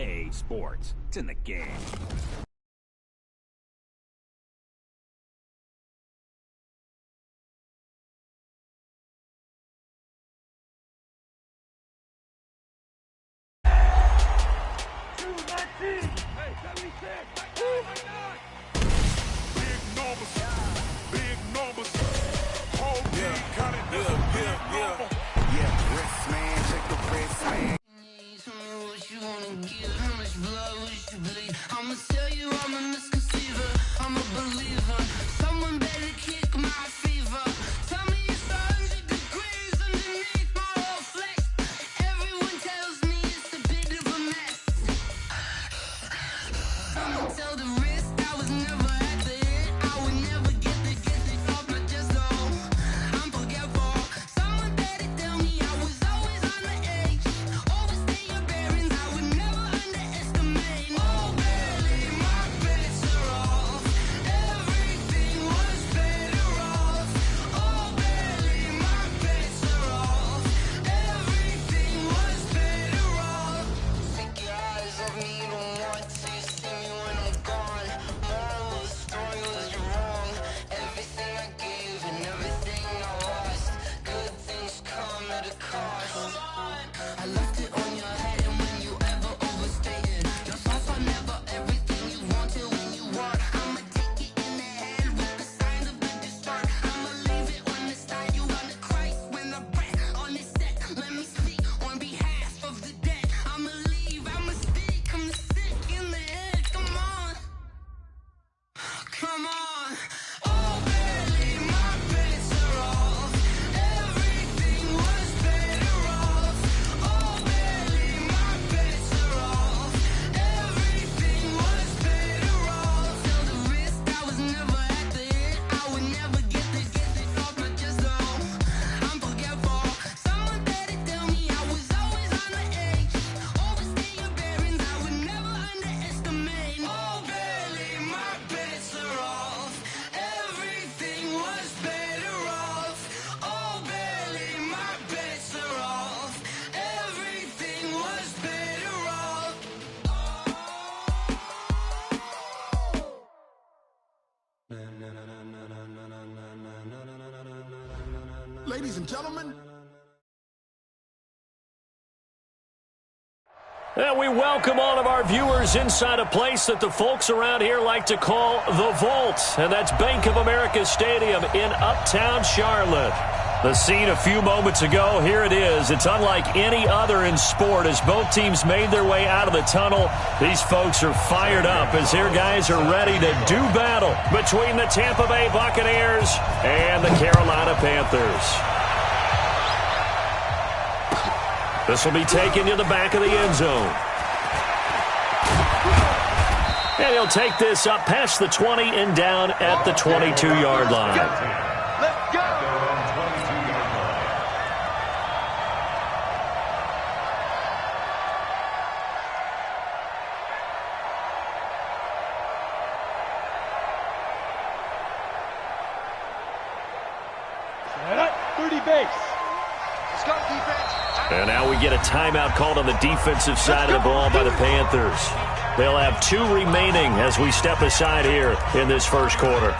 EA Sports. It's in the game. I'ma tell you I'm a misconceiver, I'm a believer. Someone better kick my fever. Tell me it's 100 degrees underneath my whole flesh. Everyone tells me it's a bit of a mess. I'ma tell the risk I was never at the hit. I would never get the off my chest, though. I'm forgetful. Someone better tell me I was always on the edge. Overstay your bearings, I would never underestimate. Oh, barely, my bets are off. Everything was better off. Oh, barely, my bets are off. Everything was better off. Take your eyes off me, don't want to see me when I'm gone. Moral of the story was you're wrong. Everything I gave and everything I lost. Good things come at a cost. I left it on your head, and when you ever overstated, your thoughts are never everything you wanted when you want. I'ma take it in the head with the signs of a distort. I'ma leave it on the side. You wanna Christ when the breath on this set. Let me speak on behalf of the dead. I'ma leave, I'ma speak. I'm the sick in the head. Come on, come on. Oh, barely, my bets are off. Everything was better off. Oh, barely, my bets are off. Everything was better off. Tell the risk I was never at the hit. I would never get the off my chest, though. I'm forgetful. Someone better tell me I was always on the edge. Overstay your bearings, I would never underestimate. Oh, barely, my bets are off. Everything was better off. Oh, barely, my bets are off. Everything was better off. Ladies and gentlemen, And we welcome all of our viewers inside a place that the folks around here like to call the Vault, and that's Bank of America Stadium in Uptown Charlotte. The scene a few moments ago, here it is. It's unlike any other in sport as both teams made their way out of the tunnel. These folks are fired up as their guys are ready to do battle between the Tampa Bay Buccaneers and the Carolina Panthers. This will be taken to the back of the end zone. And he'll take this up past the 20 and down at the 22-yard line. let's go. Set up, 30 base. Let's go, defense. And now we get a timeout called on the defensive side of the ball by the Panthers. They'll have 2 remaining as we step aside here in this first quarter.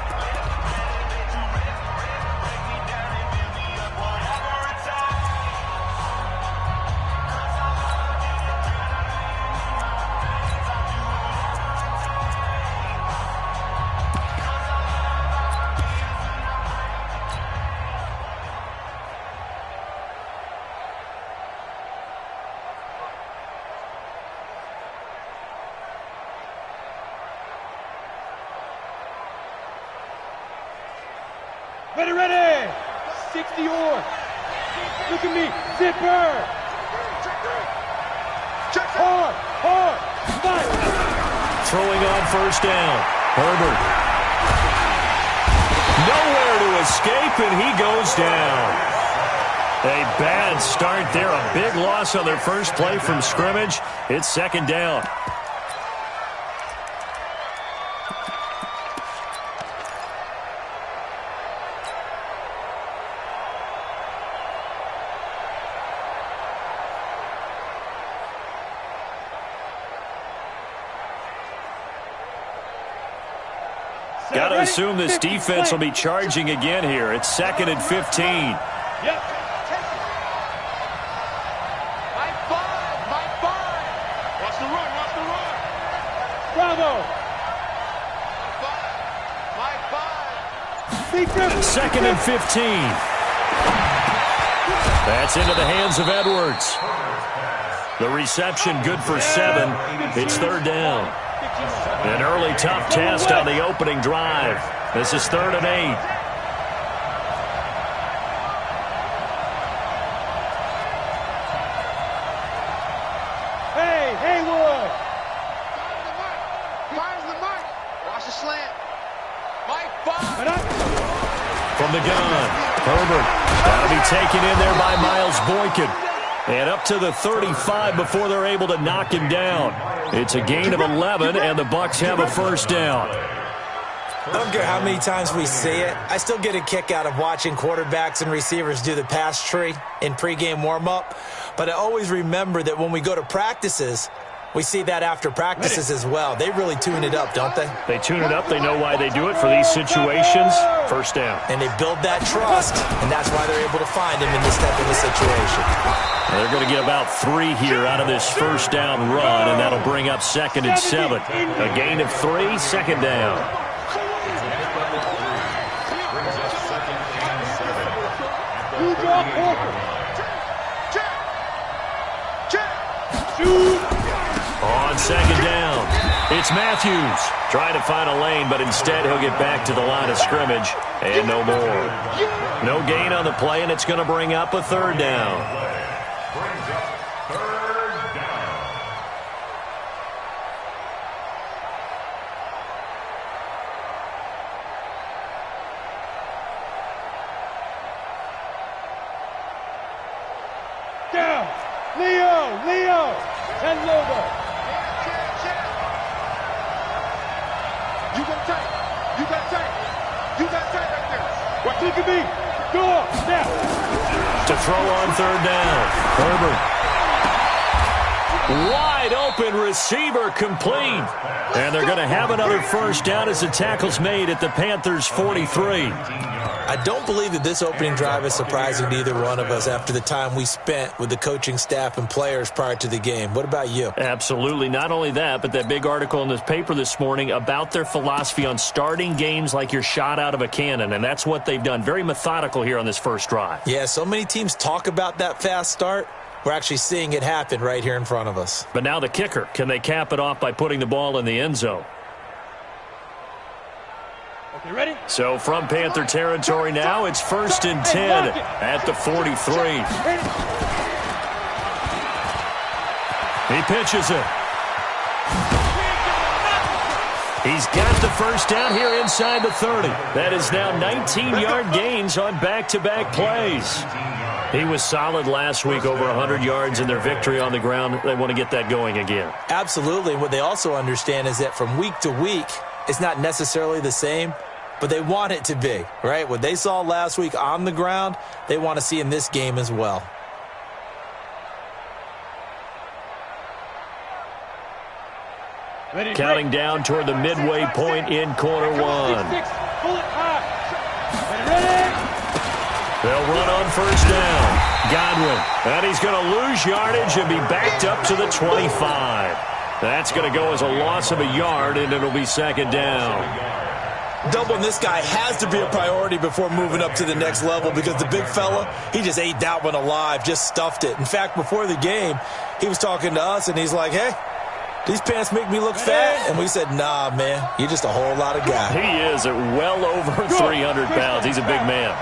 Ready, ready! 60 or. Look at me, zipper! Hard, hard, fight! Throwing on first down. Herbert. Nowhere to escape, and he goes down. A bad start there. A big loss on their first play from scrimmage. It's second down. Got to assume this defense will be charging again here. It's 2nd and 15. Yep. My five. Watch the run. Bravo. My five. 2nd and 15. That's into the hands of Edwards. The reception good for 7. It's 3rd down. An early tough test on the opening drive. This is 3rd and 8. Hey, Haywood. Fires the mark. Watch the slant. Mike, from the gun, Herbert. That'll be taken in there by Miles Boykin. And up to the 35 before they're able to knock him down. It's a gain of 11, and the Bucs have a 1st down. I don't care how many times we see it. I still get a kick out of watching quarterbacks and receivers do the pass tree in pregame warm-up. But I always remember that when we go to practices, we see that after practices as well. They really tune it up, don't they? They tune it up. They know why they do it for these situations. 1st down. And they build that trust, and that's why they're able to find him in this type of a situation. They're going to get about 3 here out of this 1st down run, and that'll bring up 2nd and 7. A gain of 3, 2nd down. On 2nd down, it's Matthews. Trying to find a lane, but instead he'll get back to the line of scrimmage, and no more. No gain on the play, and it's going to bring up a 3rd down. Down. Leo. And Lobo. You got tight right there. What look at me? Go on, now. To throw on 3rd down. Herbert. Wide open receiver complete. And they're going to have another 1st down as the tackle's made at the Panthers' 43. I don't believe that this opening drive is surprising to either one of us after the time we spent with the coaching staff and players prior to the game. What about you? Absolutely. Not only that, but that big article in this paper this morning about their philosophy on starting games like you're shot out of a cannon, and that's what they've done. Very methodical here on this 1st drive. Yeah, so many teams talk about that fast start. We're actually seeing it happen right here in front of us. But now the kicker. Can they cap it off by putting the ball in the end zone? Okay, ready? So from Panther territory now, it's 1st and 10 at the 43. He pitches it. He's got the 1st down here inside the 30. That is now 19-yard gains on back-to-back plays. He was solid last week, over 100 yards in their victory on the ground. They want to get that going again. Absolutely. What they also understand is that from week to week, it's not necessarily the same, but they want it to be, right? What they saw last week on the ground, they want to see in this game as well. Ready, Counting down toward the midway point in quarter 1. Pull it high. Ready? They'll run on 1st down. Godwin. And he's going to lose yardage and be backed up to the 25. That's going to go as a loss of a yard, and it'll be 2nd down. Doubling this guy has to be a priority before moving up to the next level because the big fella, he just ate that one alive, just stuffed it. In fact, before the game, he was talking to us, and he's like, hey, these pants make me look fat. And we said, nah, man, you're just a whole lot of guy. He is at well over 300 pounds. He's a big man.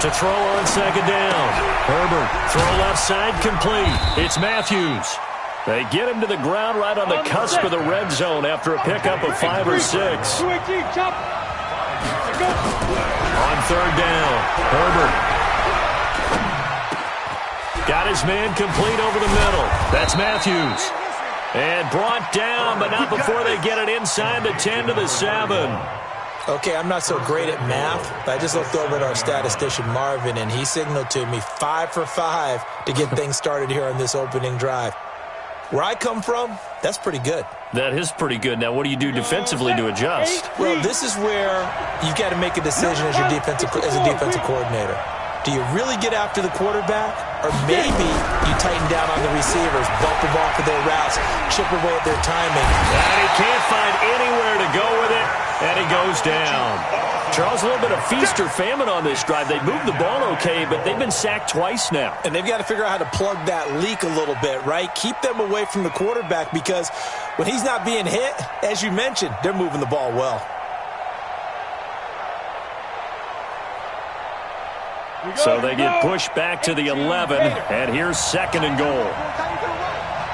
To throw on 2nd down. Herbert, throw left side, complete. It's Matthews. They get him to the ground right on the cusp of the red zone after a pickup of 5 or 6. On 3rd down, Herbert. Got his man complete over the middle. That's Matthews. And brought down, but not before they get it inside the 10 to the 7. Okay, I'm not so great at math, but I just looked over at our statistician, Marvin, and he signaled to me 5 for 5 to get things started here on this opening drive. Where I come from, that's pretty good. That is pretty good. Now, what do you do defensively to adjust? Well, this is where you've got to make a decision as a defensive coordinator. Do you really get after the quarterback? Or maybe you tighten down on the receivers, bump them off of their routes, chip away at their timing. And he can't find anywhere to go with it, and he goes down. Charles, a little bit of feast or famine on this drive. They moved the ball okay, but they've been sacked twice now. And they've got to figure out how to plug that leak a little bit, right? Keep them away from the quarterback because when he's not being hit, as you mentioned, they're moving the ball well. So they get pushed back to the 11, and here's 2nd and goal.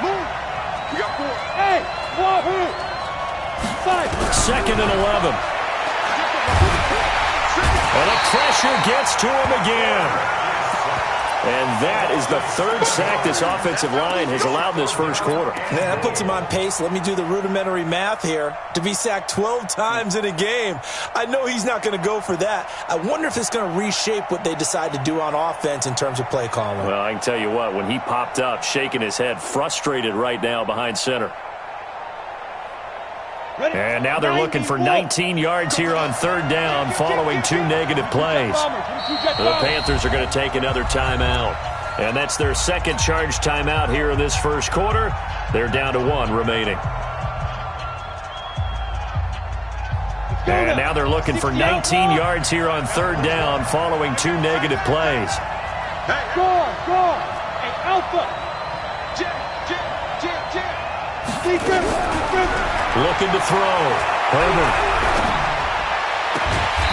We got 4. Hey, 2nd and 11. And the pressure gets to him again. And that is the 3rd sack this offensive line has allowed this first quarter. Man, that puts him on pace. Let me do the rudimentary math here. To be sacked 12 times in a game, I know he's not going to go for that. I wonder if it's going to reshape what they decide to do on offense in terms of play calling. Well, I can tell you what, when he popped up, shaking his head, frustrated right now behind center. And now they're looking for 19 yards here on 3rd down following 2 negative plays. The Panthers are going to take another timeout. And that's their 2nd charge timeout here in this first quarter. They're down to 1 remaining. And now they're looking for 19 yards here on 3rd down following 2 negative plays. Go on. Hey, Alpha. Looking to throw. Herbert.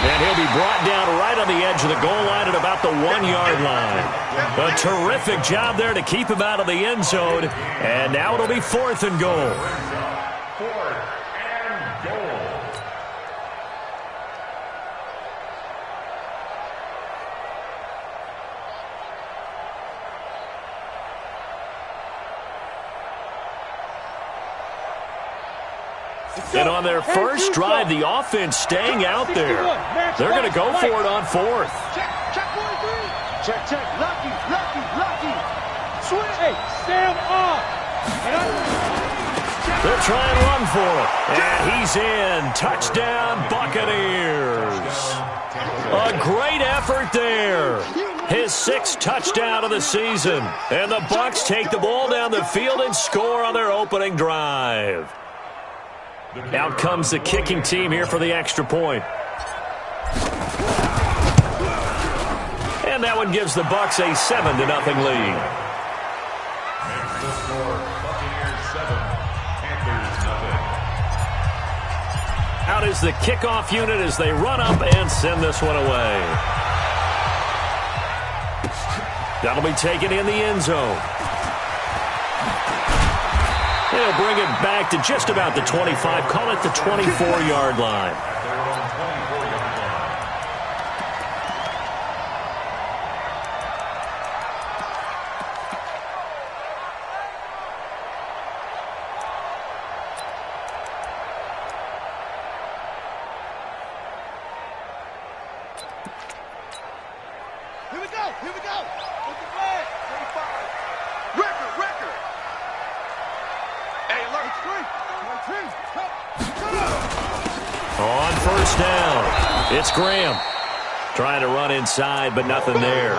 And he'll be brought down right on the edge of the goal line at about the 1-yard line. A terrific job there to keep him out of the end zone. And now it'll be 4th and goal. 4th and goal. And on their first drive, the offense staying out there. They're going to go for it on 4th. Check. Lucky. Swing. Hey, Sam off. They'll try and run for it. And he's in. Touchdown, Buccaneers. A great effort there. His 6th touchdown of the season. And the Bucs take the ball down the field and score on their opening drive. Out comes the kicking team here for the extra point. And that one gives the Bucs a 7-0 lead. Out is the kickoff unit as they run up and send this one away. That'll be taken in the end zone. They'll bring it back to just about the 25, call it the 24-yard line. Here we go. With the flag. 25. Record. Hey, alert. On first down, it's Graham. Trying to run inside, but nothing there.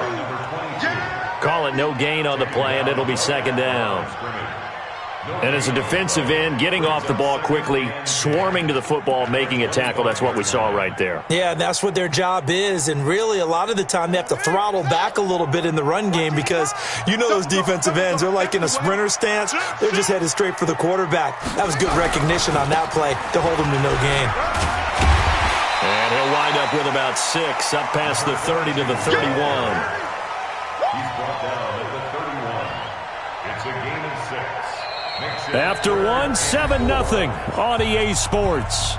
Call it no gain on the play, and it'll be 2nd down. And as a defensive end, getting off the ball quickly, swarming to the football, making a tackle, that's what we saw right there. Yeah, and that's what their job is. And really, a lot of the time, they have to throttle back a little bit in the run game because you know those defensive ends, they're like in a sprinter stance. They're just headed straight for the quarterback. That was good recognition on that play to hold them to no gain. And he'll wind up with about 6, up past the 30 to the 31. He's brought down at the 31. It's a gain of 6. After 1, 7-0 on EA Sports.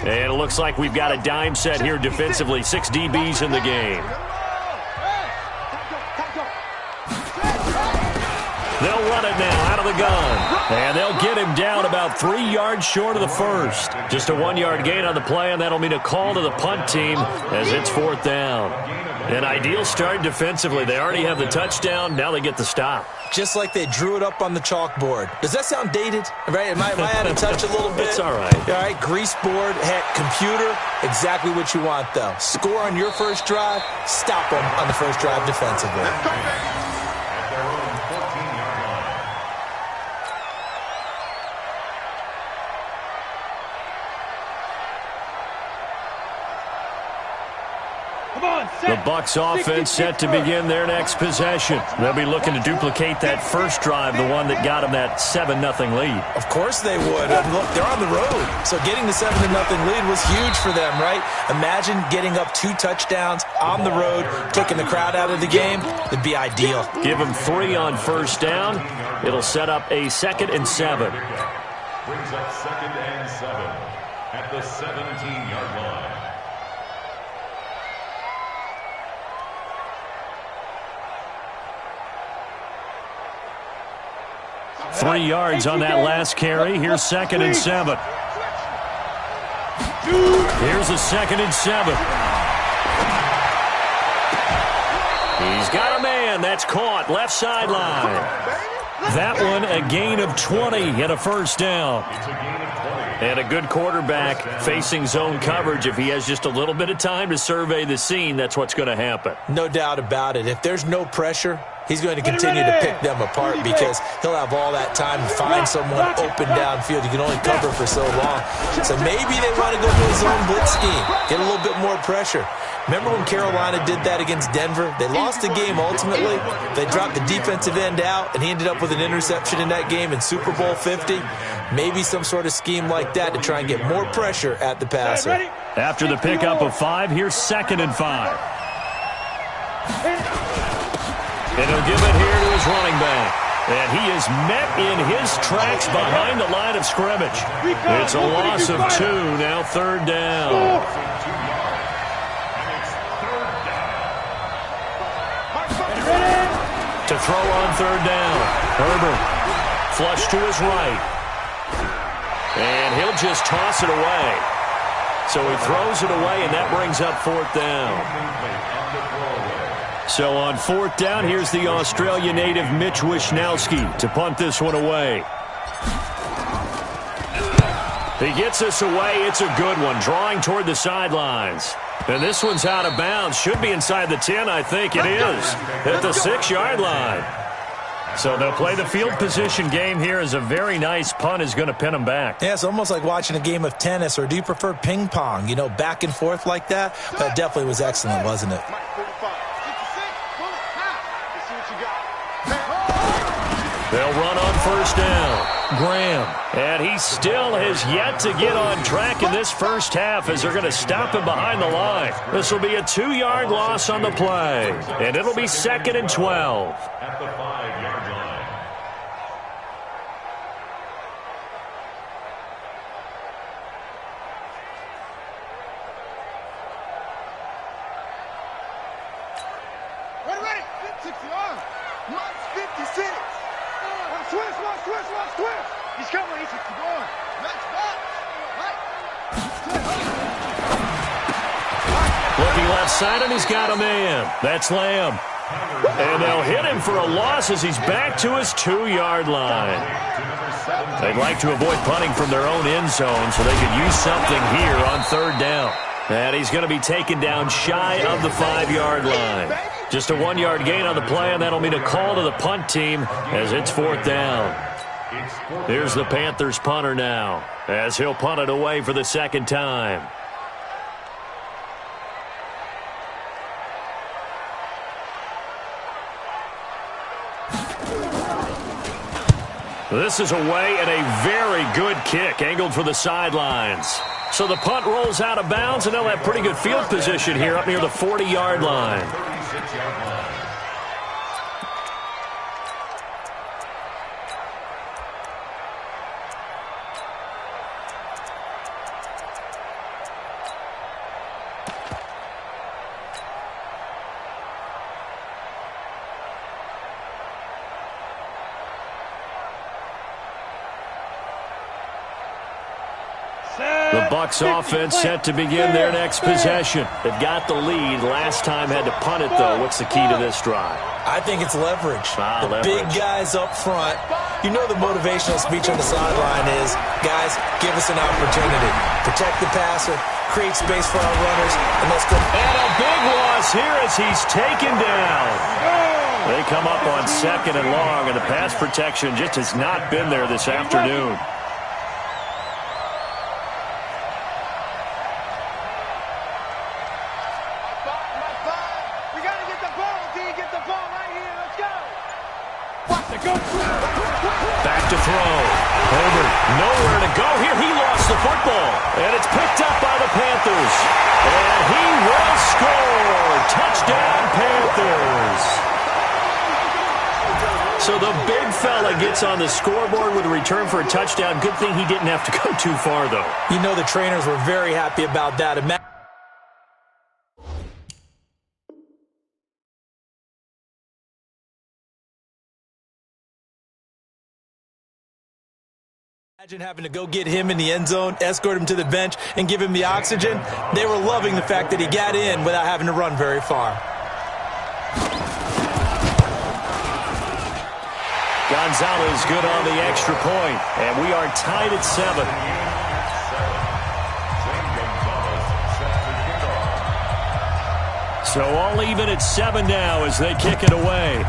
And it looks like we've got a dime set here defensively. 6 DBs in the game. They'll run it now out of the gun. And they'll get him down about 3 yards short of the first. Just a 1-yard gain on the play, and that'll mean a call to the punt team as it's 4th down. An ideal start defensively. They already have the touchdown. Now they get the stop. Just like they drew it up on the chalkboard. Does that sound dated? Right? Am I out of touch a little bit? It's all right. All right, grease board, heck, computer, exactly what you want, though. Score on your first drive, stop them on the first drive defensively. At their own 14-yard line. The Bucs offense set to begin their next possession. They'll be looking to duplicate that first drive, the one that got them that 7-0 lead. Of course they would. Look, they're on the road. So getting the 7-0 lead was huge for them, right? Imagine getting up 2 touchdowns on the road, taking the crowd out of the game. It'd be ideal. Give them 3 on first down. It'll set up a 2nd and 7. Brings up 2nd and 7 at the 17-yard line. 3 yards on that last carry. Here's 2nd and 7. Here's a 2nd and 7. He's got a man. That's caught. Left sideline. That one a gain of 20 and a first down. It's a gain of 20. And a good quarterback facing zone coverage. If he has just a little bit of time to survey the scene, that's what's going to happen. No doubt about it. If there's no pressure, he's going to continue to pick them apart because he'll have all that time to find someone open downfield. You can only cover for so long. So maybe they want to go to a zone blitz scheme, get a little bit more pressure. Remember when Carolina did that against Denver? They lost the game ultimately. They dropped the defensive end out, and he ended up with an interception in that game in Super Bowl 50. Maybe some sort of scheme like that to try and get more pressure at the passer. After the pickup of 5, here's 2nd and 5. And he'll give it here to his running back. And he is met in his tracks behind the line of scrimmage. It's a loss of 2, now 3rd down. To throw on 3rd down. Herbert, flush to his right. And he'll just toss it away. So he throws it away, and that brings up 4th down. So on 4th down, here's the Australia native Mitch Wishnowsky to punt this one away. He gets this away. It's a good one, drawing toward the sidelines. And this one's out of bounds. Should be inside the 10, I think it is, at the 6-yard line. So they'll play the field position game here as a very nice punt is going to pin them back. Yeah, it's almost like watching a game of tennis, or do you prefer ping pong? You know, back and forth like that? That definitely was excellent, wasn't it? They'll run on first down. Graham. And he still has yet to get on track in this first half as they're going to stop him behind the line. This will be a 2-yard loss on the play. And it'll be 2nd and 12. At the 5-yard line. Ready. 61. March 56. Switch. He's coming. He's 61. Let's box. Looking left side, and he's got a man. That's Lamb. And they'll hit him for a loss as he's back to his 2-yard line. They'd like to avoid punting from their own end zone so they could use something here on 3rd down. And he's going to be taken down shy of the 5-yard line. Just a 1-yard gain on the play, and that'll mean a call to the punt team as it's 4th down. Here's the Panthers punter now as he'll punt it away for the 2nd time. This is away and a very good kick angled for the sidelines. So the punt rolls out of bounds, and they'll have pretty good field position here up near the 40-yard line. 36-yard line. Bucs offense set to begin their next possession. They've got the lead. Last time had to punt it, though. What's the key to this drive? I think it's leverage. Leverage. Big guys up front. You know the motivational speech on the sideline is, guys, give us an opportunity. Protect the passer, create space for our runners, and let's go. And a big loss here as he's taken down. They come up on 2nd and long, and the pass protection just has not been there this afternoon. Back to throw. Herbert, nowhere to go here. He lost the football. And it's picked up by the Panthers. And he will score. Touchdown, Panthers. So the big fella gets on the scoreboard with a return for a touchdown. Good thing he didn't have to go too far, though. You know the trainers were very happy about that. Imagine having to go get him in the end zone, escort him to the bench, and give him the oxygen. They were loving the fact that he got in without having to run very far. Gonzalez good on the extra point, and we are tied at 7. So all even at 7 now as they kick it away.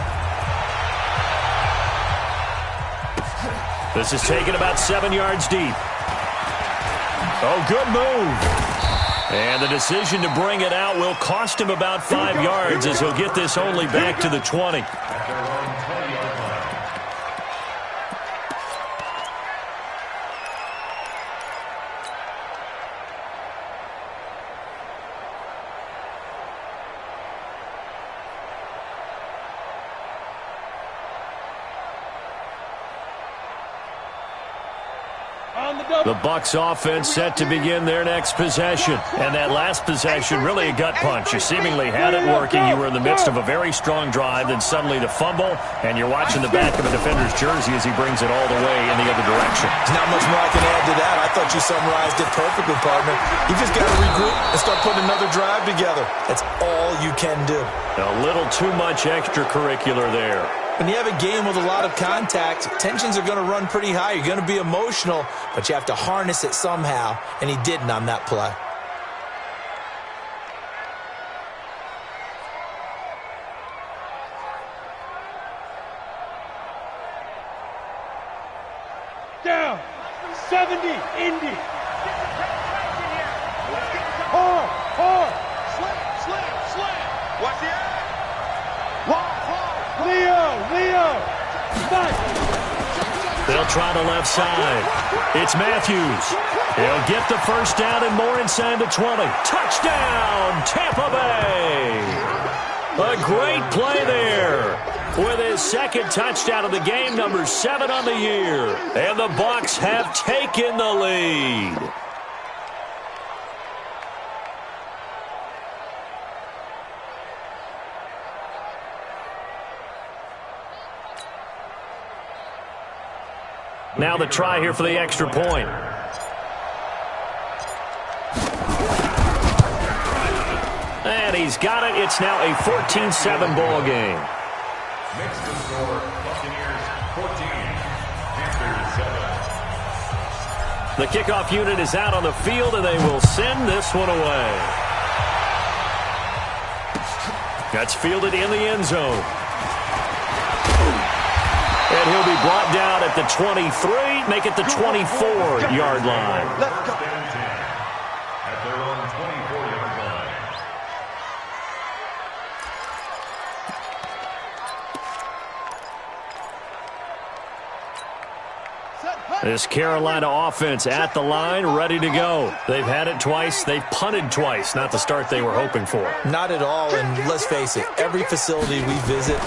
This is taken about 7 yards deep. Oh, good move. And the decision to bring it out will cost him about 5 yards as he'll get this only back to the 20. The Bucs offense set to begin their next possession. And that last possession, really a gut punch. You seemingly had it working. You were in the midst of a very strong drive, then suddenly the fumble, and you're watching the back of a defender's jersey as he brings it all the way in the other direction. There's not much more I can add to that. I thought you summarized it perfectly, partner. You just got to regroup and start putting another drive together. That's all you can do. A little too much extracurricular there. When you have a game with a lot of contact, tensions are going to run pretty high. You're going to be emotional, but you have to harness it somehow, and he didn't on that play. Down. 70. Indy. Hard. Slip. Watch the eye. Leo. They'll try the left side. It's Matthews. He'll get the first down and more inside the 20. Touchdown, Tampa Bay. A great play there. With his second touchdown of the game, number 7 on the year. And the Bucs have taken the lead. Now the try here for the extra point. And he's got it. It's now a 14-7 ball game. Makes the score Buccaneers 14, Panthers 7. The kickoff unit is out on the field, and they will send this one away. That's fielded in the end zone. And he'll be brought down at the 23, make it the 24-yard line. Let's go. At their own 24-yard line. This Carolina offense at the line, ready to go. They've had it twice. They've punted twice. Not the start they were hoping for. Not at all, and let's face it, every facility we visit,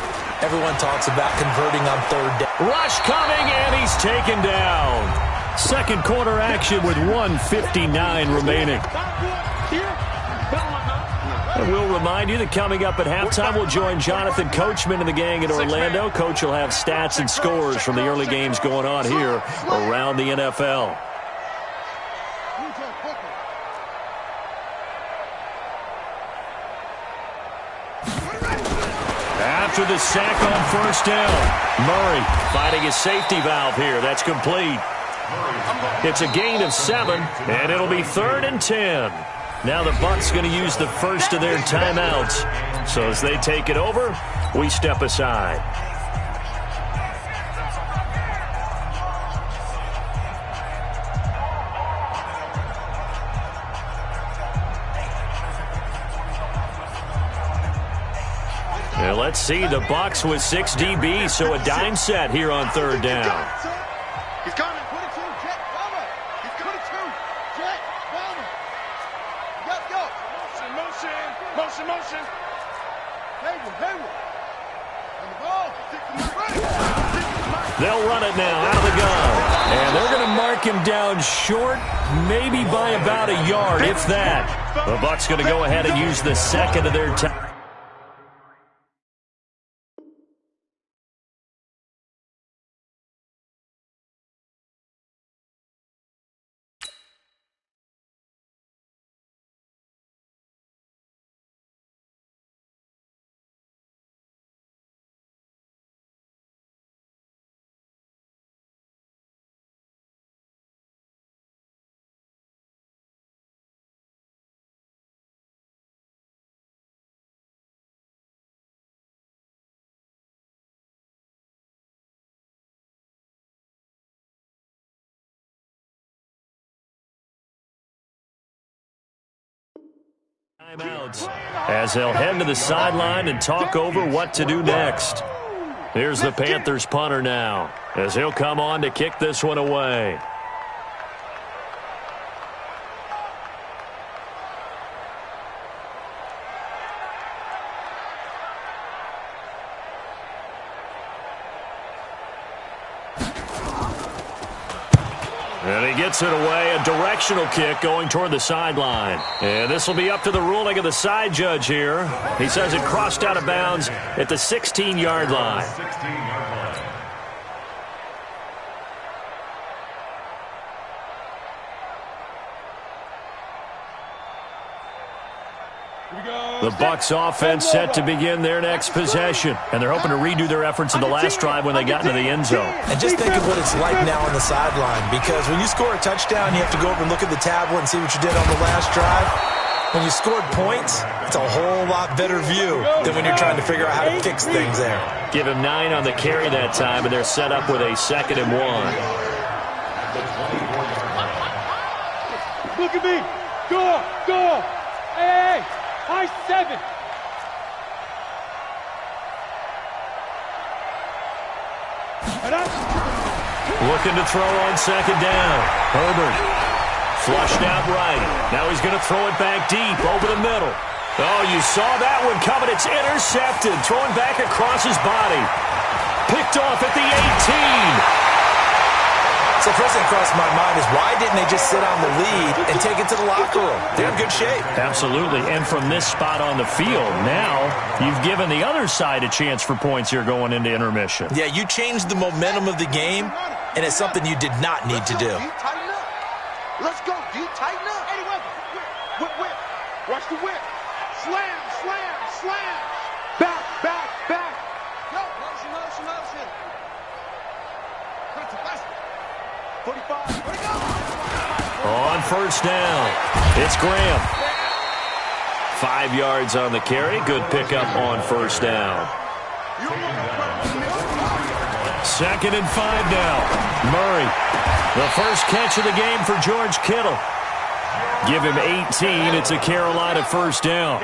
everyone talks about converting on third down. Rush coming, and he's taken down. Second quarter action with 1:59 remaining. And we'll remind you that coming up at halftime, we'll join Jonathan Coachman and the gang in Orlando. Coach will have stats and scores from the early games going on here around the NFL. after the sack on first down. Murray finding his safety valve here. That's complete. It's a gain of 7, and it'll be 3rd and 10. Now the Bucs going to use the first of their timeouts. So as they take it over, we step aside. Now let's see, the Bucs with 6 DBs, so a dime set here on 3rd down. He's coming. 22, jet, bomber. He's 22, jet, bomber. Go. Motion. Hayward. On the ball. They'll run it now out of the gun. And they're going to mark him down short, maybe by about a yard, if that. The Bucs going to go ahead and use the second of their time. Timeouts as they'll head to the sideline and talk over what to do next. Here's the Panthers punter now as he'll come on to kick this one away. And he gets it away, a directional kick going toward the sideline. And this will be up to the ruling of the side judge here. He says it crossed out of bounds at the 16-yard line. 16-yard line. The Bucs offense set to begin their next possession. And they're hoping to redo their efforts in the last drive when they got into the end zone. And just think of what it's like now on the sideline, because when you score a touchdown, you have to go over and look at the tablet and see what you did on the last drive. When you scored points, it's a whole lot better view than when you're trying to figure out how to fix things there. Give him 9 on the carry that time, and they're set up with a 2nd and 1. Look at me. Go. Hey. High 7. Looking to throw on 2nd down. Herbert flushed out right. Now he's going to throw it back deep over the middle. Oh, you saw that one coming. It's intercepted. Throwing back across his body. Picked off at the 18. So the first thing that crossed my mind is, why didn't they just sit on the lead and take it to the locker room? They're in good shape. Absolutely. And from this spot on the field, now you've given the other side a chance for points here going into intermission. Yeah, you changed the momentum of the game, and it's something you did not need to do. Tighten up. Let's go, D. Tighten up. Eddie Weber. Whip. Watch the whip. Slam. Back. Go. Motion. 45. Where'd it go? On first down, it's Graham. 5 yards on the carry. Good pickup on first down. 2nd and 5 now. Murray, the first catch of the game for George Kittle. Give him 18. It's a Carolina first down.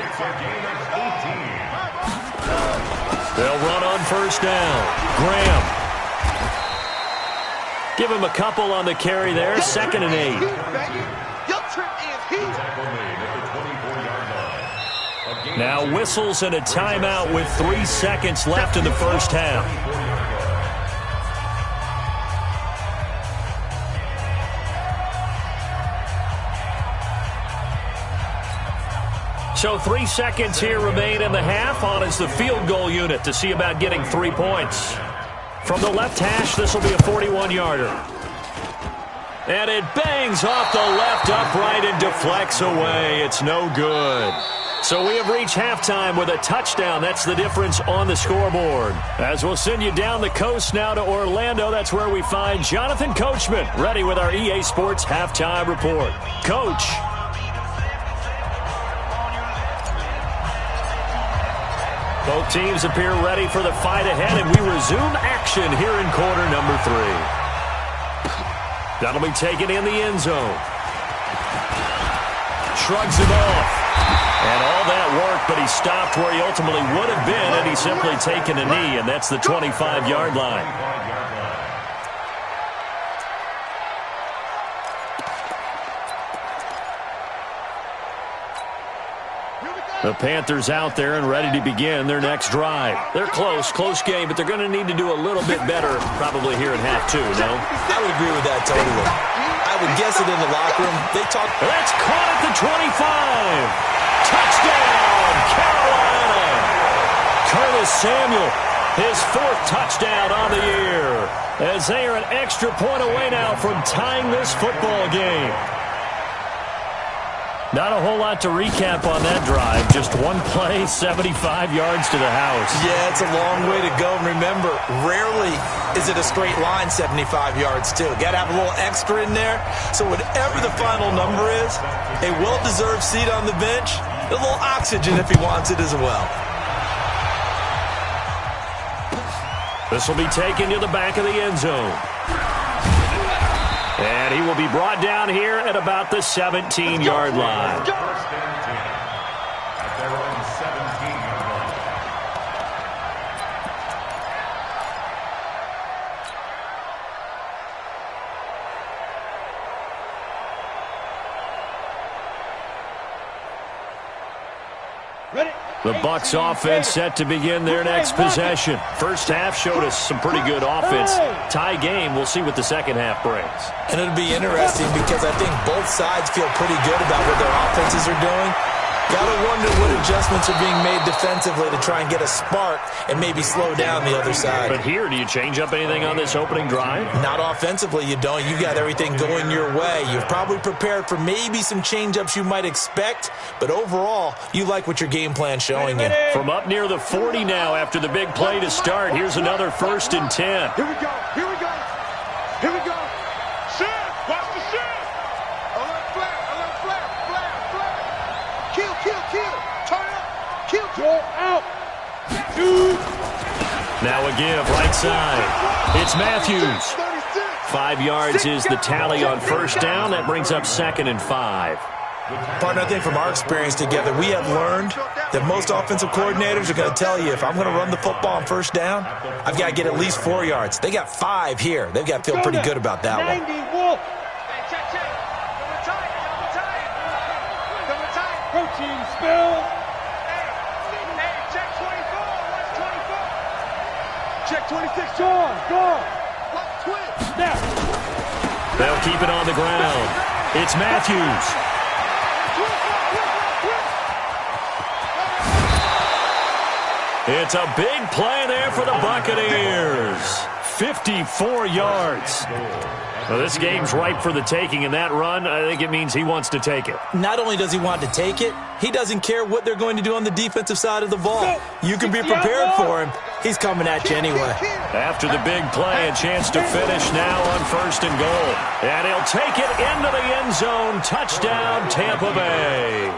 They'll run on first down. Graham. Give him a couple on the carry there. 2nd and 8. Now whistles and a timeout with 3 seconds left in the first half. So 3 seconds here remain in the half. On is the field goal unit to see about getting 3 points. From the left hash, this will be a 41-yarder. And it bangs off the left upright and deflects away. It's no good. So we have reached halftime with a touchdown. That's the difference on the scoreboard. As we'll send you down the coast now to Orlando, that's where we find Jonathan Coachman, ready with our EA Sports Halftime Report. Coach. Both teams appear ready for the fight ahead, and we resume action here in quarter number 3. That'll be taken in the end zone. Shrugs him off. And all that work, but he stopped where he ultimately would have been had he simply taken a knee, and that's the 25-yard line. The Panthers out there and ready to begin their next drive. They're close game, but they're going to need to do a little bit better probably here in half 2, no? I would agree with that totally. I would guess it in the locker room. They talk. That's caught at the 25. Touchdown, Carolina. Curtis Samuel, his 4th touchdown on the year, as they are an extra point away now from tying this football game. Not a whole lot to recap on that drive. Just one play, 75 yards to the house. Yeah, it's a long way to go. And remember, rarely is it a straight line 75 yards, too. Got to have a little extra in there. So whatever the final number is, a well-deserved seat on the bench, a little oxygen if he wants it as well. This will be taken to the back of the end zone. And he will be brought down here at about the 17-yard line. First and 10 at their own 17-yard line. The Bucs offense set to begin their next possession. First half showed us some pretty good offense. Tie game, we'll see what the second half brings. And it'll be interesting because I think both sides feel pretty good about what their offenses are doing. Gotta wonder what adjustments are being made defensively to try and get a spark and maybe slow down the other side. But here, do you change up anything on this opening drive? Not offensively, you don't. You've got everything going your way. You've probably prepared for maybe some change-ups you might expect, but overall, you like what your game plan's showing you. From up near the 40 now after the big play to start, here's another 1st and 10. Here we go. Here we go. Here we go. Shift. Watch the shift. A little flat. A little flat. Flat. Flat. Kill. Kill. Kill. Turn up. Kill. Kill. Out. Dude. Now a give right side. It's Matthews. 5 yards is the tally on first down. That brings up 2nd and 5. Partner, I think from our experience together, we have learned that most offensive coordinators are going to tell you, if I'm going to run the football on first down, I've got to get at least 4 yards. They got 5 here. They've got to feel pretty good about that one. 90 Wolf. Protein spill. Hey, check 24. What's 24? Check 26. Gone. What's twist? Snap. They'll keep it on the ground. It's Matthews. It's a big play there for the Buccaneers. 54 yards. Well, this game's ripe for the taking, and that run, I think it means he wants to take it. Not only does he want to take it, he doesn't care what they're going to do on the defensive side of the ball. You can be prepared for him. He's coming at you anyway. After the big play, a chance to finish now on 1st and goal. And he'll take it into the end zone. Touchdown, Tampa Bay.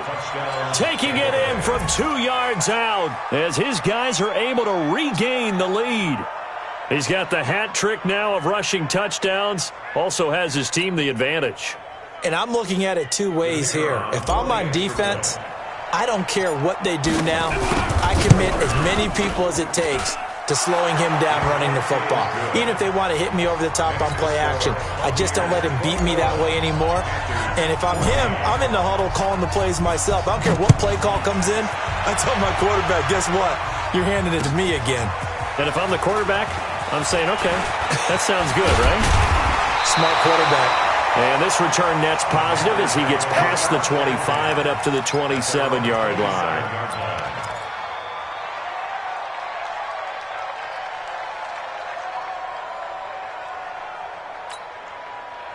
Taking it in from 2 yards out as his guys are able to regain the lead. He's got the hat trick now of rushing touchdowns. Also has his team the advantage. And I'm looking at it 2 ways here. If I'm on defense, I don't care what they do now. I commit as many people as it takes to slowing him down running the football. Even if they want to hit me over the top on play action, I just don't let him beat me that way anymore. And if I'm him, I'm in the huddle calling the plays myself. I don't care what play call comes in. I tell my quarterback, guess what? You're handing it to me again. And if I'm the quarterback, I'm saying, okay, that sounds good, right? Smart quarterback. And this return net's positive as he gets past the 25 and up to the 27-yard line.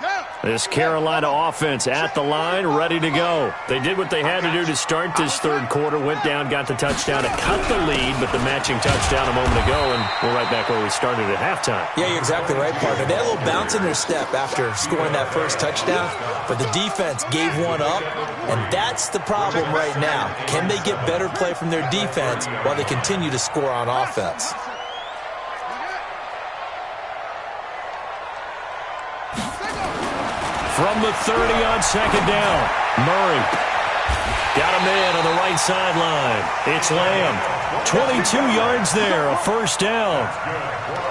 Yeah. This Carolina offense at the line, ready to go. They did what they had to do to start this third quarter, went down, got the touchdown to cut the lead, but the matching touchdown a moment ago, and we're right back where we started at halftime. Yeah, you're exactly right, partner. They had a little bounce in their step after scoring that first touchdown, but the defense gave one up, and that's the problem right now. Can they get better play from their defense while they continue to score on offense? From the 30 on second down, Murray got him in on the right sideline. It's Lamb. 22 yards there, a first down.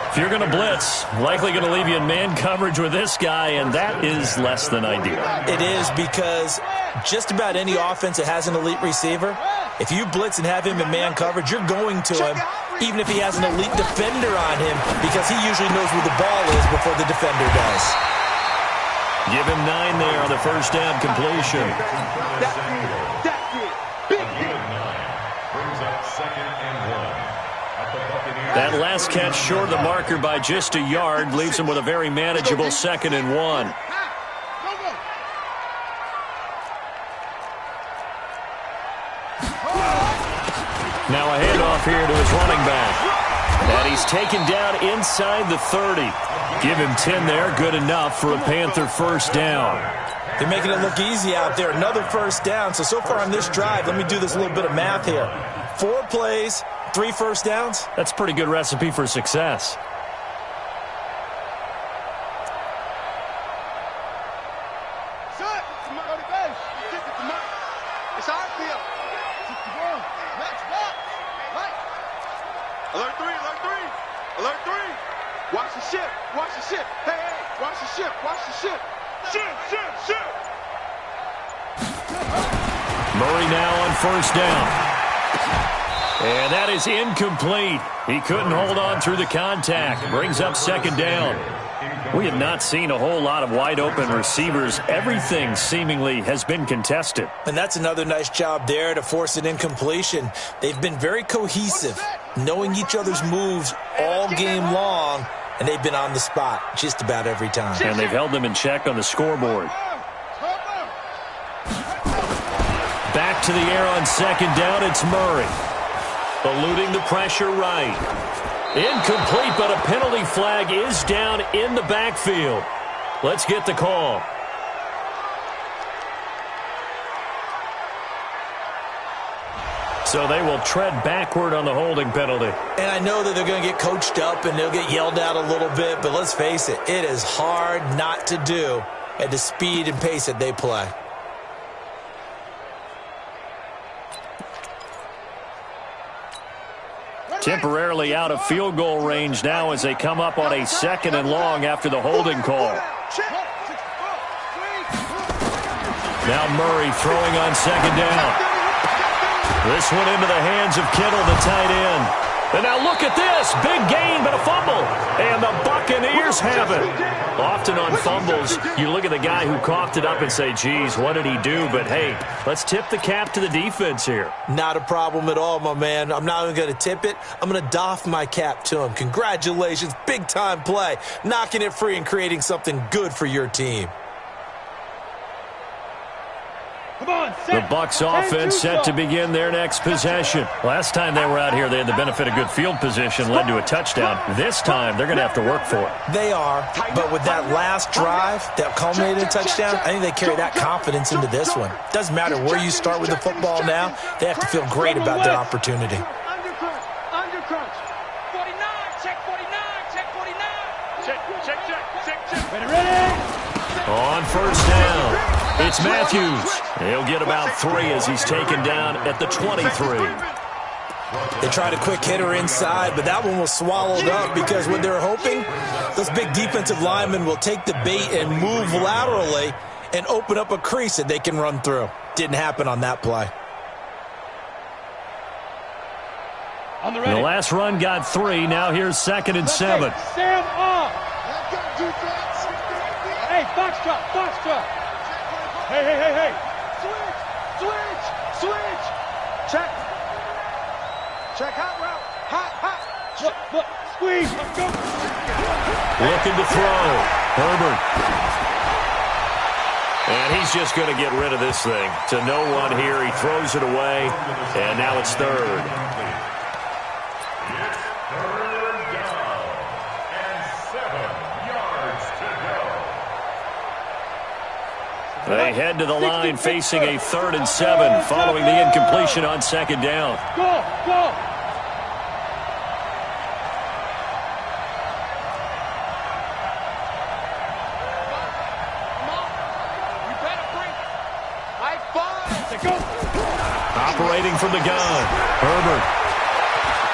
If you're going to blitz, likely going to leave you in man coverage with this guy, and that is less than ideal. It is, because just about any offense that has an elite receiver, if you blitz and have him in man coverage, you're going to him, even if he has an elite defender on him, because he usually knows where the ball is before the defender does. Give him 9 there on the first down completion. That last catch short of the marker by just a yard leaves him with a very manageable 2nd and 1. Now a handoff here to his running back. And he's taken down inside the 30. Give him 10 there, good enough for a Panther first down. They're making it look easy out there. Another first down. So far on this drive, let me do this little bit of math here. 4 plays, 3 first downs. That's a pretty good recipe for success. Watch the ship. Watch the ship. Hey, hey, watch the ship. Watch the ship. Ship. Murray now on first down. And that is incomplete. He couldn't hold on through the contact. Brings up 2nd down. We have not seen a whole lot of wide open receivers. Everything seemingly has been contested. And that's another nice job there to force an incompletion. They've been very cohesive, knowing each other's moves all game long, and they've been on the spot just about every time. And they've held them in check on the scoreboard. Back to the air on 2nd down, it's Murray. Eluding the pressure right. Incomplete, but a penalty flag is down in the backfield. Let's get the call. So they will tread backward on the holding penalty. And I know that they're going to get coached up and they'll get yelled at a little bit, but let's face it, it is hard not to do at the speed and pace that they play. Temporarily out of field goal range now as they come up on a 2nd and long after the holding call. Now Murray throwing on 2nd down. This one into the hands of Kittle, the tight end. And now look at this. Big gain, but a fumble. And the Buccaneers have it. Often on fumbles, you look at the guy who coughed it up and say, geez, what did he do? But, hey, let's tip the cap to the defense here. Not a problem at all, my man. I'm not even going to tip it. I'm going to doff my cap to him. Congratulations. Big-time play. Knocking it free and creating something good for your team. The Bucs offense set to begin their next possession. Last time they were out here, they had the benefit of good field position, led to a touchdown. This time, they're going to have to work for it. They are, but with that last drive that culminated in a touchdown, I think they carry that confidence into this one. Doesn't matter where you start with the football now, they have to feel great about their opportunity. Under crunch. 49, check 49, check 49. Check. Ready. On first down. It's Matthews. He'll get about 3 as he's taken down at the 23. They tried a quick hitter inside, but that one was swallowed up because what they're hoping, those big defensive linemen will take the bait and move laterally and open up a crease that they can run through. Didn't happen on that play. The last run got 3. Now here's 2nd and 7. Stand up. Hey, box drop. Hey. Switch. Check hot route. Hot. Look. Squeeze. Let's go. Looking to throw. Herbert. And he's just going to get rid of this thing. To no one here. He throws it away, and now it's third. It's third down and 7 yards to go. They head to the line facing a 3rd and 7 following the incompletion on 2nd down. Go, go. Operating from the gun, Herbert.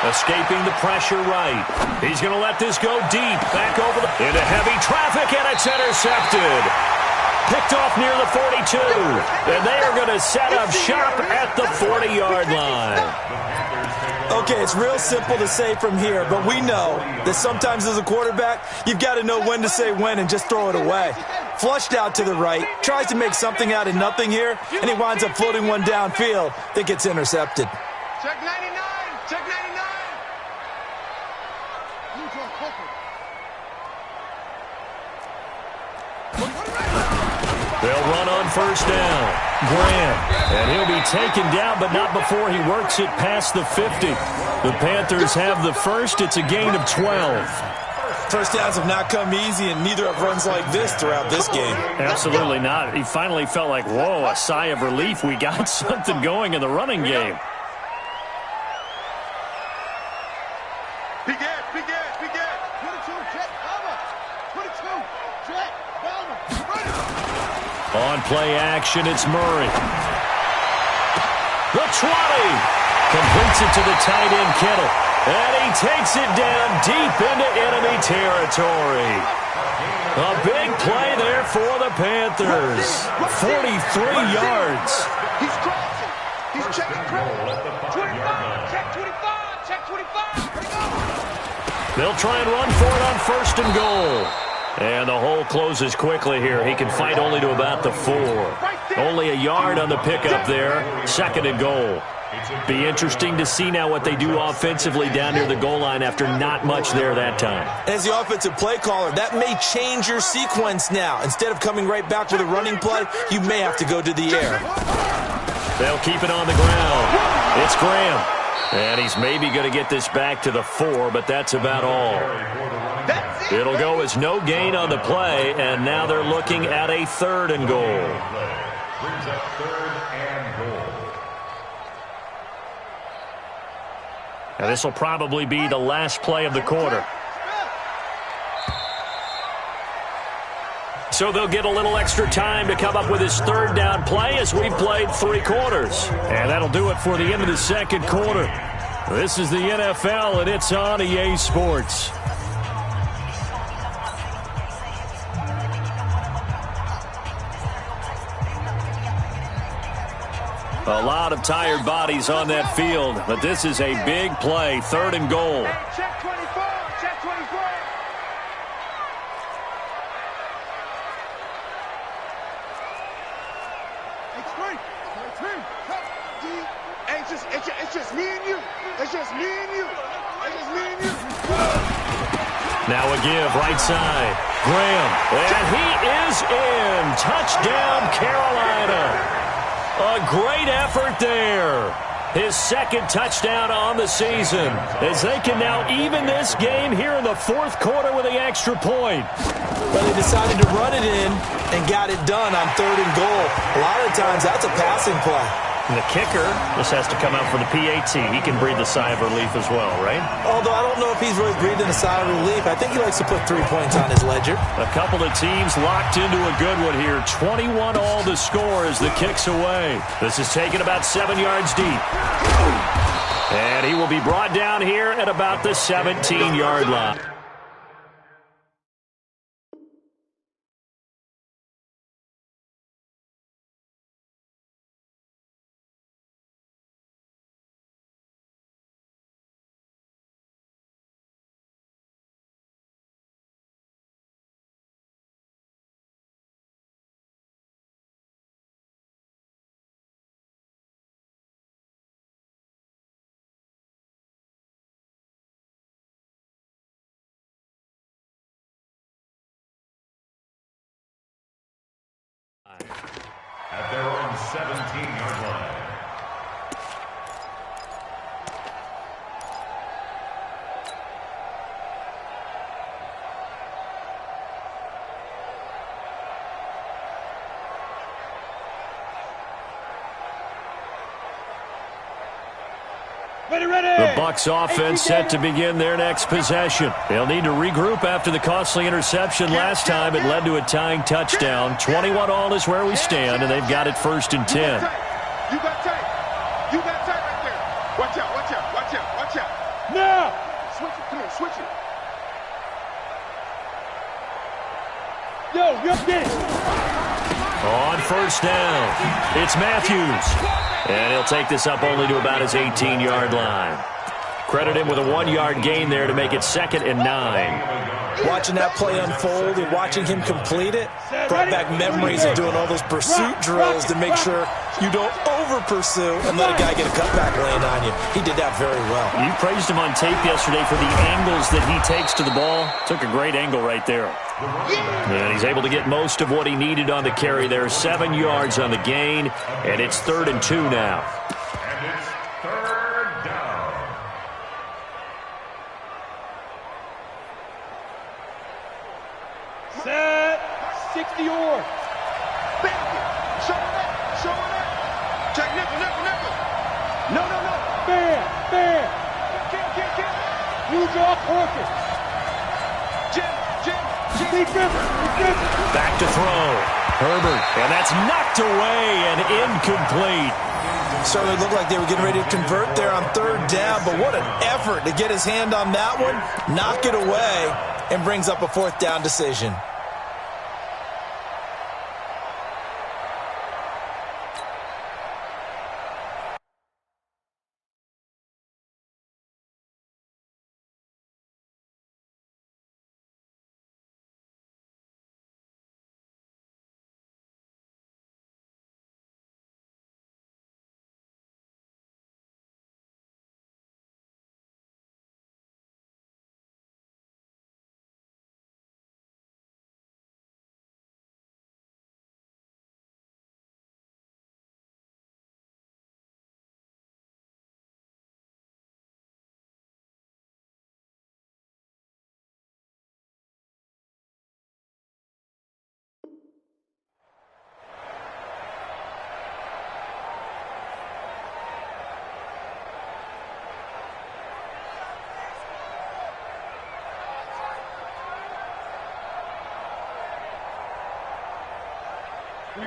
Escaping the pressure right. He's going to let this go deep. Back over into heavy traffic, and it's intercepted. Picked off near the 42. And they are going to set up shop at the 40-yard line. Okay, it's real simple to say from here, but we know that sometimes as a quarterback, you've got to know when to say when and just throw it away. Flushed out to the right, tries to make something out of nothing here, and he winds up floating one downfield that gets intercepted. Check 99. Check 99. They'll run on 1st down. Graham. And he'll be taken down, but not before he works it past the 50. The Panthers have the first. It's a gain of 12. First downs have not come easy, and neither have runs like this throughout this game. Absolutely not. He finally felt like, whoa, a sigh of relief. We got something going in the running game. Big Ed, Big Ed, Big Ed. 22, check, Alma. 22, check, Alma. On play action, it's Murray. The 20. Completes it to the tight end, Kittle. And he takes it down deep into enemy territory. A big play there for the Panthers. 43 yards. He's crossing. He's checking credit. 25, check 25, check 25. They'll try and run for it on 1st and goal. And the hole closes quickly here. He can fight only to about the 4. Only a yard on the pickup there. 2nd and goal. Be interesting to see now what they do offensively down near the goal line after not much there that time. As the offensive play caller, that may change your sequence now. Instead of coming right back with a running play, you may have to go to the air. They'll keep it on the ground. It's Graham. And he's maybe going to get this back to the 4, but that's about all. It'll go as no gain on the play, and now they're looking at a 3rd and goal. Brings up 3rd and goal. Now this will probably be the last play of the quarter. So they'll get a little extra time to come up with his 3rd down play as we've played 3 quarters. And that'll do it for the end of the 2nd quarter. This is the NFL, and it's on EA Sports. A lot of tired bodies on that field, but this is a big play, 3rd and goal. Check 24, check 24. It's just me and you. It's just me and you. It's just me and you. Now a give, right side. Graham, and he is in. Touchdown, Carolina. A great effort there. His 2nd touchdown on the season, as they can now even this game here in the 4th quarter with the extra point. Well, they decided to run it in and got it done on 3rd and goal. A lot of times, that's a passing play. And the kicker just has to come out for the PAT. He can breathe a sigh of relief as well, right? Although I don't know if he's really breathing a sigh of relief. I think he likes to put 3 points on his ledger. A couple of teams locked into a good one here. 21 all the score as the kick's away. This is taken about 7 yards deep. And he will be brought down here at about the 17-yard line. 17-yard line. The Bucs offense set to begin their next possession. They'll need to regroup after the costly interception last time. It led to a tying touchdown. 21-all is where we stand, and they've got it 1st and 10. You got tape. You got tape right there. Watch out, watch out, watch out, watch out. Now! Switch it, come here, switch it. Yo, get it. On 1st down, it's Matthews. And he'll take this up only to about his 18-yard line. Credit him with a 1-yard gain there to make it 2nd and 9. Watching that play unfold and watching him complete it brought back memories of doing all those pursuit drills to make sure you don't over-pursue and let a guy get a cutback land on you. He did that very well. You praised him on tape yesterday for the angles that he takes to the ball. Took a great angle right there. And he's able to get most of what he needed on the carry there. 7 yards on the gain, and it's 3rd and 2 now. And it's 3rd down. Set. 60 yards. Back it. Show it up. Show it up. Check nickel. No. Bam. Use your purpose. Jim. Back to throw. Herbert, and that's knocked away and incomplete. Certainly looked like they were getting ready to convert there on 3rd down, but what an effort to get his hand on that one, knock it away, and brings up a 4th down decision.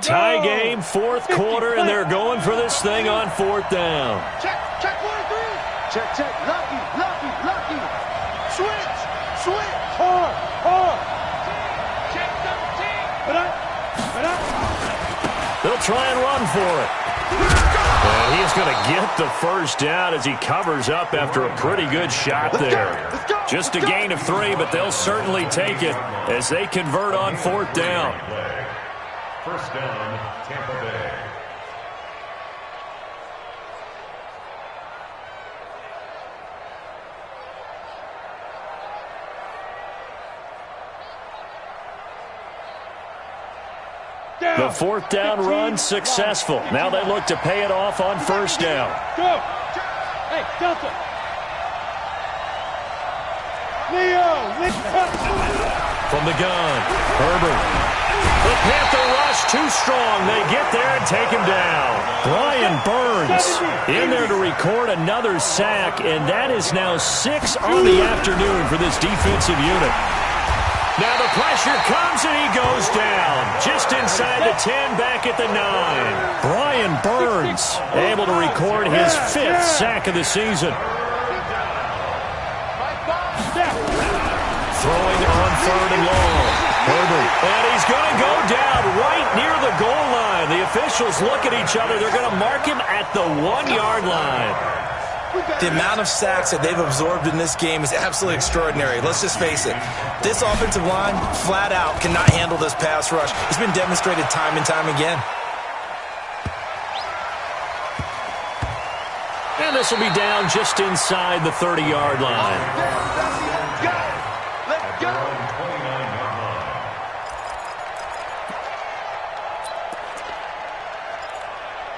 Tie game, 4th quarter, and they're going for this thing on 4th down. Check 1, 3. Check. Lucky. Switch. Hard. Check 17. They'll try and run for it. And he's going to get the 1st down as he covers up after a pretty good shot there. Just a gain of 3, but they'll certainly take it as they convert on 4th down. 1st down, Tampa Bay. The 4th down run successful. Now they look to pay it off on 1st down. Go. Hey, Delta. Leo. From the gun, Herbert. The Panther rush too strong. They get there and take him down. Brian Burns in there to record another sack, and that is now 6 on the afternoon for this defensive unit. Now the pressure comes and he goes down. Just inside the 10, back at the 9. Brian Burns able to record his 5th sack of the season. Throwing on 3rd and long. Herbert. And he's going to go down right near the goal line. The officials look at each other. They're going to mark him at the 1-yard line. The amount of sacks that they've absorbed in this game is absolutely extraordinary. Let's just face it. This offensive line, flat out, cannot handle this pass rush. It's been demonstrated time and time again. And this will be down just inside the 30-yard line. At their own 29-yard line. 1,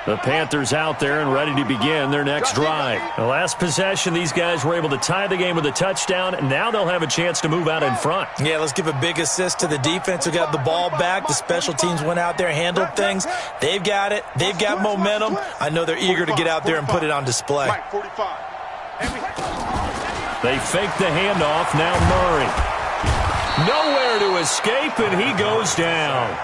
The Panthers out there and ready to begin their next drive. The last possession, these guys were able to tie the game with a touchdown, and now they'll have a chance to move out in front. Yeah, let's give a big assist to the defense who got the ball back. The special teams went out there, handled things. They've got it. They've got momentum. I know they're eager to get out there and put it on display. They fake the handoff. Now Murray. Nowhere to escape, and he goes down.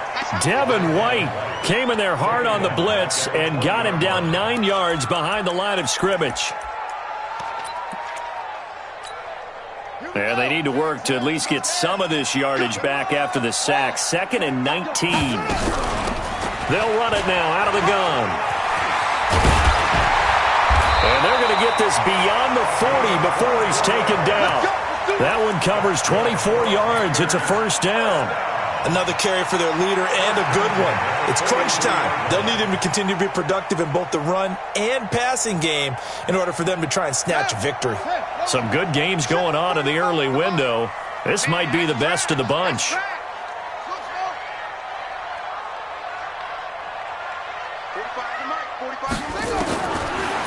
Devin White came in there hard on the blitz and got him down 9 yards behind the line of scrimmage. And they need to work to at least get some of this yardage back after the sack. 2nd and 19. They'll run it now out of the gun. And they're going to get this beyond the 40 before he's taken down. That one covers 24 yards. It's a first down. Another carry for their leader and a good one. It's crunch time. They'll need him to continue to be productive in both the run and passing game in order for them to try and snatch a victory. Some good games going on in the early window. This might be the best of the bunch.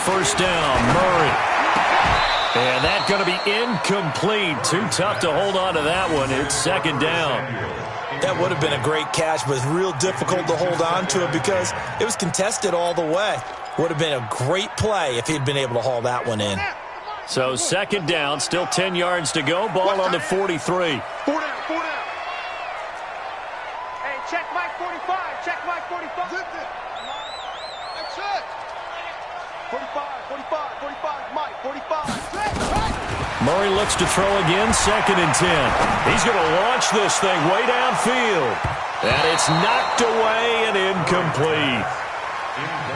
First down, Murray. And that's going to be incomplete. Too tough to hold on to that one. It's 2nd down. That would have been a great catch, but it's real difficult to hold on to it because it was contested all the way. Would have been a great play if he'd been able to haul that one in. So 2nd down, still 10 yards to go. Ball on the 43. 4 down. Hey, check Mike 45. Check Mike 45. Zip it. Hey, check. 45, Mike, 45. Murray looks to throw again, 2nd and 10. He's going to launch this thing way downfield. And it's knocked away and incomplete.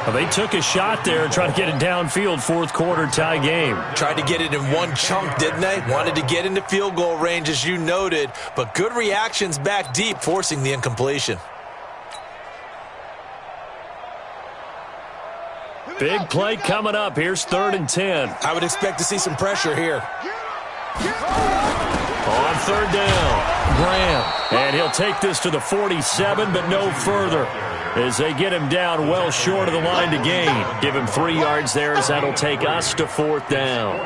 Well, they took a shot there and tried to get it downfield, 4th quarter tie game. Tried to get it in one chunk, didn't they? Wanted to get into field goal range, as you noted, but good reactions back deep, forcing the incompletion. Big play coming up. Here's 3rd and 10. I would expect to see some pressure here. On 3rd down, Graham. And he'll take this to the 47, but no further, as they get him down well short of the line to gain. Give him 3 yards there, as that'll take us to 4th down.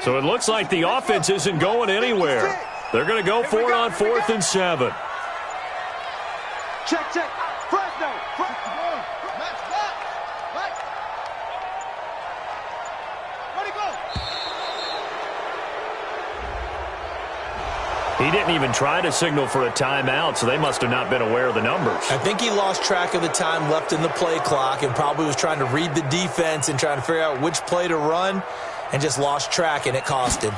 So it looks like the offense isn't going anywhere. They're going to go for it on 4th and 7. Check. Fresno. Match back. Right. Where'd he go? He didn't even try to signal for a timeout, so they must have not been aware of the numbers. I think he lost track of the time left in the play clock and probably was trying to read the defense and trying to figure out which play to run, and just lost track, and it cost him.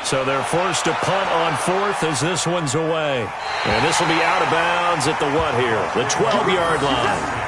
So they're forced to punt on 4th as this one's away. And this will be out of bounds at the what here? The 12-yard line.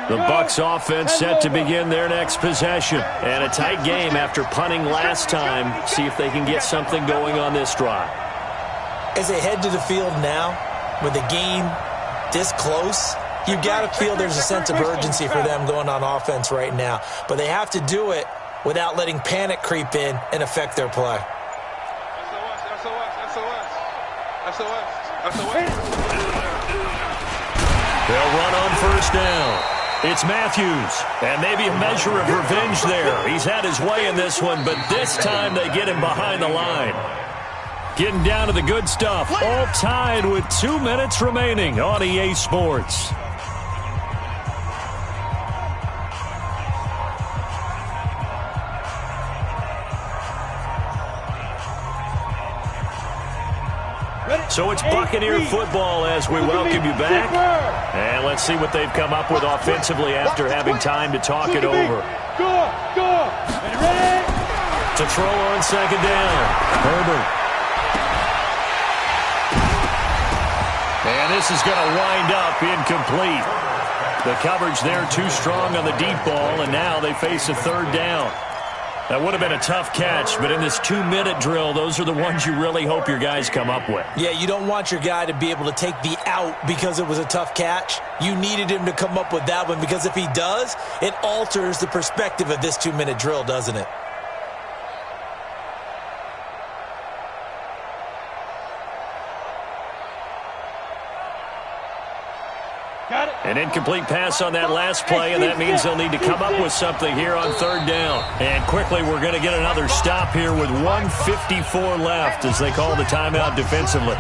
The Bucs offense set to begin their next possession. And a tight game after punting last time. See if they can get something going on this drive. As they head to the field now, with the game this close, you've got to feel there's a sense of urgency for them going on offense right now. But they have to do it without letting panic creep in and affect their play. They'll run on 1st down. It's Matthews, and maybe a measure of revenge there. He's had his way in this one, but this time they get him behind the line. Getting down to the good stuff, all tied with 2 minutes remaining on EA Sports. So it's Buccaneer football as we welcome you back. And let's see what they've come up with offensively after having time to talk it over. To throw on second down. Herbert. And this is going to wind up incomplete. The coverage there too strong on the deep ball, and now they face a third down. That would have been a tough catch, but in this 2-minute drill, those are the ones you really hope your guys come up with. Yeah, you don't want your guy to be able to take the out because it was a tough catch. You needed him to come up with that one because if he does, it alters the perspective of this 2-minute drill, doesn't it? An incomplete pass on that last play, and that means they'll need to come up with something here on third down. And quickly, we're going to get another stop here with 1:54 left as they call the timeout defensively.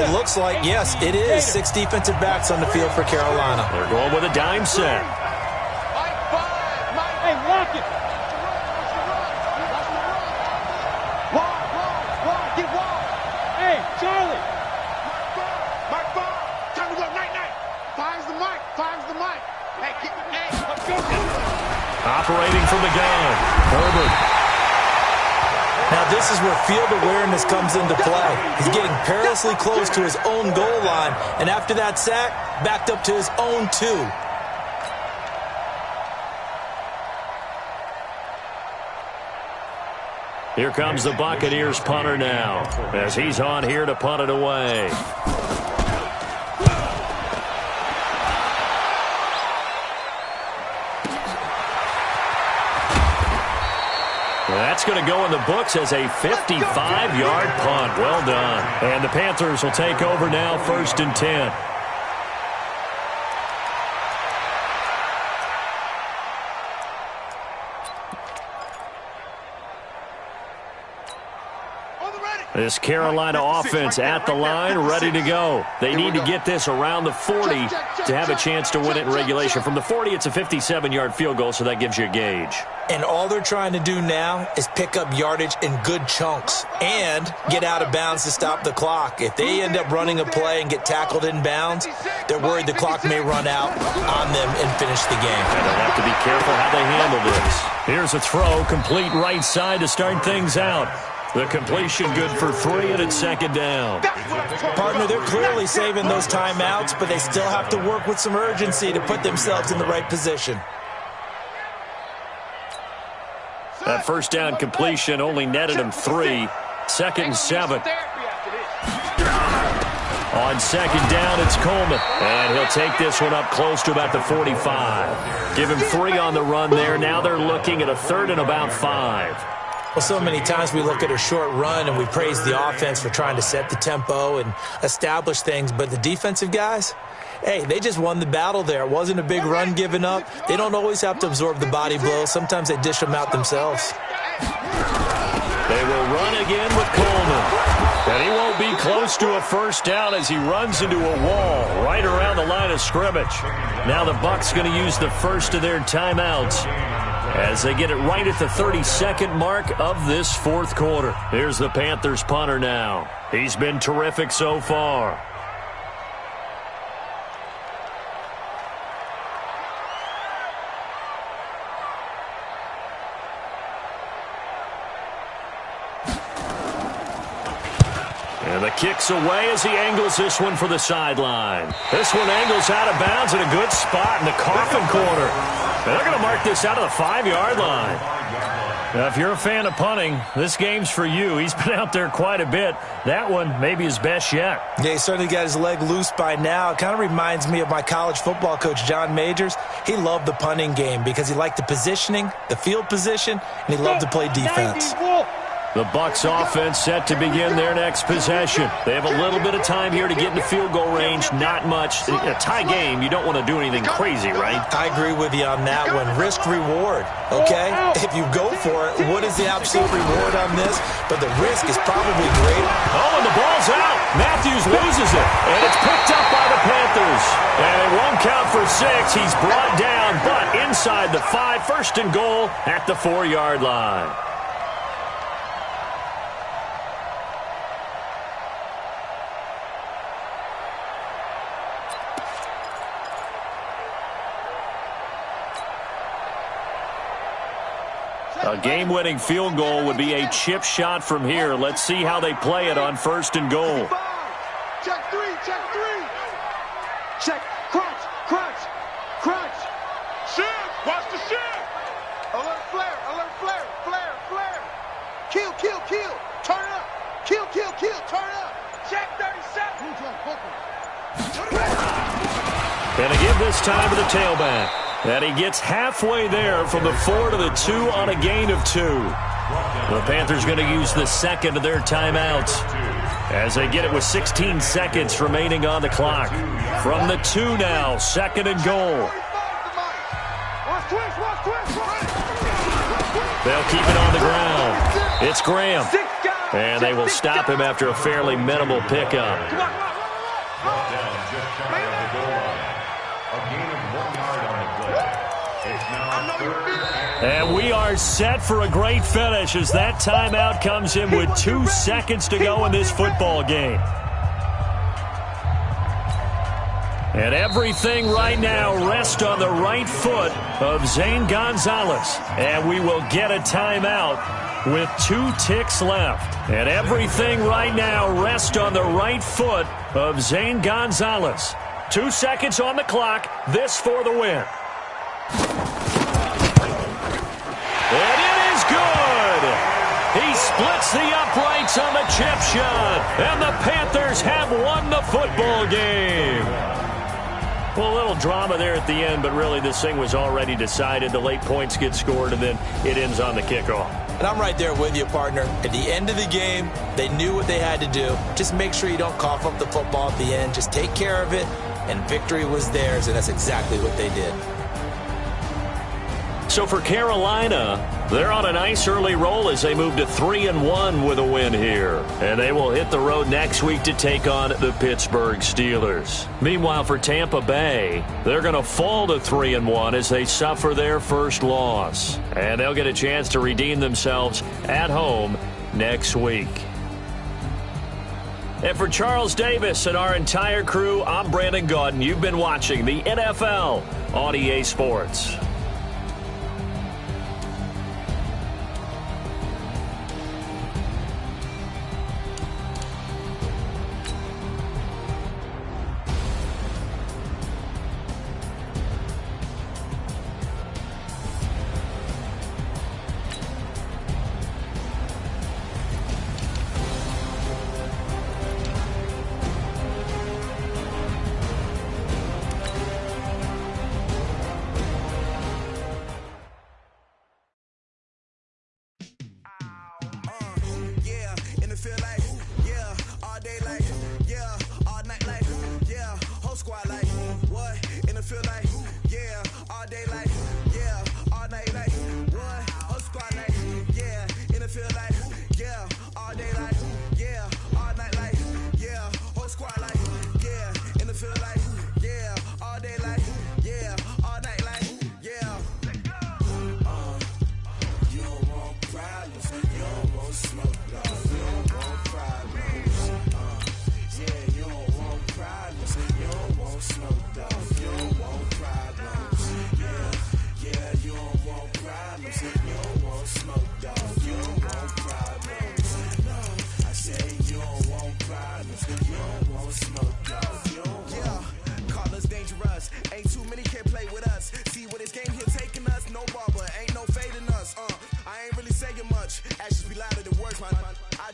It looks like, yes, it is 6 defensive backs on the field for Carolina. They're going with a dime set. Hey, lock it. Hey, Charlie. Mark ball. Time to go. Night. Finds the mic. Hey, let's go. Operating from the gun. Herbert. Now, this is where field awareness comes into play. He's getting perilously close to his own goal line, and after that sack, backed up to his own 2. Here comes the Buccaneers punter now as he's on here to punt it away. That's going to go in the books as a 55-yard punt. Well done. And the Panthers will take over now, 1st and 10. This Carolina offense at the line, ready to go. They need to get this around the 40 to have a chance to win it in regulation. From the 40, it's a 57-yard field goal, so that gives you a gauge. And all they're trying to do now is pick up yardage in good chunks and get out of bounds to stop the clock. If they end up running a play and get tackled in bounds, they're worried the clock may run out on them and finish the game. And they'll have to be careful how they handle this. Here's a throw, complete right side to start things out. The completion good for 3, and it's second down. Partner, they're clearly saving those timeouts, but they still have to work with some urgency to put themselves in the right position. That first down completion only netted him 3. 2nd and 7. On second down, it's Coleman. And he'll take this one up close to about the 45. Give him 3 on the run there. Now they're looking at a 3rd and about 5. Well, so many times we look at a short run and we praise the offense for trying to set the tempo and establish things, but the defensive guys, hey, they just won the battle there. It wasn't a big run given up. They don't always have to absorb the body blows. Sometimes they dish them out themselves. They will run again with Coleman. And he won't be close to a first down as he runs into a wall right around the line of scrimmage. Now the Bucs going to use the first of their timeouts as they get it right at the 32nd mark of this 4th quarter. Here's the Panthers punter now. He's been terrific so far. And the kick's away as he angles this one for the sideline. This one angles out of bounds in a good spot in the coffin corner. And they're going to mark this out of the 5-yard line. Now, if you're a fan of punting, this game's for you. He's been out there quite a bit. That one maybe his best yet. Yeah, he certainly got his leg loose by now. It kind of reminds me of my college football coach, John Majors. He loved the punting game because he liked the positioning, the field position, and he loved to play defense. The Bucs offense set to begin their next possession. They have a little bit of time here to get into field goal range. Not much. In a tie game, you don't want to do anything crazy, right? I agree with you on that one. Risk reward, okay? If you go for it, what is the absolute reward on this? But the risk is probably greater. Oh, and the ball's out. Matthews loses it, and it's picked up by the Panthers. And it won't count for 6. He's brought down, but inside the 5, first and goal at the 4-yard line. A game-winning field goal would be a chip shot from here. Let's see how they play it on first and goal. Check 3, check 3. Check, crunch, crunch, crunch. Shift, watch the shift. Alert flare, flare, flare. Kill, kill, kill, turn up. Kill, kill, kill, turn up. Check 37. And they give this time to the tailback. And he gets halfway there from the 4 to the 2 on a gain of 2. The Panthers going to use the second of their timeouts as they get it with 16 seconds remaining on the clock. From the 2 now, second and goal. They'll keep it on the ground. It's Graham. And they will stop him after a fairly minimal pickup. And we are set for a great finish as that timeout comes in with 2 seconds to go in this football game. And everything right now rests on the right foot of Zane Gonzalez. And we will get a timeout with 2 ticks left. And everything right now rests on the right foot of Zane Gonzalez. 2 seconds on the clock. This for the win. And it is good. He splits the uprights on the chip shot. And the Panthers have won the football game. Well, a little drama there at the end, but really this thing was already decided. The late points get scored, and then it ends on the kickoff. And I'm right there with you, partner. At the end of the game, they knew what they had to do. Just make sure you don't cough up the football at the end. Just take care of it, and victory was theirs, and that's exactly what they did. So for Carolina, they're on a nice early roll as they move to 3-1 with a win here. And they will hit the road next week to take on the Pittsburgh Steelers. Meanwhile, for Tampa Bay, they're going to fall to 3-1 as they suffer their first loss. And they'll get a chance to redeem themselves at home next week. And for Charles Davis and our entire crew, I'm Brandon Gaudin. You've been watching the NFL on EA Sports.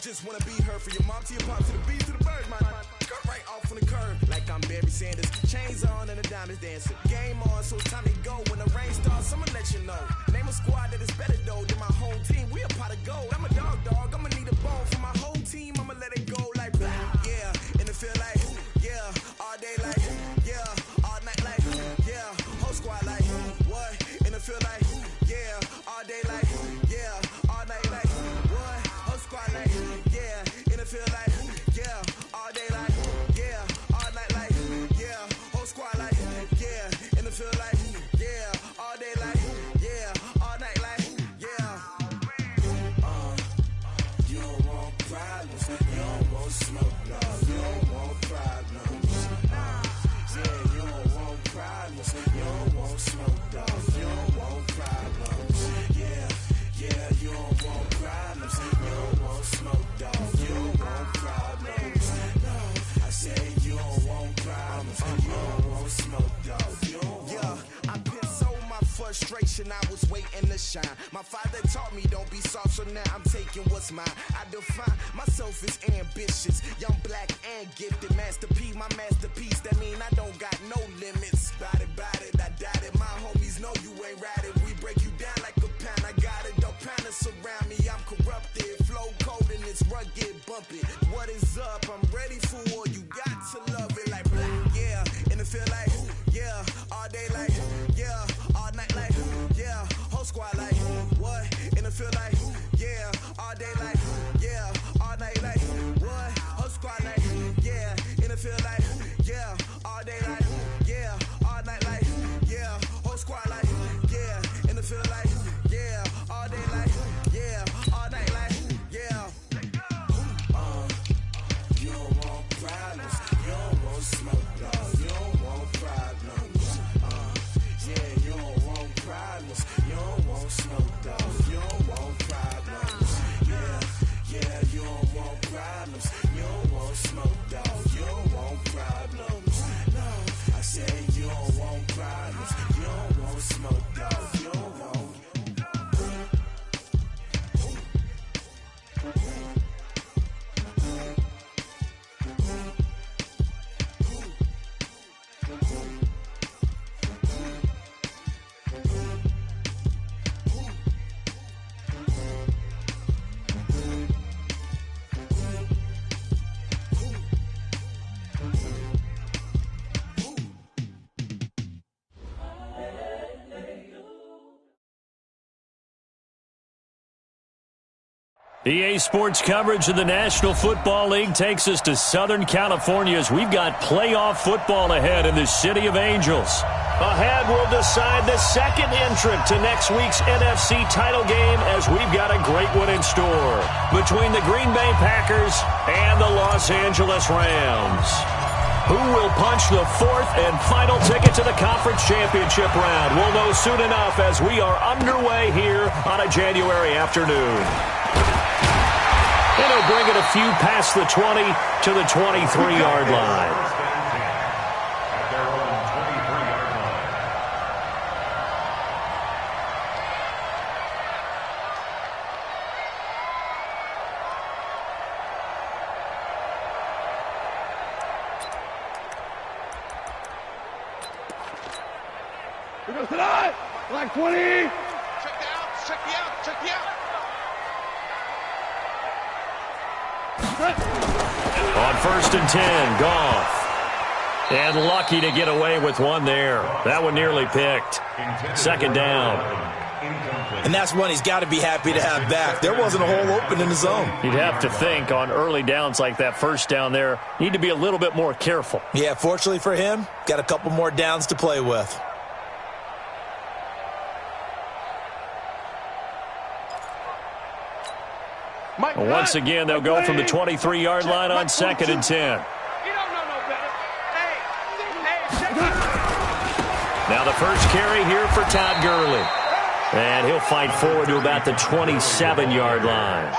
just wanna be her, for your mom to your pop, to the beat, to the birds, man. Cut right off on the curb, like I'm Barry Sanders. Chains on and the diamonds dancing. Game on, so it's time to go. When the rain starts, I'ma let you know. Name a squad that is better though than my home team. We a pot of gold. I'm a dog, I'm a My father taught me don't be soft, so now I'm taking what's mine. I define myself as ambitious, young, black, and gifted. Master P, my masterpiece. That mean I don't got no limits. Bout it, I doubt it. My homies know you ain't ratted. We break you down like a pound. I got it, don't pound us around me. I'm corrupted, flow cold and it's rugged, bumpy. What is up? I'm ready for war. You got to love it like black, yeah. And it feel like, yeah. All day like, yeah. All night like, yeah. Whole squad like, what? And it feel like, yeah. All day like, yeah. All night like, what? Whole squad like, yeah. And it feel like, yeah. All day like, yeah. All night like, yeah. Whole squad like, yeah. And it feel like, yeah. All day like, yeah. All night like, yeah. You don't want problems. You don't want smoke, dog. You don't want problems. Yeah, you don't want problems. You don't want smoke, dog. You don't want problems. Yeah, you don't want problems. You don't want smoke, dog. You don't want problems. No, I said you don't want problems. You don't want smoke, dog. You don't want. EA Sports coverage of the National Football League takes us to Southern California as we've got playoff football ahead in the City of Angels. Ahead, we'll decide the second entrant to next week's NFC title game as we've got a great one in store between the Green Bay Packers and the Los Angeles Rams. Who will punch the fourth and final ticket to the conference championship round? We'll know soon enough as we are underway here on a January afternoon. And he'll bring it a few past the 20 to the 23-yard line. At their own 23-yard line. Here goes tonight. Like 20. Check the out. Check the out. Check the out. On 1st and 10, Goff. And lucky to get away with one there. That one nearly picked. Second down. And that's one he's got to be happy to have back. There wasn't a hole open in the zone. You'd have to think on early downs like that first down there, need to be a little bit more careful. Yeah, fortunately for him, got a couple more downs to play with. Once again, they'll go from the 23-yard line on 2nd and 10. You don't know no better. Hey, Now the first carry here for Todd Gurley. And he'll fight forward to about the 27-yard line.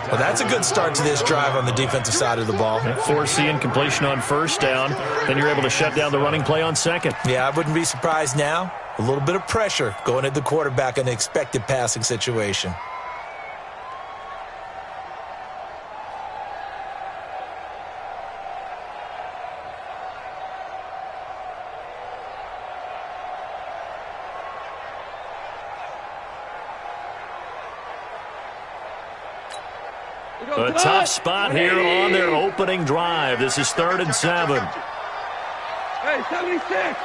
Well, that's a good start to this drive on the defensive side of the ball. Force the incompletion on first down. Then you're able to shut down the running play on second. Yeah, I wouldn't be surprised now. A little bit of pressure going at the quarterback in an expected passing situation. A tough spot here on their opening drive. This is 3rd and 7. Hey, 76.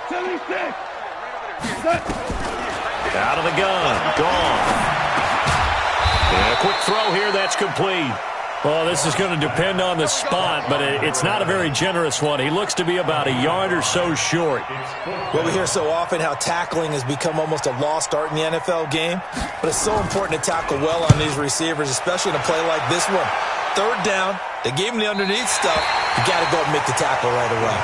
76. Out of the gun. Gone. And a quick throw here. That's complete. Well, this is going to depend on the spot, but it's not a very generous one. He looks to be about a yard or so short. Well, we hear so often how tackling has become almost a lost art in the NFL game, but it's so important to tackle well on these receivers, especially in a play like this one. 3rd down, they gave him the underneath stuff. You got to go and make the tackle right away.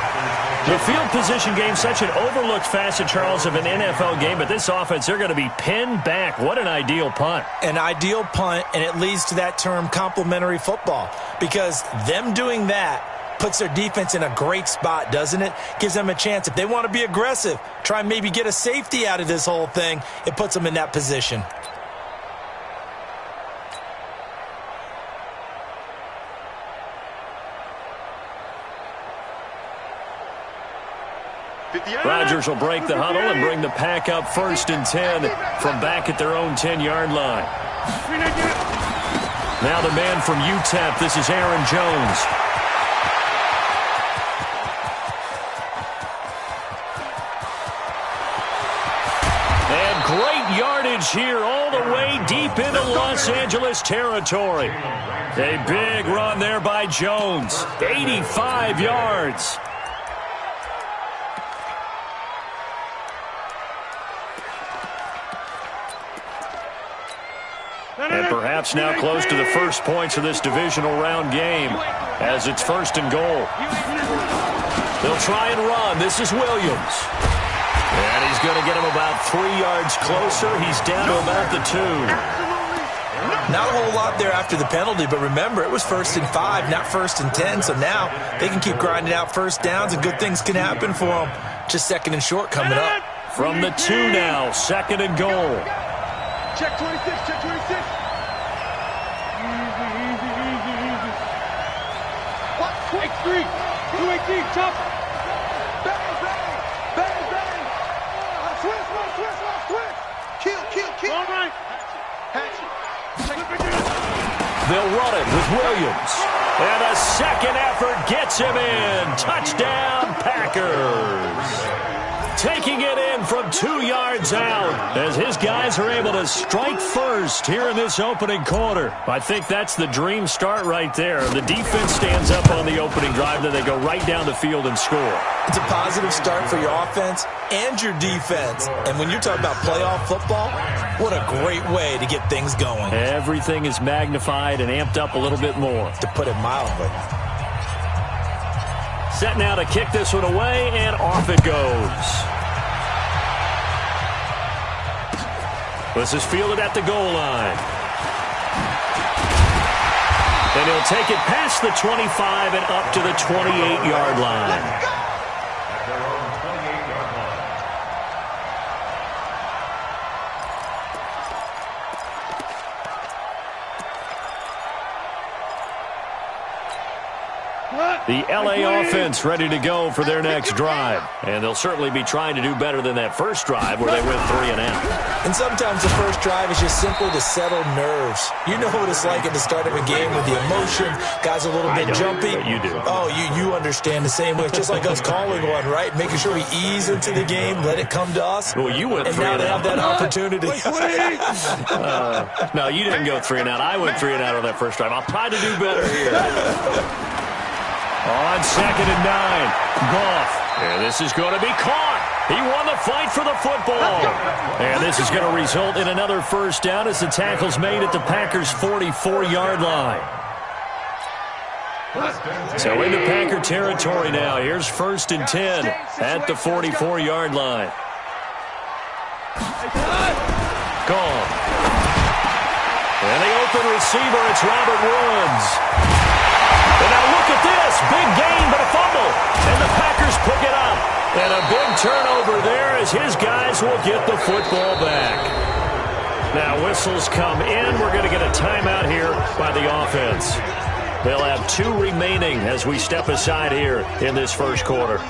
The field position game, such an overlooked facet, Charles, of an NFL game, but this offense, they're going to be pinned back. What an ideal punt. An ideal punt, and it leads to that term complementary football, because them doing that Puts their defense in a great spot, doesn't it? Gives them a chance. If they want to be aggressive, try and maybe get a safety out of this whole thing, it puts them in that position. Rodgers will break the huddle and bring the pack up 1st and 10 from back at their own 10-yard line. Now the man from UTEP, this is Aaron Jones. And great yardage here all the way deep into Los Angeles territory. A big run there by Jones. 85 yards. And perhaps now close to the first points of this divisional round game as it's 1st and goal. They'll try and run. This is Williams. And he's going to get him about 3 yards closer. He's down to about the 2. Not a whole lot there after the penalty, but remember, it was 1st and 5, not 1st and 10. So now they can keep grinding out first downs and good things can happen for them. Just 2nd and short coming up. From the 2 now, 2nd and goal. Check 26, check 26. Easy. What? X3, 218, chop. Bang. Switch. Kill. All right. They'll run it with Williams. And a second effort gets him in. Touchdown, Packers. Taking it in from 2 yards out as his guys are able to strike first here in this opening quarter. I think that's the dream start right there. The defense stands up on the opening drive, then they go right down the field and score. It's a positive start for your offense and your defense. And when you're talking about playoff football, what a great way to get things going. Everything is magnified and amped up a little bit more. To put it mildly. Set now to kick this one away, and off it goes. This is fielded at the goal line. And he'll take it past the 25 and up to the 28-yard line. At their own 28-yard line. The LA offense ready to go for their next drive. And they'll certainly be trying to do better than that first drive where they went 3 and out. And sometimes the first drive is just simply to settle nerves. You know what it's like at the start of a game with the emotion. Guys a little bit jumpy. You do. Oh, you understand the same way. It's just like us calling one, right? Making sure we ease into the game, let it come to us. Well, you went 3 and now and they out. have that opportunity. No, you didn't go 3 and out. I went 3 and out on that first drive. I'll try to do better here. On 2nd and 9, Goff. And this is going to be caught. He won the fight for the football. And this is going to result in another first down as the tackle's made at the Packers' 44-yard line. So into Packer territory now. Here's 1st and 10 at the 44-yard line. Gone. And the open receiver, it's Robert Woods. And now look at this. Big gain, but a fumble. And the Packers pick it up. And a big turnover there as his guys will get the football back. Now whistles come in. We're going to get a timeout here by the offense. They'll have 2 remaining as we step aside here in this first quarter.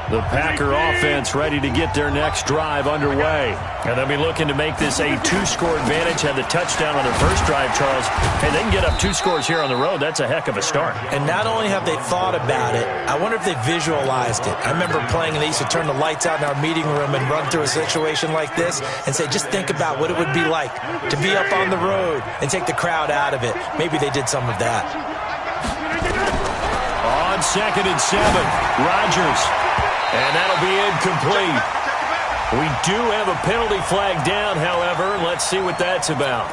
The Packer offense ready to get their next drive underway. And they'll be looking to make this a 2-score advantage. Had the touchdown on their first drive, Charles. Hey, they can get up 2 scores here on the road. That's a heck of a start. And not only have they thought about it, I wonder if they visualized it. I remember playing and they used to turn the lights out in our meeting room and run through a situation like this and say, just think about what it would be like to be up on the road and take the crowd out of it. Maybe they did some of that. On 2nd and 7, Rodgers. And that'll be incomplete. We do have a penalty flag down, however. Let's see what that's about.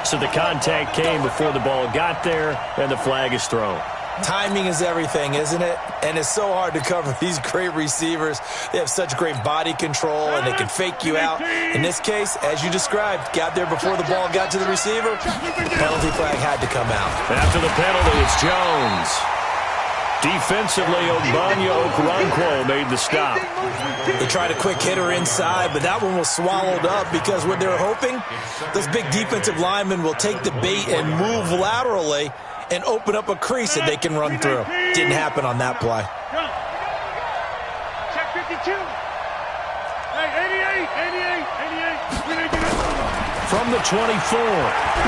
So the contact came before the ball got there, and the flag is thrown. Timing is everything, isn't it? And it's so hard to cover these great receivers. They have such great body control, and they can fake you out. In this case, as you described, got there before the ball got to the receiver. Penalty flag had to come out. After the penalty, it's Jones. Defensively, Ogbanya Okoronkwo made the stop. They tried a quick hitter inside, but that one was swallowed up because what they were hoping, those big defensive linemen will take the bait and move laterally and open up a crease that they can run through. Didn't happen on that play. Check 52. Hey, 88. From the 24,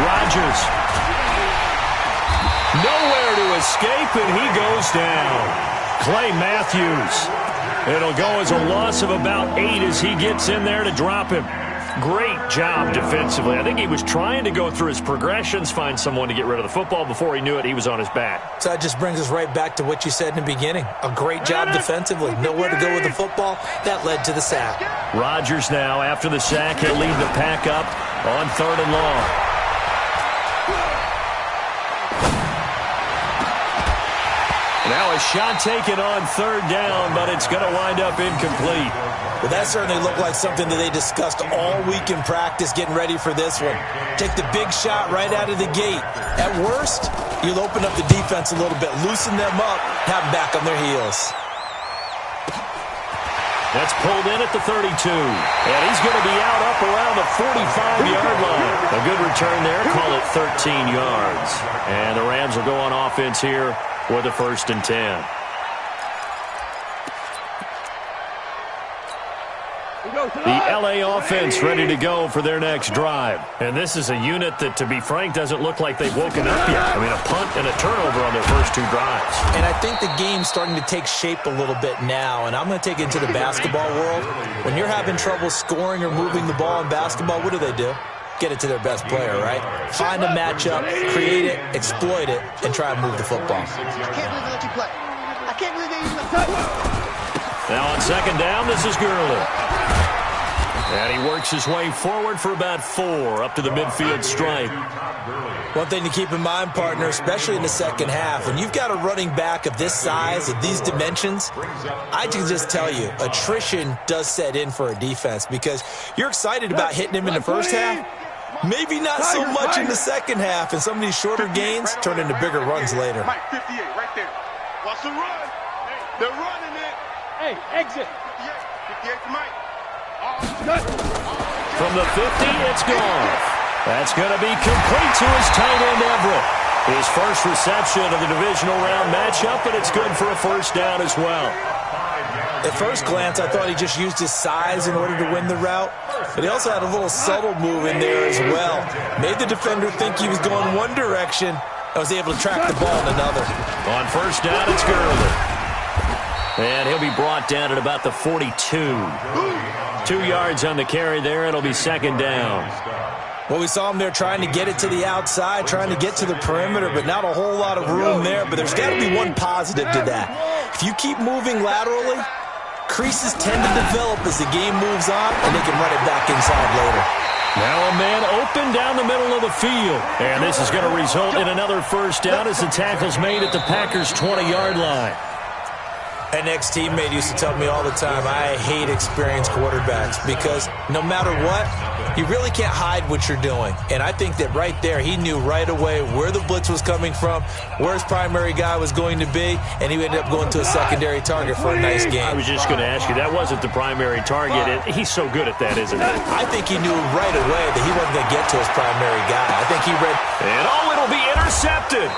Rodgers. Nowhere to escape, and he goes down. Clay Matthews. It'll go as a loss of about 8 as he gets in there to drop him. Great job defensively. I think he was trying to go through his progressions, find someone to get rid of the football. Before he knew it, he was on his back. So that just brings us right back to what you said in the beginning. A great job defensively. Nowhere to go with the football. That led to the sack. Rodgers now, after the sack, he'll lead the pack up on 3rd and long. Now a shot taken on 3rd down, but it's going to wind up incomplete. Well, that certainly looked like something that they discussed all week in practice, getting ready for this one. Take the big shot right out of the gate. At worst, you'll open up the defense a little bit, loosen them up, have them back on their heels. That's pulled in at the 32. And he's going to be out up around the 45-yard line. A good return there. Call it 13 yards. And the Rams will go on offense here with a 1st and 10. The L.A. offense ready to go for their next drive. And this is a unit that, to be frank, doesn't look like they've woken up yet. I mean, a punt and a turnover on their first 2 drives. And I think the game's starting to take shape a little bit now, and I'm going to take it into the basketball world. When you're having trouble scoring or moving the ball in basketball, what do? Get it to their best player, right? Find a matchup, create it, exploit it, and try and move the football. I can't believe they let you play. I can't believe they even touch. Now on 2nd down, this is Gurley. And he works his way forward for about 4 up to the midfield stripe. One thing to keep in mind, partner, especially in the second half, when you've got a running back of this size, of these dimensions, I can just tell you, attrition does set in for a defense because you're excited about hitting him in the first half. Maybe not so much in the second half, and some of these shorter gains turn into bigger runs later. Mike, 58, right there. Watch the run. They're running it. Hey, exit. 58 to Mike. From the 50, it's gone. That's going to be complete to his tight end, Everett. His first reception of the divisional round matchup, and it's good for a 1st down as well. At first glance, I thought he just used his size in order to win the route, but he also had a little subtle move in there as well. Made the defender think he was going one direction and was able to track the ball in another. On 1st down, it's Gurley. And he'll be brought down at about the 42. 2 yards on the carry there. It'll be 2nd down. Well, we saw him there trying to get it to the outside, trying to get to the perimeter, but not a whole lot of room there. But there's got to be one positive to that. If you keep moving laterally, creases tend to develop as the game moves on, and they can run it back inside later. Now a man open down the middle of the field. And this is going to result in another 1st down as the tackle's made at the Packers' 20-yard line. An ex-teammate used to tell me all the time, I hate experienced quarterbacks because no matter what, you really can't hide what you're doing. And I think that right there, he knew right away where the blitz was coming from, where his primary guy was going to be, and he ended up going to a secondary target for a nice game. I was just going to ask you, that wasn't the primary target. He's so good at that, isn't he? I think he knew right away that he wasn't going to get to his primary guy. I think he read... And it'll be intercepted.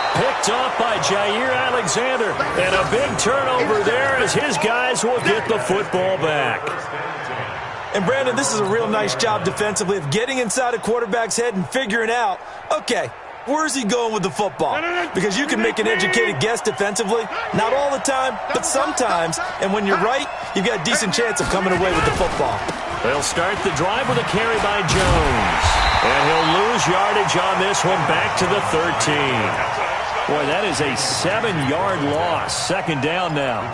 Picked off by Jair Alexander. And a big turnover there as his guys will get the football back. And, Brandon, this is a real nice job defensively of getting inside a quarterback's head and figuring out, okay, where's he going with the football? Because you can make an educated guess defensively. Not all the time, but sometimes. And when you're right, you've got a decent chance of coming away with the football. They'll start the drive with a carry by Jones. And he'll lose yardage on this one back to the 13. Boy, that is a 7-yard loss. 2nd down now.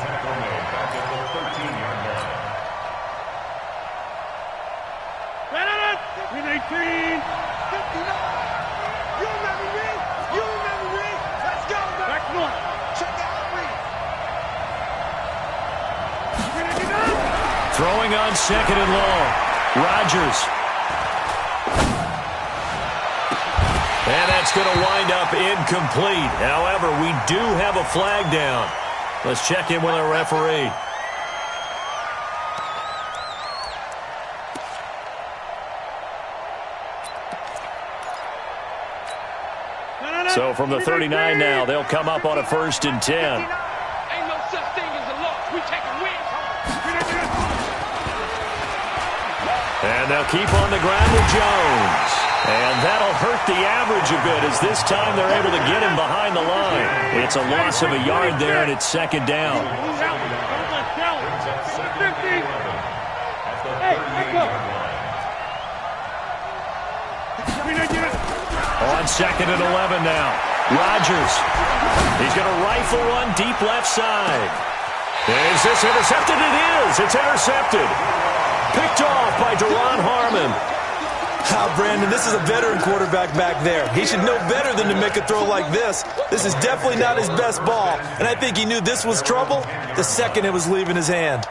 You remember me? Let's go. Back to Throwing on 2nd and long. Rodgers. And that's going to wind up incomplete. However, we do have a flag down. Let's check in with our referee. So from the 39 now, they'll come up on a 1st and 10. Ain't no such thing as a loss. We take a win. And they'll keep on the ground with Jones. And that'll hurt the average a bit as this time they're able to get him behind the line. It's a loss of a yard there, and it's 2nd down. On 2nd and 11 now. Rodgers. He's going to rifle one deep left side. Is this intercepted? It is. It's intercepted. Picked off by Duron Harmon. Brandon, this is a veteran quarterback back there. He should know better than to make a throw like this. This is definitely not his best ball, and I think he knew this was trouble the second it was leaving his hand.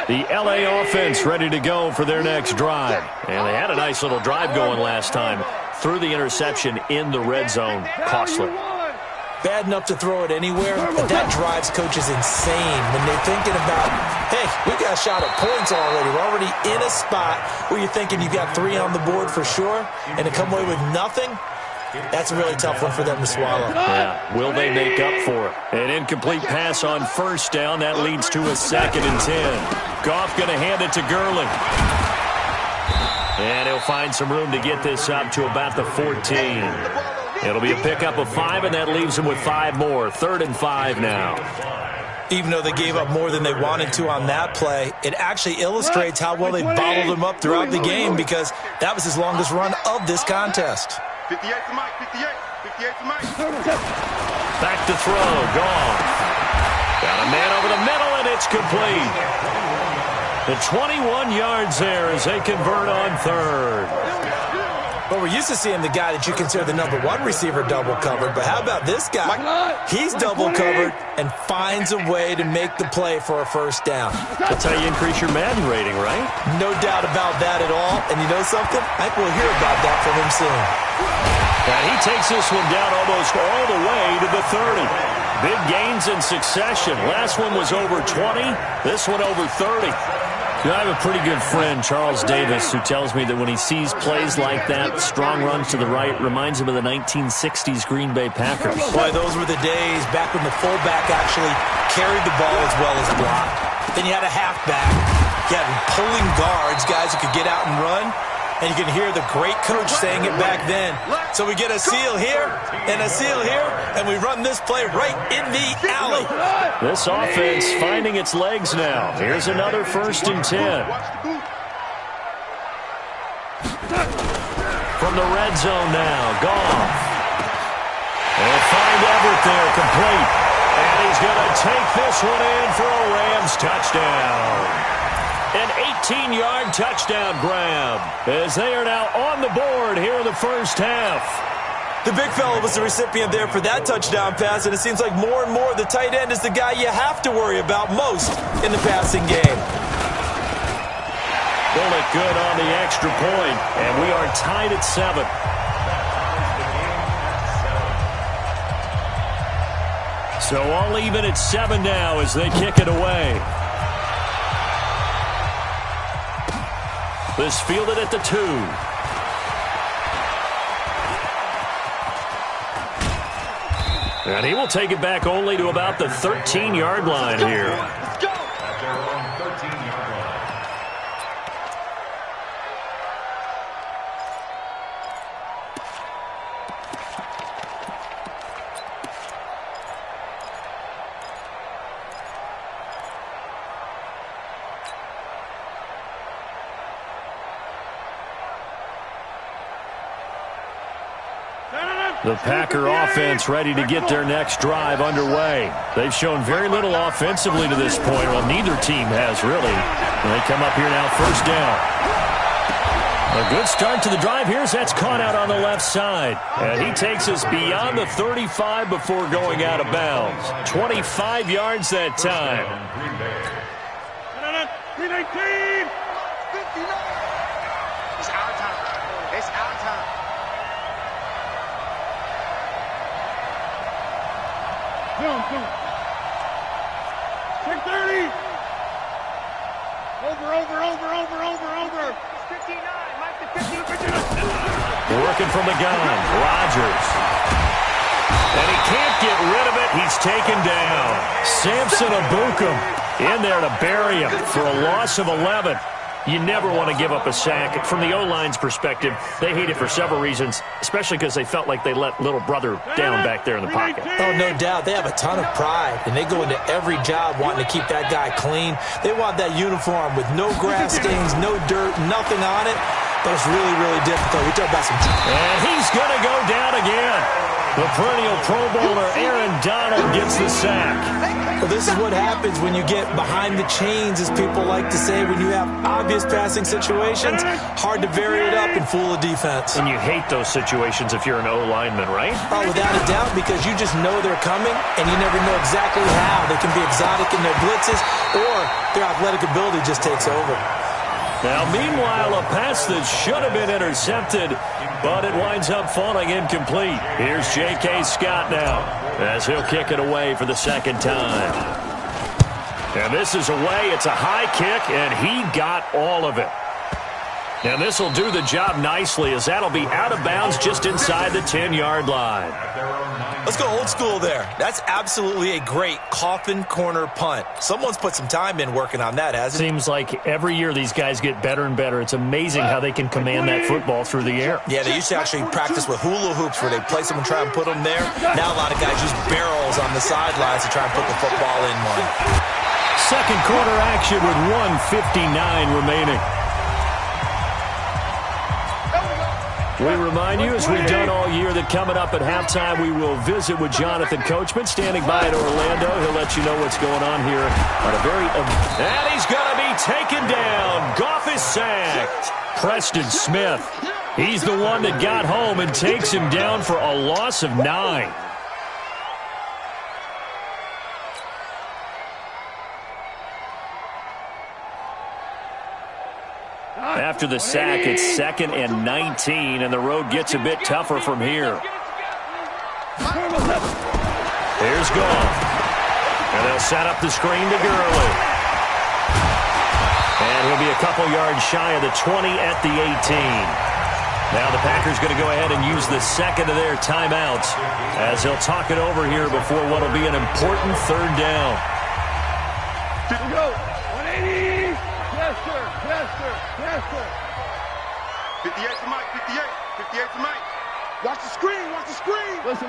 The L.A. offense ready to go for their next drive. And they had a nice little drive going last time. Threw the interception in the red zone. Costly. Bad enough to throw it anywhere, but that drives coaches insane when they're thinking about, hey, we got a shot at points already. We're already in a spot where you're thinking you got 3 on the board for sure, and to come away with nothing, that's a really tough one for them to swallow. Yeah, will they make up for it? An incomplete pass on 1st down. That leads to a 2nd and 10. Goff going to hand it to Gurley. And he'll find some room to get this up to about the 14. It'll be a pickup of 5, and that leaves them with 5 more. 3rd and 5 now. Even though they gave up more than they wanted to on that play, it actually illustrates how well they bottled them up throughout the game because that was his longest run of this contest. 58 to Mike, 58 to Mike. Back to throw, Goff. Got a man over the middle, and it's complete. The 21 yards there as they convert on 3rd. Well, we're used to seeing the guy that you consider the #1 receiver double covered, but how about this guy? He's double covered and finds a way to make the play for a 1st down. That's how you increase your Madden rating, right? No doubt about that at all. And you know something? I think we'll hear about that from him soon. And he takes this one down almost all the way to the 30. Big gains in succession. Last one was over 20. This one over 30. I have a pretty good friend, Charles Davis, who tells me that when he sees plays like that, strong runs to the right, reminds him of the 1960s Green Bay Packers. Boy, those were the days back when the fullback actually carried the ball as well as blocked. Then you had a halfback. You had pulling guards, guys who could get out and run. And you can hear the great coach saying it back then. So we get a seal here and a seal here, and we run this play right in the alley. This offense finding its legs now. Here's another 1st and 10. From the red zone now, Goff. They'll find Everett there, complete. And he's going to take this one in for a Rams touchdown. An 18-yard touchdown grab as they are now on the board here in the 1st half. The big fella was the recipient there for that touchdown pass, and it seems like more and more the tight end is the guy you have to worry about most in the passing game. Pull it good on the extra point, and we are tied at 7. So all even at 7 now as they kick it away. This fielded at the 2. And he will take it back only to about the 13-yard line here. Let's go. The Packer offense ready to get their next drive underway. They've shown very little offensively to this point. Well, neither team has really. And they come up here now, 1st down. A good start to the drive here as that's caught out on the left side. And he takes us beyond the 35 before going out of bounds. 25 yards that time. It's our time. It's our time. Zoom. 630. Over. 59. Mike the 59. Working from the gun. Rodgers. And he can't get rid of it. He's taken down. Samson Abukum in there to bury him for a loss of 11. You never want to give up a sack. From the O-line's perspective, they hate it for several reasons, especially because they felt like they let little brother down back there in the pocket. Oh, no doubt. They have a ton of pride, and they go into every job wanting to keep that guy clean. They want that uniform with no grass stains, no dirt, nothing on it. But it's really, really difficult. We talk about some... And he's going to go down again. The perennial Pro Bowler Aaron Donald gets the sack. Well, this is what happens when you get behind the chains, as people like to say. When you have obvious passing situations, hard to vary it up and fool a defense. And you hate those situations if you're an O-lineman, right? Oh, without a doubt, because you just know they're coming, and you never know exactly how. They can be exotic in their blitzes, or their athletic ability just takes over. Now, meanwhile, a pass that should have been intercepted, but it winds up falling incomplete. Here's J.K. Scott now, as he'll kick it away for the second time. And this is away. It's a high kick, and he got all of it. And this will do the job nicely, as that'll be out of bounds just inside the 10-yard line. Let's go old school there. That's absolutely a great coffin corner punt. Someone's put some time in working on that, hasn't it? Seems like every year these guys get better and better. It's amazing how they can command that football through the air. Yeah, they used to actually practice with hula hoops where they place them and try and put them there. Now a lot of guys use barrels on the sidelines to try and put the football in one. Second quarter action with 1:59 remaining. We remind you, as we've done all year, that coming up at halftime, we will visit with Jonathan Coachman, standing by in Orlando. He'll let you know what's going on here on a very... And he's going to be taken down. Goff is sacked. Preston Smith. He's the one that got home and takes him down for a loss of 9. After the sack, it's 2nd and 19, and the road gets a bit tougher from here. Here's Goff. And they'll set up the screen to Gurley. And he'll be a couple yards shy of the 20 at the 18. Now the Packers going to go ahead and use the second of their timeouts as they'll talk it over here before what will be an important third down. Here we go. 180. Yes, sir. 58 to Mike. 58 to Mike. Watch the screen. Listen.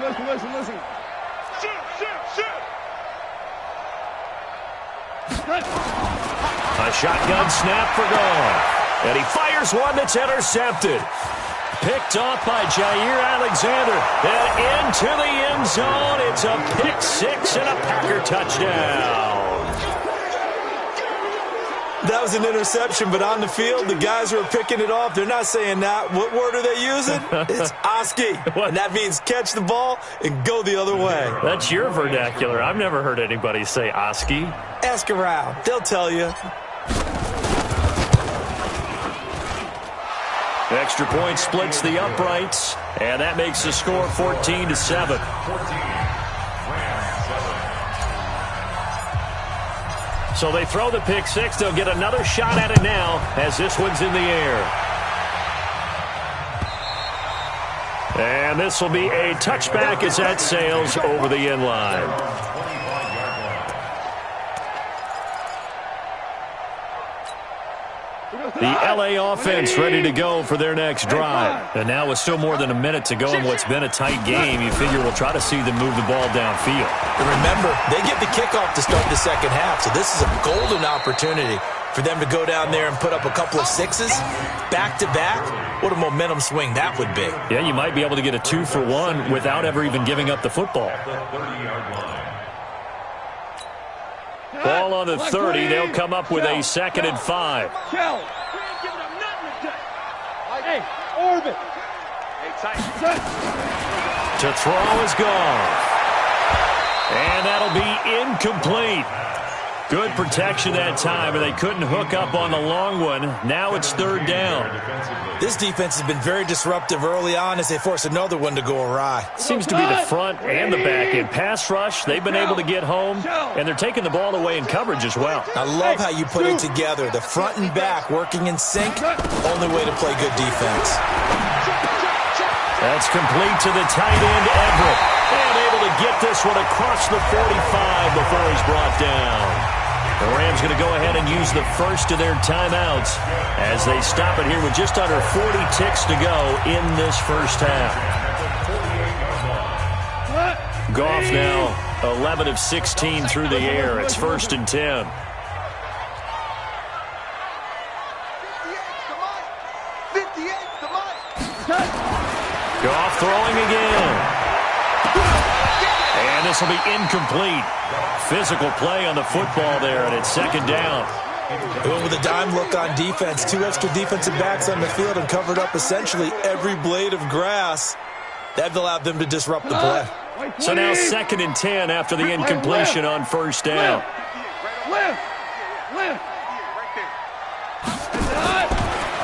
Shoot. A shotgun snap for Goff. And he fires one that's intercepted. Picked off by Jair Alexander. And into the end zone. It's a pick six and a Packer touchdown. That was an interception, but on the field, the guys who are picking it off, they're not saying that. What word are they using? It's S.O.C.O.M. And that means catch the ball and go the other way. That's your vernacular. I've never heard anybody say S.O.C.O.M. Ask around. They'll tell you. Extra point splits the uprights, and that makes the score 14-7. So they throw the pick six. They'll get another shot at it now as this one's in the air. And this will be a touchback as that sails over the end line. The L.A. offense ready to go for their next drive. And now with still more than a minute to go in what's been a tight game, you figure we'll try to see them move the ball downfield. And remember, they get the kickoff to start the second half, so this is a golden opportunity for them to go down there and put up a couple of sixes back-to-back. What a momentum swing that would be. Yeah, you might be able to get a 2-for-1 without ever even giving up the football. Ball on the 30. They'll come up with a 2nd and 5. Hey, orbit. To throw is gone. And that'll be incomplete. Good protection that time, and they couldn't hook up on the long one. Now it's third down. This defense has been very disruptive early on as they force another one to go awry. Seems to be the front and the back end. Pass rush, they've been able to get home, and they're taking the ball away in coverage as well. I love how you put it together. The front and back working in sync, only way to play good defense. That's complete to the tight end, Everett. And able to get this one across the 45 before he's brought down. The Rams going to go ahead and use the first of their timeouts as they stop it here with just under 40 ticks to go in this first half. Goff now 11 of 16 through the air. It's 1st and 10. Goff throwing again. And this will be incomplete. Physical play on the football there, and it's 2nd down. With a dime look on defense, 2 extra defensive backs on the field and covered up essentially every blade of grass. That allowed them to disrupt the play. So now 2nd and 10 after the incompletion on 1st down.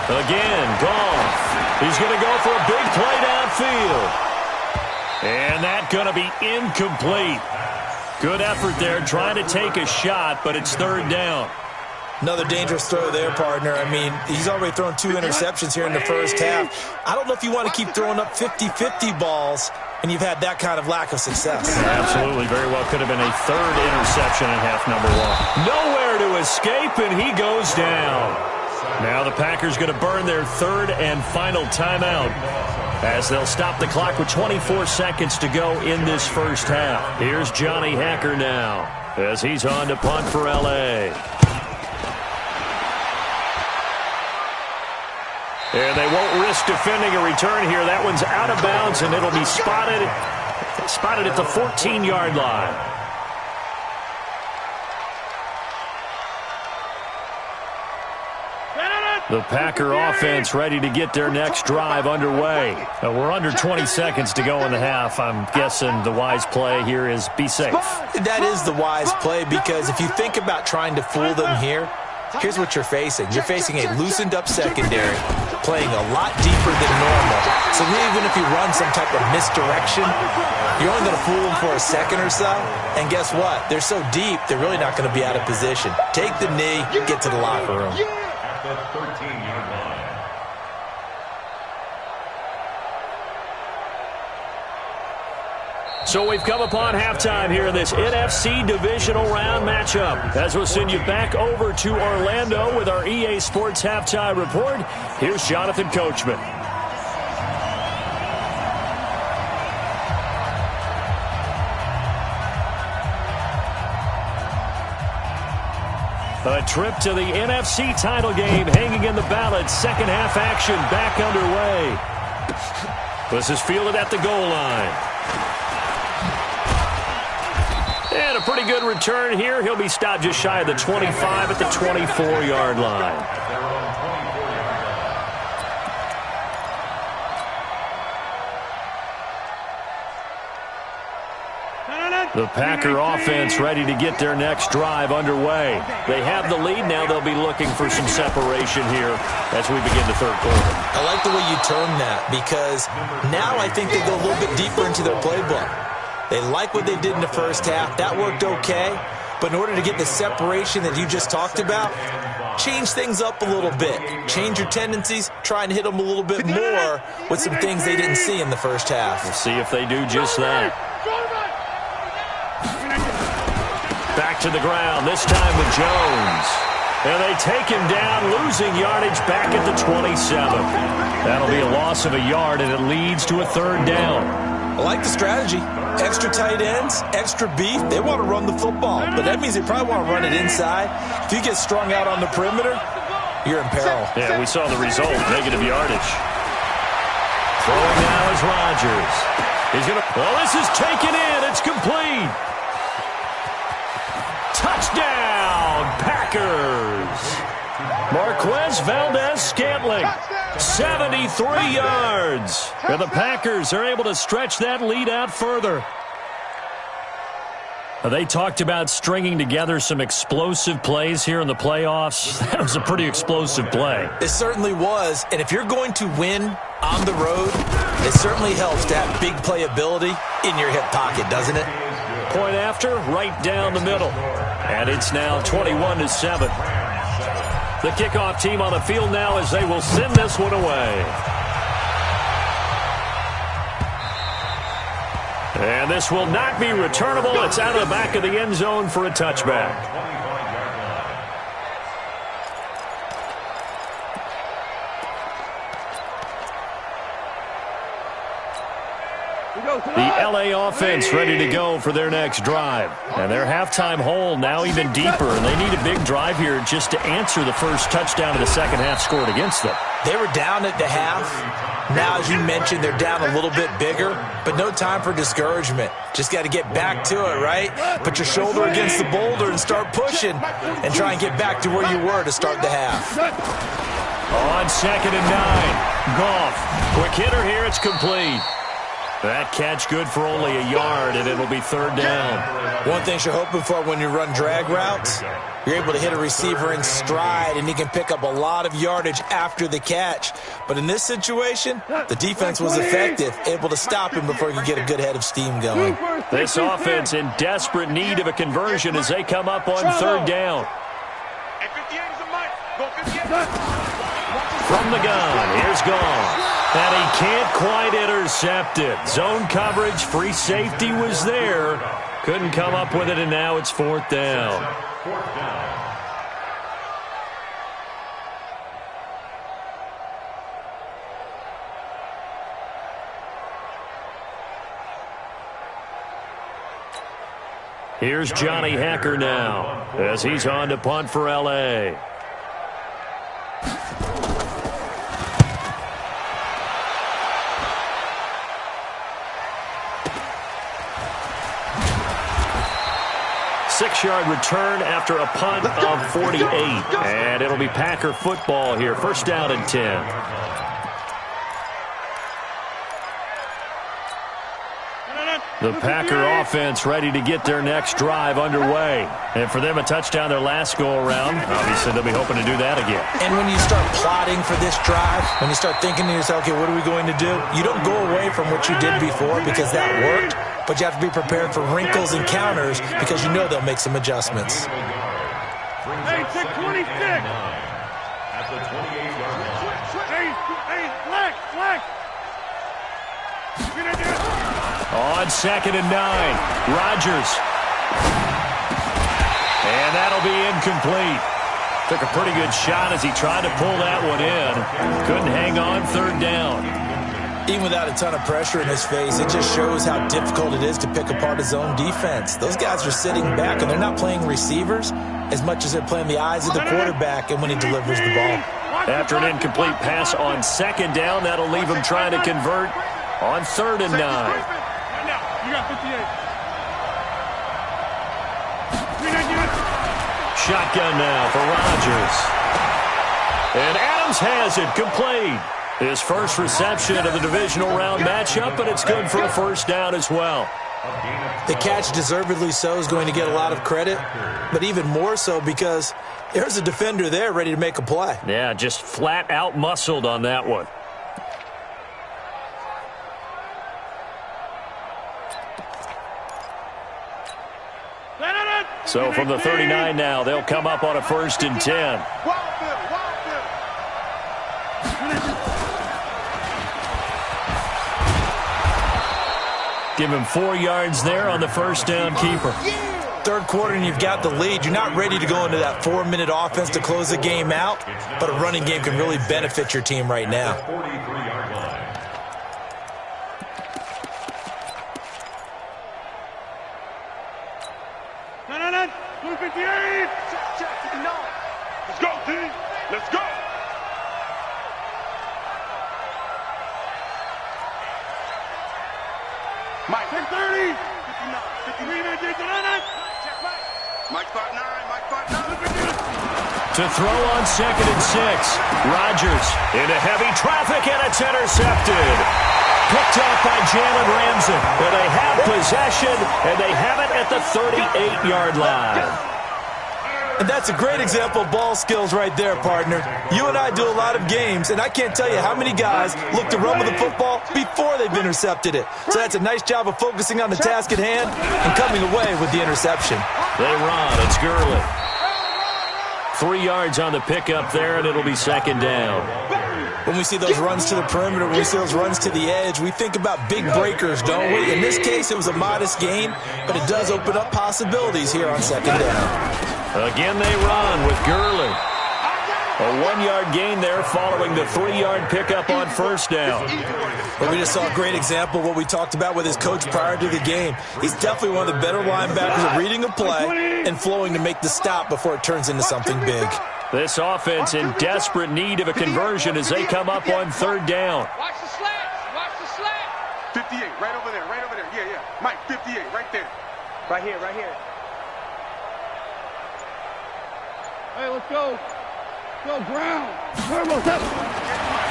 Again, Goff. He's going to go for a big play downfield. And that's going to be incomplete. Good effort there, trying to take a shot, but it's 3rd down. Another dangerous throw there, partner. I mean, he's already thrown 2 interceptions here in the first half. I don't know if you want to keep throwing up 50-50 balls when you've had that kind of lack of success. Absolutely. Very well could have been a 3rd interception in half number 1. Nowhere to escape, and he goes down. Now the Packers going to burn their 3rd and final timeout as they'll stop the clock with 24 seconds to go in this first half. Here's Johnny Hacker now as he's on to punt for L.A. And they won't risk defending a return here. That one's out of bounds, and it'll be spotted at the 14-yard line. The Packer offense ready to get their next drive underway. We're under 20 seconds to go in the half. I'm guessing the wise play here is be safe. That is the wise play, because if you think about trying to fool them here, here's what you're facing. You're facing a loosened up secondary, playing a lot deeper than normal. So even if you run some type of misdirection, you're only going to fool them for a second or so. And guess what? They're so deep, they're really not going to be out of position. Take the knee, get to the locker room. At the 13-yard line. So we've come upon halftime here in this NFC divisional round matchup. As we'll send you back over to Orlando with our EA Sports halftime report, here's Jonathan Coachman. A trip to the NFC title game hanging in the balance. Second half action back underway. This is fielded at the goal line. And a pretty good return here. He'll be stopped just shy of the 25 at the 24-yard line. The Packer offense ready to get their next drive underway. They have the lead. Now they'll be looking for some separation here as we begin the third quarter. I like the way you term that, because now I think they go a little bit deeper into their playbook. They like what they did in the first half. That worked okay. But in order to get the separation that you just talked about, change things up a little bit. Change your tendencies. Try and hit them a little bit more with some things they didn't see in the first half. We'll see if they do just that. Back to the ground, this time with Jones. And they take him down, losing yardage back at the 27. That'll be a loss of a yard, and it leads to a third down. I like the strategy. Extra tight ends, extra beef. They want to run the football, but that means they probably want to run it inside. If you get strung out on the perimeter, you're in peril. Yeah, we saw the result, negative yardage. Throwing now is Rodgers. He's going to, well, this is taken in. It's complete. Touchdown, Packers. Marquez Valdez-Scantling, 73 yards. And the Packers are able to stretch that lead out further. They talked about stringing together some explosive plays here in the playoffs. That was a pretty explosive play. It certainly was, and if you're going to win on the road, it certainly helps to have big playability in your hip pocket, doesn't it? Point after, right down the middle. And it's now 21-7. The kickoff team on the field now as they will send this one away. And this will not be returnable. It's out of the back of the end zone for a touchback. The LA offense ready to go for their next drive. And their halftime hole now even deeper, and they need a big drive here just to answer the first touchdown of the second half scored against them. They were down at the half. Now, as you mentioned, they're down a little bit bigger, but no time for discouragement. Just got to get back to it, right? Put your shoulder against the boulder and start pushing and try and get back to where you were to start the half. On 2nd and 9, Goff. Quick hitter here, it's complete. That catch good for only a yard, and it'll be 3rd down. One thing you're hoping for when you run drag routes, you're able to hit a receiver in stride, and he can pick up a lot of yardage after the catch. But in this situation, the defense was effective, able to stop him before he could get a good head of steam going. This offense in desperate need of a conversion as they come up on 3rd down. From the gun, here's Goff. And he can't quite intercept it. Zone coverage, free safety was there. Couldn't come up with it, and now it's 4th down. Here's Johnny Hacker now as he's on to punt for L.A. Six-yard return after a punt of 48. And it'll be Packer football here. 1st down and 10. The Packer offense ready to get their next drive underway. And for them, a touchdown their last go-around. Obviously, they'll be hoping to do that again. And when you start plotting for this drive, when you start thinking to yourself, okay, what are we going to do? You don't go away from what you did before because that worked, but you have to be prepared for wrinkles and counters because you know they'll make some adjustments. Hey, 626. At the 28-yard line. Hey, flag. On 2nd and 9, Rodgers. And that'll be incomplete. Took a pretty good shot as he tried to pull that one in. Couldn't hang on 3rd down. Even without a ton of pressure in his face, it just shows how difficult it is to pick apart his own defense. Those guys are sitting back, and they're not playing receivers as much as they're playing the eyes of the quarterback and when he delivers the ball. After an incomplete pass on 2nd down, that'll leave him trying to convert on 3rd and 9. You got 58. Shotgun now for Rodgers. And Adams has it complete. His first reception of the divisional round matchup, but it's good for a 1st down as well. The catch, deservedly so, is going to get a lot of credit, but even more so because there's a defender there ready to make a play. Yeah, just flat out muscled on that one. So from the 39 now, they'll come up on a 1st and 10. Give him 4 yards there on the 1st down keeper. 3rd quarter and you've got the lead. You're not ready to go into that 4-minute offense to close the game out, but a running game can really benefit your team right now. 43-yard line. No. 258. Let's go, team. Let's go. Mike. 630. 59. Mike 59. To throw on 2nd and 6. Rodgers into heavy traffic, and it's intercepted. picked off by Jalen Ramsey. And they have possession, and they have it at the 38-yard line. And that's a great example of ball skills right there, partner. You and I do a lot of games, and I can't tell you how many guys look to run with the football before they've intercepted it. So that's a nice job of focusing on the task at hand and coming away with the interception. They run. It's Gurley. 3 yards on the pickup there, and it'll be second down. When we see those runs to the perimeter, when we see those runs to the edge, we think about big breakers, don't we? In this case, it was a modest gain, but it does open up possibilities here on second down. Again, they run with Gurley. A 1-yard gain there following the 3-yard pickup on first down. Well, we just saw a great example of what we talked about with his coach prior to the game. He's definitely one of the better linebackers at reading a play and flowing to make the stop before it turns into something big. This offense in desperate need of a conversion as they come up on third down. Watch the slats. Watch the slats. 58, right over there, right over there. Yeah, yeah. Mike, 58, right there. Right here, right here. Hey, let's go. Go, ground.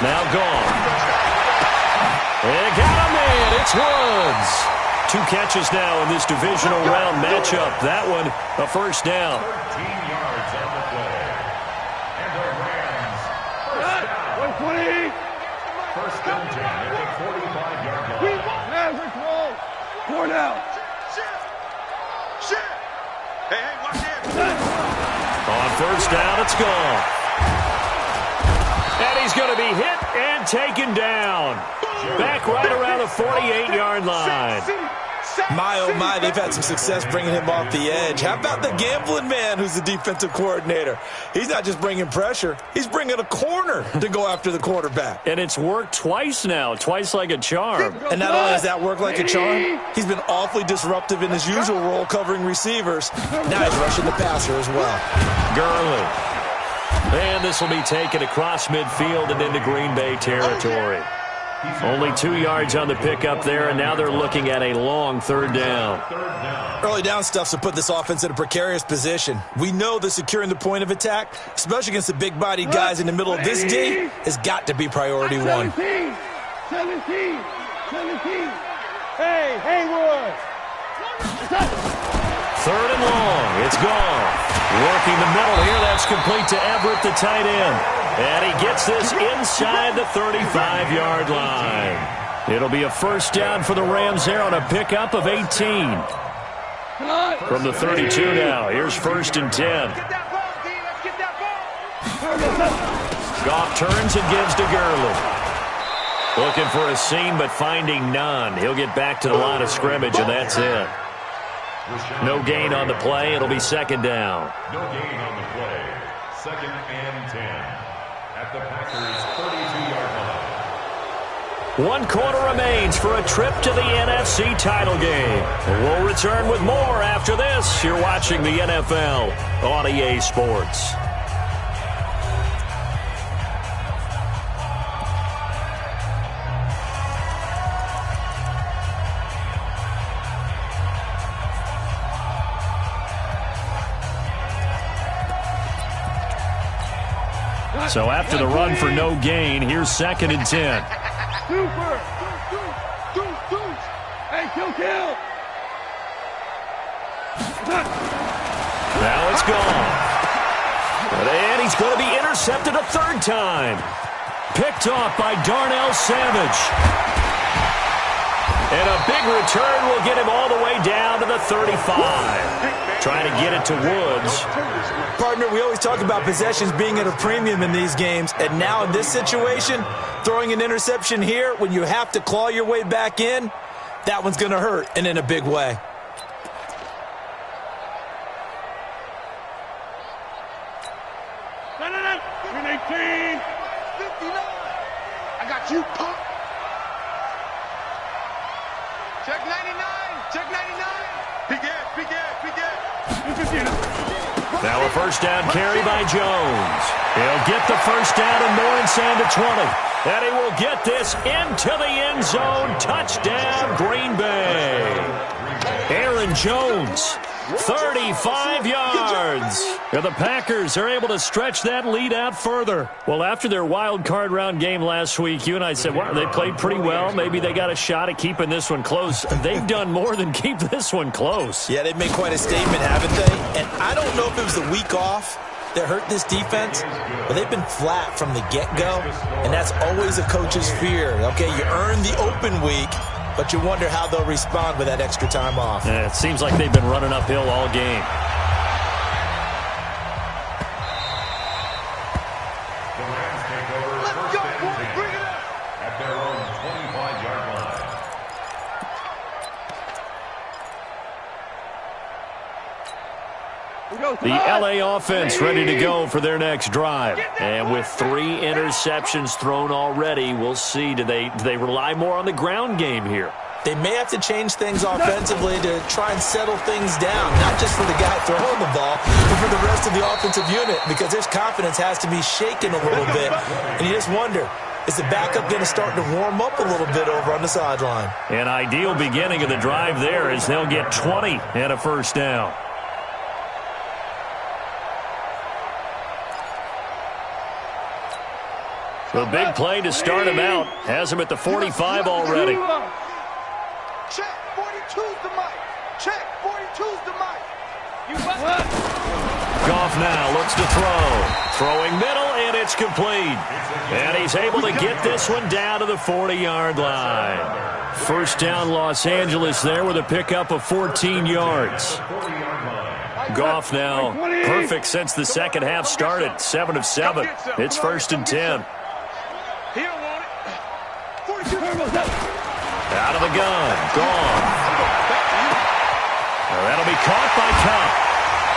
Now gone. They got him in. It's Woods. 2 catches now in this divisional round matchup. That one, a first down. 13 yards on the play. And the Rams, first down. 120. First and 10 at the 45-yard line. Maverick roll. 4 down. Shit. Hey, watch it. On first down, it's gone. And he's going to be hit and taken down. Back right around the 48-yard line. My, oh my, they've had some success bringing him off the edge. How about the gambling man who's the defensive coordinator? He's not just bringing pressure. He's bringing a corner to go after the quarterback. And it's worked twice now, twice like a charm. And not only does that work like a charm, he's been awfully disruptive in his usual role covering receivers. Now he's rushing the passer as well. Gurley. And this will be taken across midfield and into Green Bay territory. Only 2 yards on the pickup there, and now they're looking at a long third down. Early down stuff's to put this offense in a precarious position. We know that securing the point of attack, especially against the big-bodied guys in the middle of this D, has got to be priority 1. 17. Hey, Haywood. Third and long. It's gone. Working the middle here. That's complete to Everett, the tight end. And he gets this inside the 35-yard line. It'll be a first down for the Rams there on a pickup of 18. From the 32 now. Here's first and 10. Goff turns and gives to Gurley. Looking for a seam, but finding none. He'll get back to the line of scrimmage, and that's it. No gain on the play. It'll be second down. No gain on the play. Second and 10 at the Packers' 32-yard line. 1 quarter remains for a trip to the NFC title game. We'll return with more after this. You're watching the NFL on EA Sports. So after the run for no gain, here's second and 10. Super. Deuce. Hey, kill. Now it's gone. And he's going to be intercepted a third time. Picked off by Darnell Savage. And a big return will get him all the way down to the 35. Trying to get it to Woods. Partner, we always talk about possessions being at a premium in these games. And now in this situation, throwing an interception here when you have to claw your way back in, that one's going to hurt, and in a big way. No. 18. 59. I got you, punk. Check 99. Big Now a first down carry by Jones. He'll get the first down and more inside the 20. And he will get this into the end zone. Touchdown, Green Bay. Aaron and Jones. 35 yards. And the Packers are able to stretch that lead out further. Well, after their wild card round game last week, you and I said, well, they played pretty well. Maybe they got a shot at keeping this one close. They've done more than keep this one close. Yeah, they've made quite a statement, haven't they? And I don't know if it was the week off that hurt this defense, but they've been flat from the get-go, and that's always a coach's fear. Okay, you earn the open week, but you wonder how they'll respond with that extra time off. Yeah, it seems like they've been running uphill all game. The Rams take over first and 10 at their own 25-yard line. The LA offense ready to go for their next drive. And with 3 interceptions thrown already, we'll see. Do they rely more on the ground game here? They may have to change things offensively to try and settle things down, not just for the guy throwing the ball, but for the rest of the offensive unit, because their confidence has to be shaken a little bit. And you just wonder, is the backup going to start to warm up a little bit over on the sideline? An ideal beginning of the drive there as they'll get 20 and a first down. The big play to start him out has him at the 45 already. Check, 42's the mic. Check, 42's the mic. Goff now looks to throw. Throwing middle, and it's complete. And he's able to get this one down to the 40-yard line. First down, Los Angeles there with a pickup of 14 yards. Goff now perfect since the second half started. 7 of 7. It's first and 10. Out of the gun. Gone. That'll be caught by Cup.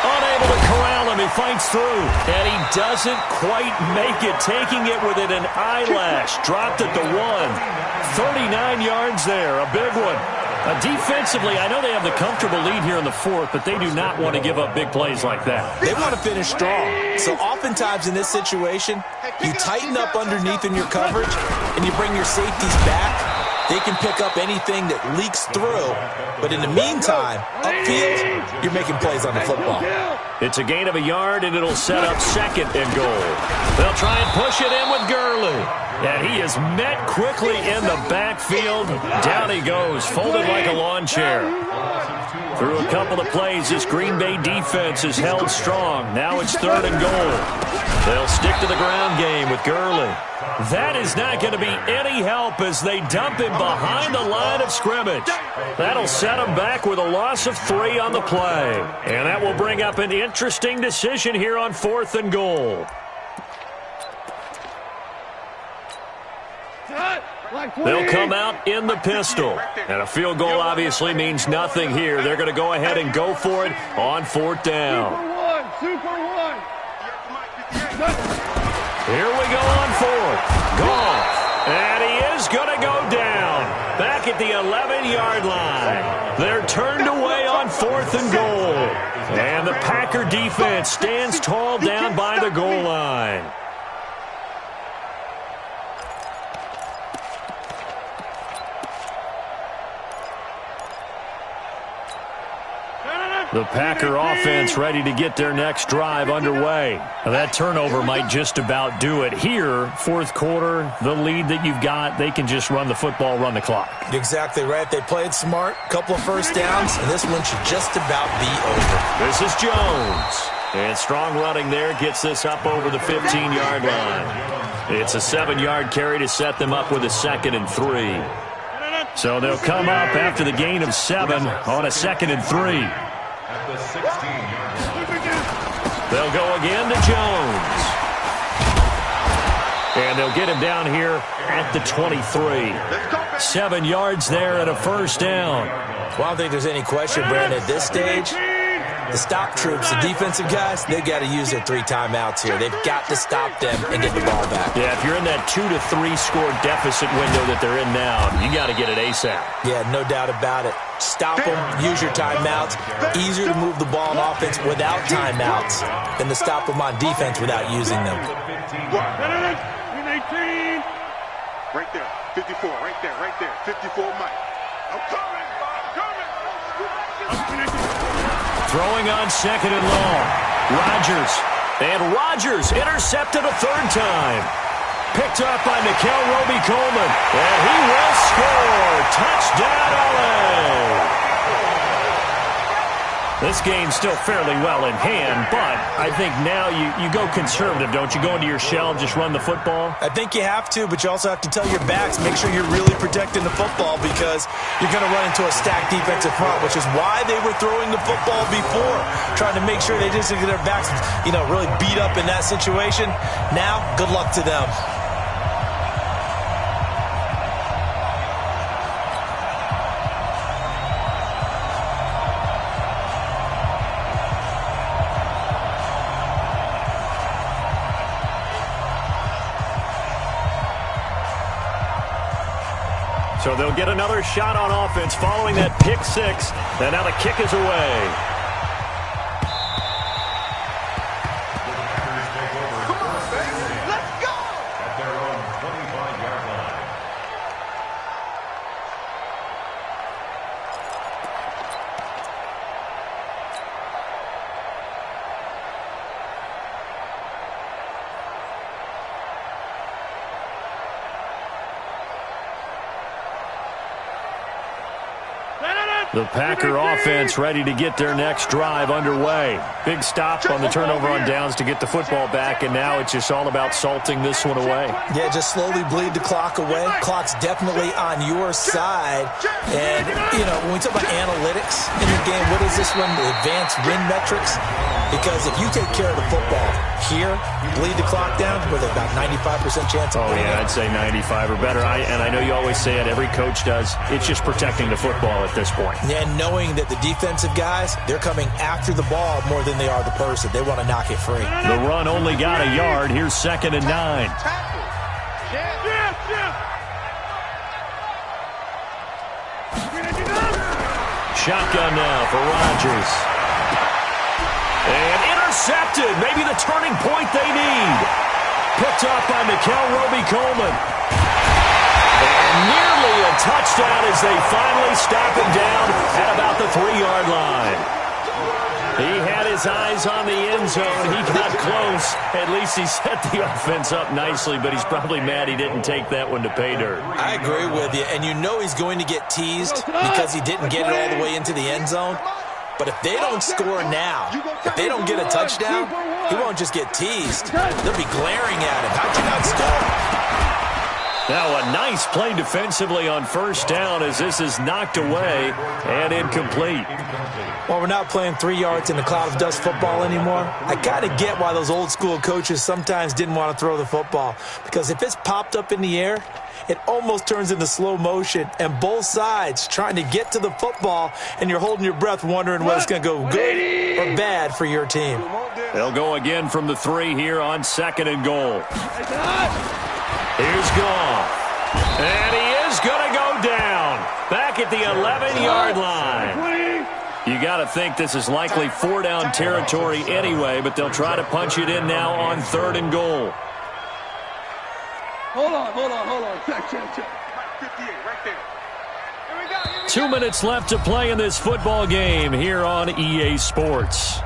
Unable to corral him. He fights through. And he doesn't quite make it. Taking it within an eyelash. Dropped at the 1. 39 yards there. A big one. Defensively, I know they have the comfortable lead here in the 4th, but they do not want to give up big plays like that. They want to finish strong. So oftentimes in this situation, you tighten up underneath in your coverage, and you bring your safeties back. They can pick up anything that leaks through. But in the meantime, upfield, you're making plays on the football. It's a gain of a yard, and it'll set up second and goal. They'll try and push it in with Gurley. And he is met quickly in the backfield. Down he goes, folded like a lawn chair. Through a couple of plays, this Green Bay defense is held strong. Now it's third and goal. They'll stick to the ground game with Gurley. That is not going to be any help as they dump him behind the line of scrimmage. That'll set him back with a loss of 3 on the play. And that will bring up an interesting decision here on 4th and goal. They'll come out in the pistol. And a field goal obviously means nothing here. They're going to go ahead and go for it on 4th down. Super one. Here we go on 4th. Goff. And he is going to go down. Back at the 11-yard line. They're turned away on 4th and goal. And the Packer defense stands tall down by the goal line. The Packer offense ready to get their next drive underway. Now that turnover might just about do it. Here, 4th quarter, the lead that you've got, they can just run the football, run the clock. Exactly right. They played smart, couple of first downs, and this one should just about be over. This is Jones. And strong running there gets this up over the 15-yard line. It's a 7-yard carry to set them up with a 2nd and 3. So they'll come up after the gain of 7 on a 2nd and 3. At the 16-yard line. They'll go again to Jones. And they'll get him down here at the 23. 7 yards there and a first down. Well, I don't think there's any question, Brandon, at this stage, the stop troops, the defensive guys, they've got to use their 3 timeouts here. They've got to stop them and get the ball back. Yeah, if you're in that 2 to 3 score deficit window that they're in now, you got to get it ASAP. Yeah, no doubt about it. Stop them, use your timeouts. Easier to move the ball on offense without timeouts than to stop them on defense without using them. 18. Right there, 54, right there, 54, Mike. I'm coming. Throwing on second and long. Rodgers. And Rodgers intercepted a third time. Picked up by Nikel Roby-Coleman. And he will score. Touchdown, LA. This game's still fairly well in hand, but I think now you go conservative, don't you? Go into your shell and just run the football? I think you have to, but you also have to tell your backs, make sure you're really protecting the football because you're going to run into a stacked defensive front, which is why they were throwing the football before, trying to make sure they didn't get their backs, really beat up in that situation. Now, good luck to them. So they'll get another shot on offense following that pick six. And now the kick is away. Come on, baby. Let's go. At their own 25-yard line. The Packer offense ready to get their next drive underway. Big stop on the turnover on downs to get the football back, and now it's just all about salting this one away. Yeah, just slowly bleed the clock away. Clock's definitely on your side. And, when we talk about analytics in the game, what is this one? The advanced win metrics? Because if you take care of the football here, bleed the clock down, with about 95% chance of winning. Yeah, I'd say 95 or better. And I know you always say it, every coach does. It's just protecting the football at this point. Yeah, and knowing that the defensive guys, they're coming after the ball more than they are the person. They want to knock it free. The run only got a yard. Here's 2nd and 9. Shotgun now for Rodgers. And intercepted. Maybe the turning point they need. Picked up by Nikel Roby-Coleman. And nearly a touchdown as they finally stop him down at about the 3-yard line. He had his eyes on the end zone. He got close. At least he set the offense up nicely, but he's probably mad he didn't take that one to pay dirt. I agree with you, and he's going to get teased because he didn't get it all the way into the end zone. But if they don't score now, if they don't get a touchdown, he won't just get teased. They'll be glaring at him. How'd you not score? Now a nice play defensively on first down as this is knocked away and incomplete. Well, we're not playing 3 yards in a cloud of dust football anymore. I kind of get why those old school coaches sometimes didn't want to throw the football. Because if it's popped up in the air, it almost turns into slow motion. And both sides trying to get to the football, and you're holding your breath wondering whether it's going to go good or bad for your team. They'll go again from the 3 here on 2nd and goal. Here's Goff. And he is going to go down. Back at the 11-yard line. You got to think this is likely 4-down territory anyway, but they'll try to punch it in now on 3rd and goal. Hold on. Check. 58, right there. Here we go. 2 minutes left to play in this football game here on EA Sports.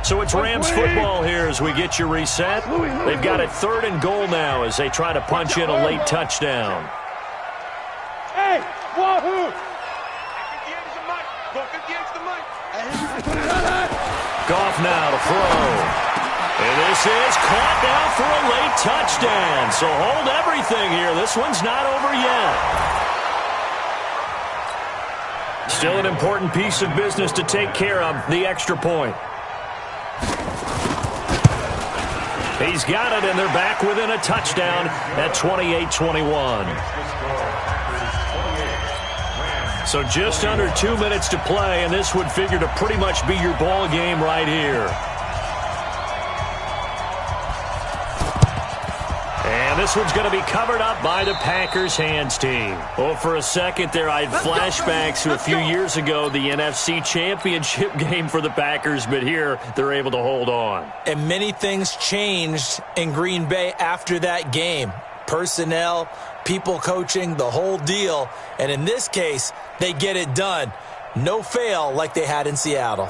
So it's Rams football here as we get you reset. They've got it 3rd and goal now as they try to punch in a late touchdown. Hey, wahoo! 58 is the mic. Go 58 is the mic. Goff now to throw. And this is caught now for a late touchdown. So hold everything here. This one's not over yet. Still an important piece of business to take care of, the extra point. He's got it, and they're back within a touchdown at 28-21. So just under 2 minutes to play, and this would figure to pretty much be your ball game right here. And this one's going to be covered up by the Packers hands team. Well, for a second there, I had flashbacks to a few years ago, the NFC Championship game for the Packers, but here they're able to hold on. And many things changed in Green Bay after that game. personnel, people coaching, the whole deal. And in this case, they get it done. No fail like they had in Seattle.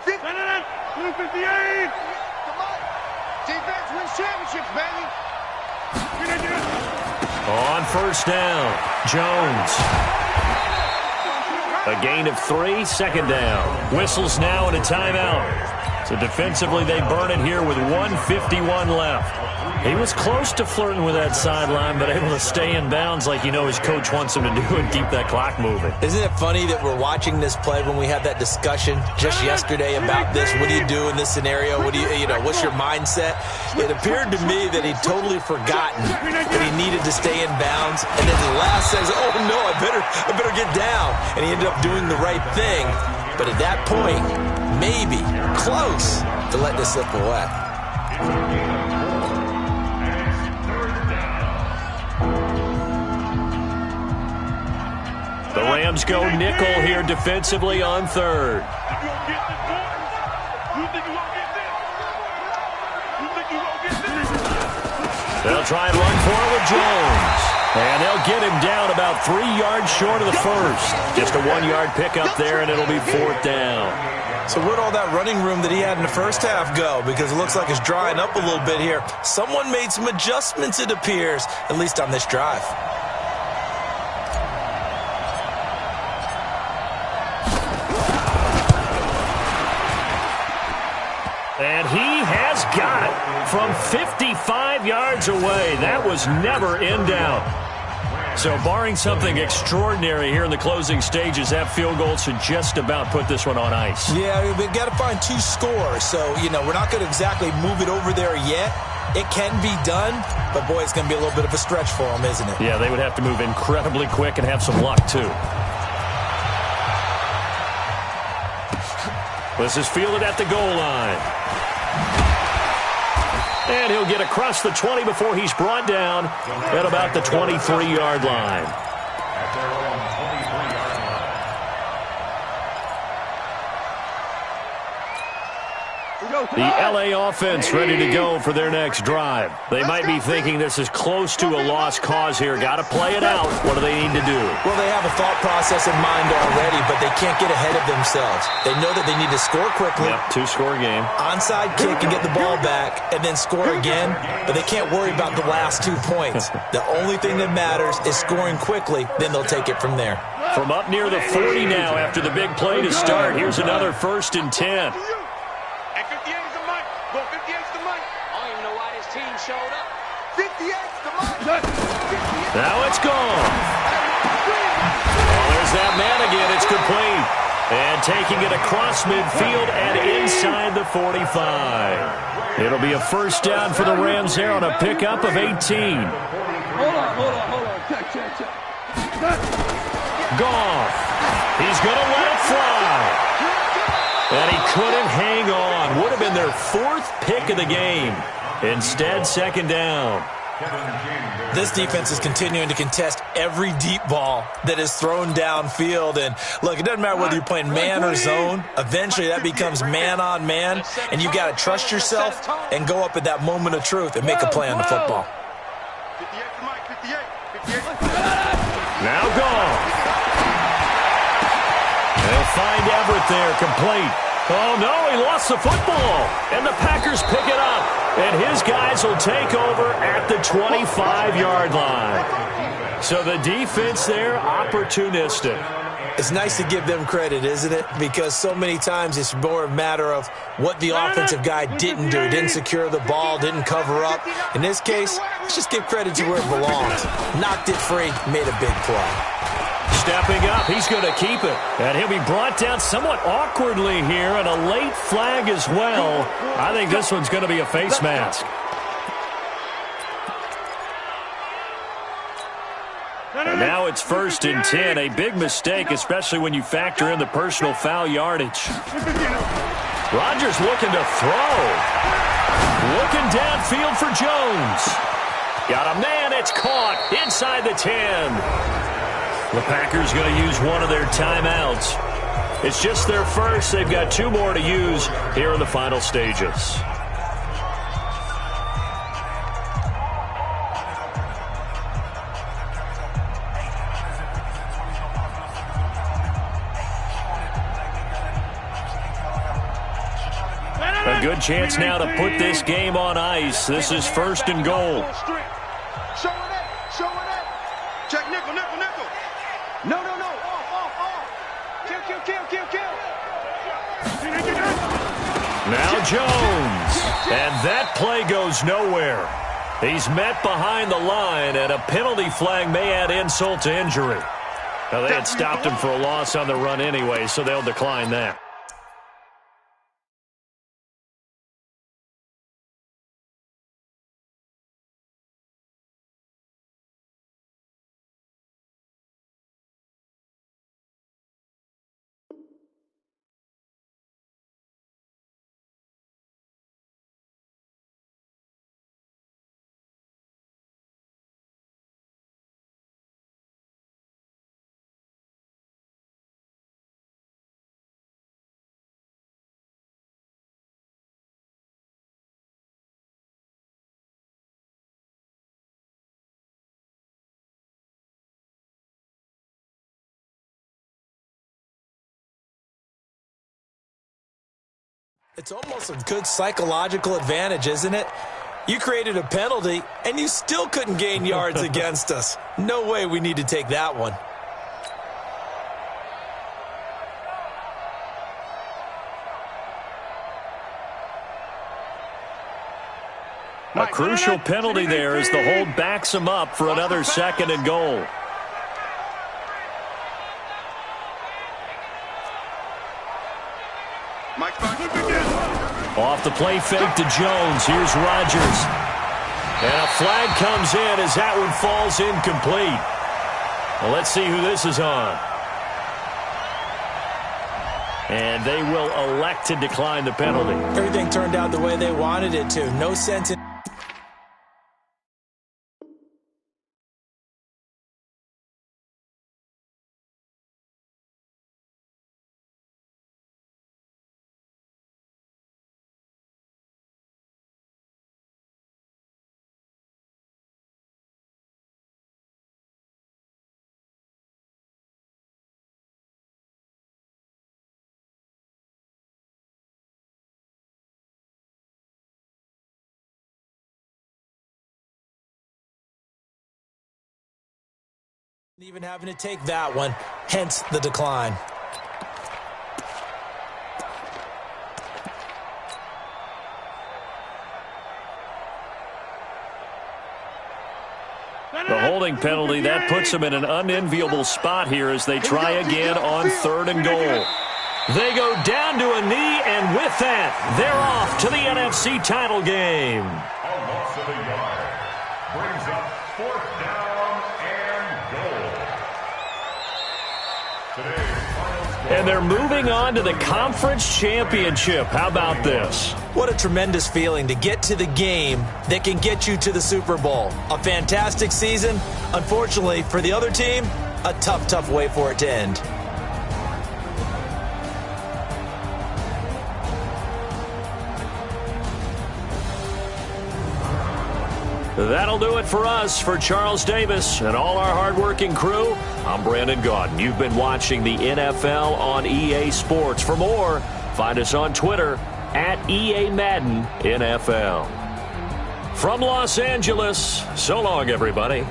258. Defense wins championships, baby. On first down, Jones. A gain of 3, second down. Whistles now and a timeout. So defensively, they burn it here with 1:51 left. He was close to flirting with that sideline, but able to stay in bounds like his coach wants him to do and keep that clock moving. Isn't it funny that we're watching this play when we had that discussion just yesterday about this? What do you do in this scenario? What do what's your mindset? It appeared to me that he'd totally forgotten that he needed to stay in bounds, and then the last says, "Oh no, I better get down," and he ended up doing the right thing. But at that point, maybe close to let this slip away. The Rams go nickel here defensively on third. They'll try and run for it with Jones. And they'll get him down about 3 yards short of the first. Just a 1-yard pickup there, and it'll be fourth down. So where'd all that running room that he had in the first half go? Because it looks like it's drying up a little bit here. Someone made some adjustments, it appears, at least on this drive. And he has got it from 55 yards away. That was never in doubt. So barring something extraordinary here in the closing stages, that field goal should just about put this one on ice. Yeah, we've got to find 2 scores. So, we're not going to exactly move it over there yet. It can be done, but boy, it's going to be a little bit of a stretch for them, isn't it? Yeah, they would have to move incredibly quick and have some luck, too. This is fielded at the goal line. And he'll get across the 20 before he's brought down at about the 23-yard line. The L.A. offense ready to go for their next drive. They might be thinking this is close to a lost cause here. Got to play it out. What do they need to do? Well, they have a thought process in mind already, but they can't get ahead of themselves. They know that they need to score quickly. Yep, 2-score game. Onside kick and get the ball back and then score again, but they can't worry about the last 2 points. The only thing that matters is scoring quickly, then they'll take it from there. From up near the 40 now after the big play to start. Here's another 1st and 10. Now it's gone. Oh, there's that man again. It's complete. And taking it across midfield and inside the 45. It'll be a first down for the Rams there on a pickup of 18. Hold on. Check. Gone. He's going to let it fly. And he couldn't hang on. Would have been their 4th pick of the game. Instead, second down. This defense is continuing to contest every deep ball that is thrown downfield. And look, it doesn't matter whether you're playing man or zone. Eventually, that becomes man on man. And you got to trust yourself and go up at that moment of truth and make a play on the football. Now gone. They'll find Everett there, complete. Oh, no, he lost the football. And the Packers pick it up. And his guys will take over at the 25-yard line. So the defense there, opportunistic. It's nice to give them credit, isn't it? Because so many times it's more a matter of what the offensive guy didn't do. Didn't secure the ball, didn't cover up. In this case, let's just give credit to where it belongs. Knocked it free, made a big play. Stepping up, he's going to keep it. And he'll be brought down somewhat awkwardly here, and a late flag as well. I think this one's going to be a face mask. And now it's 1st and 10. A big mistake, especially when you factor in the personal foul yardage. Rodgers looking to throw. Looking downfield for Jones. Got a man, it's caught inside the 10. The Packers going to use one of their timeouts. It's just their first. They've got 2 more to use here in the final stages. good chance now to put this game on ice. This is 1st and goal. Showing it. Check nickel. No. Off. Kill. Now Jones. And that play goes nowhere. He's met behind the line, and a penalty flag may add insult to injury. Now, they had stopped him for a loss on the run anyway, so they'll decline that. It's almost a good psychological advantage, isn't it? You created a penalty, and you still couldn't gain yards against us. No way we need to take that one. A crucial penalty there as the hold backs him up for another 2nd and goal. Off the play fake to Jones. Here's Rodgers. And a flag comes in as that one falls incomplete. Well, let's see who this is on. And they will elect to decline the penalty. Everything turned out the way they wanted it to. No sense in... even having to take that one, hence the decline. The holding penalty, that puts them in an unenviable spot here as they try again on 3rd and goal. They go down to a knee, and with that, they're off to the NFC title game. A loss of a yard brings up 4th down and goal. Today's final score. And they're moving on to the conference championship. How about this? What a tremendous feeling to get to the game that can get you to the Super Bowl. A fantastic season. Unfortunately, for the other team, a tough way for it to end. That'll do it for us. For Charles Davis and all our hardworking crew, I'm Brandon Gaudin. You've been watching the NFL on EA Sports. For more, find us on Twitter at EA Madden NFL. From Los Angeles, so long, everybody.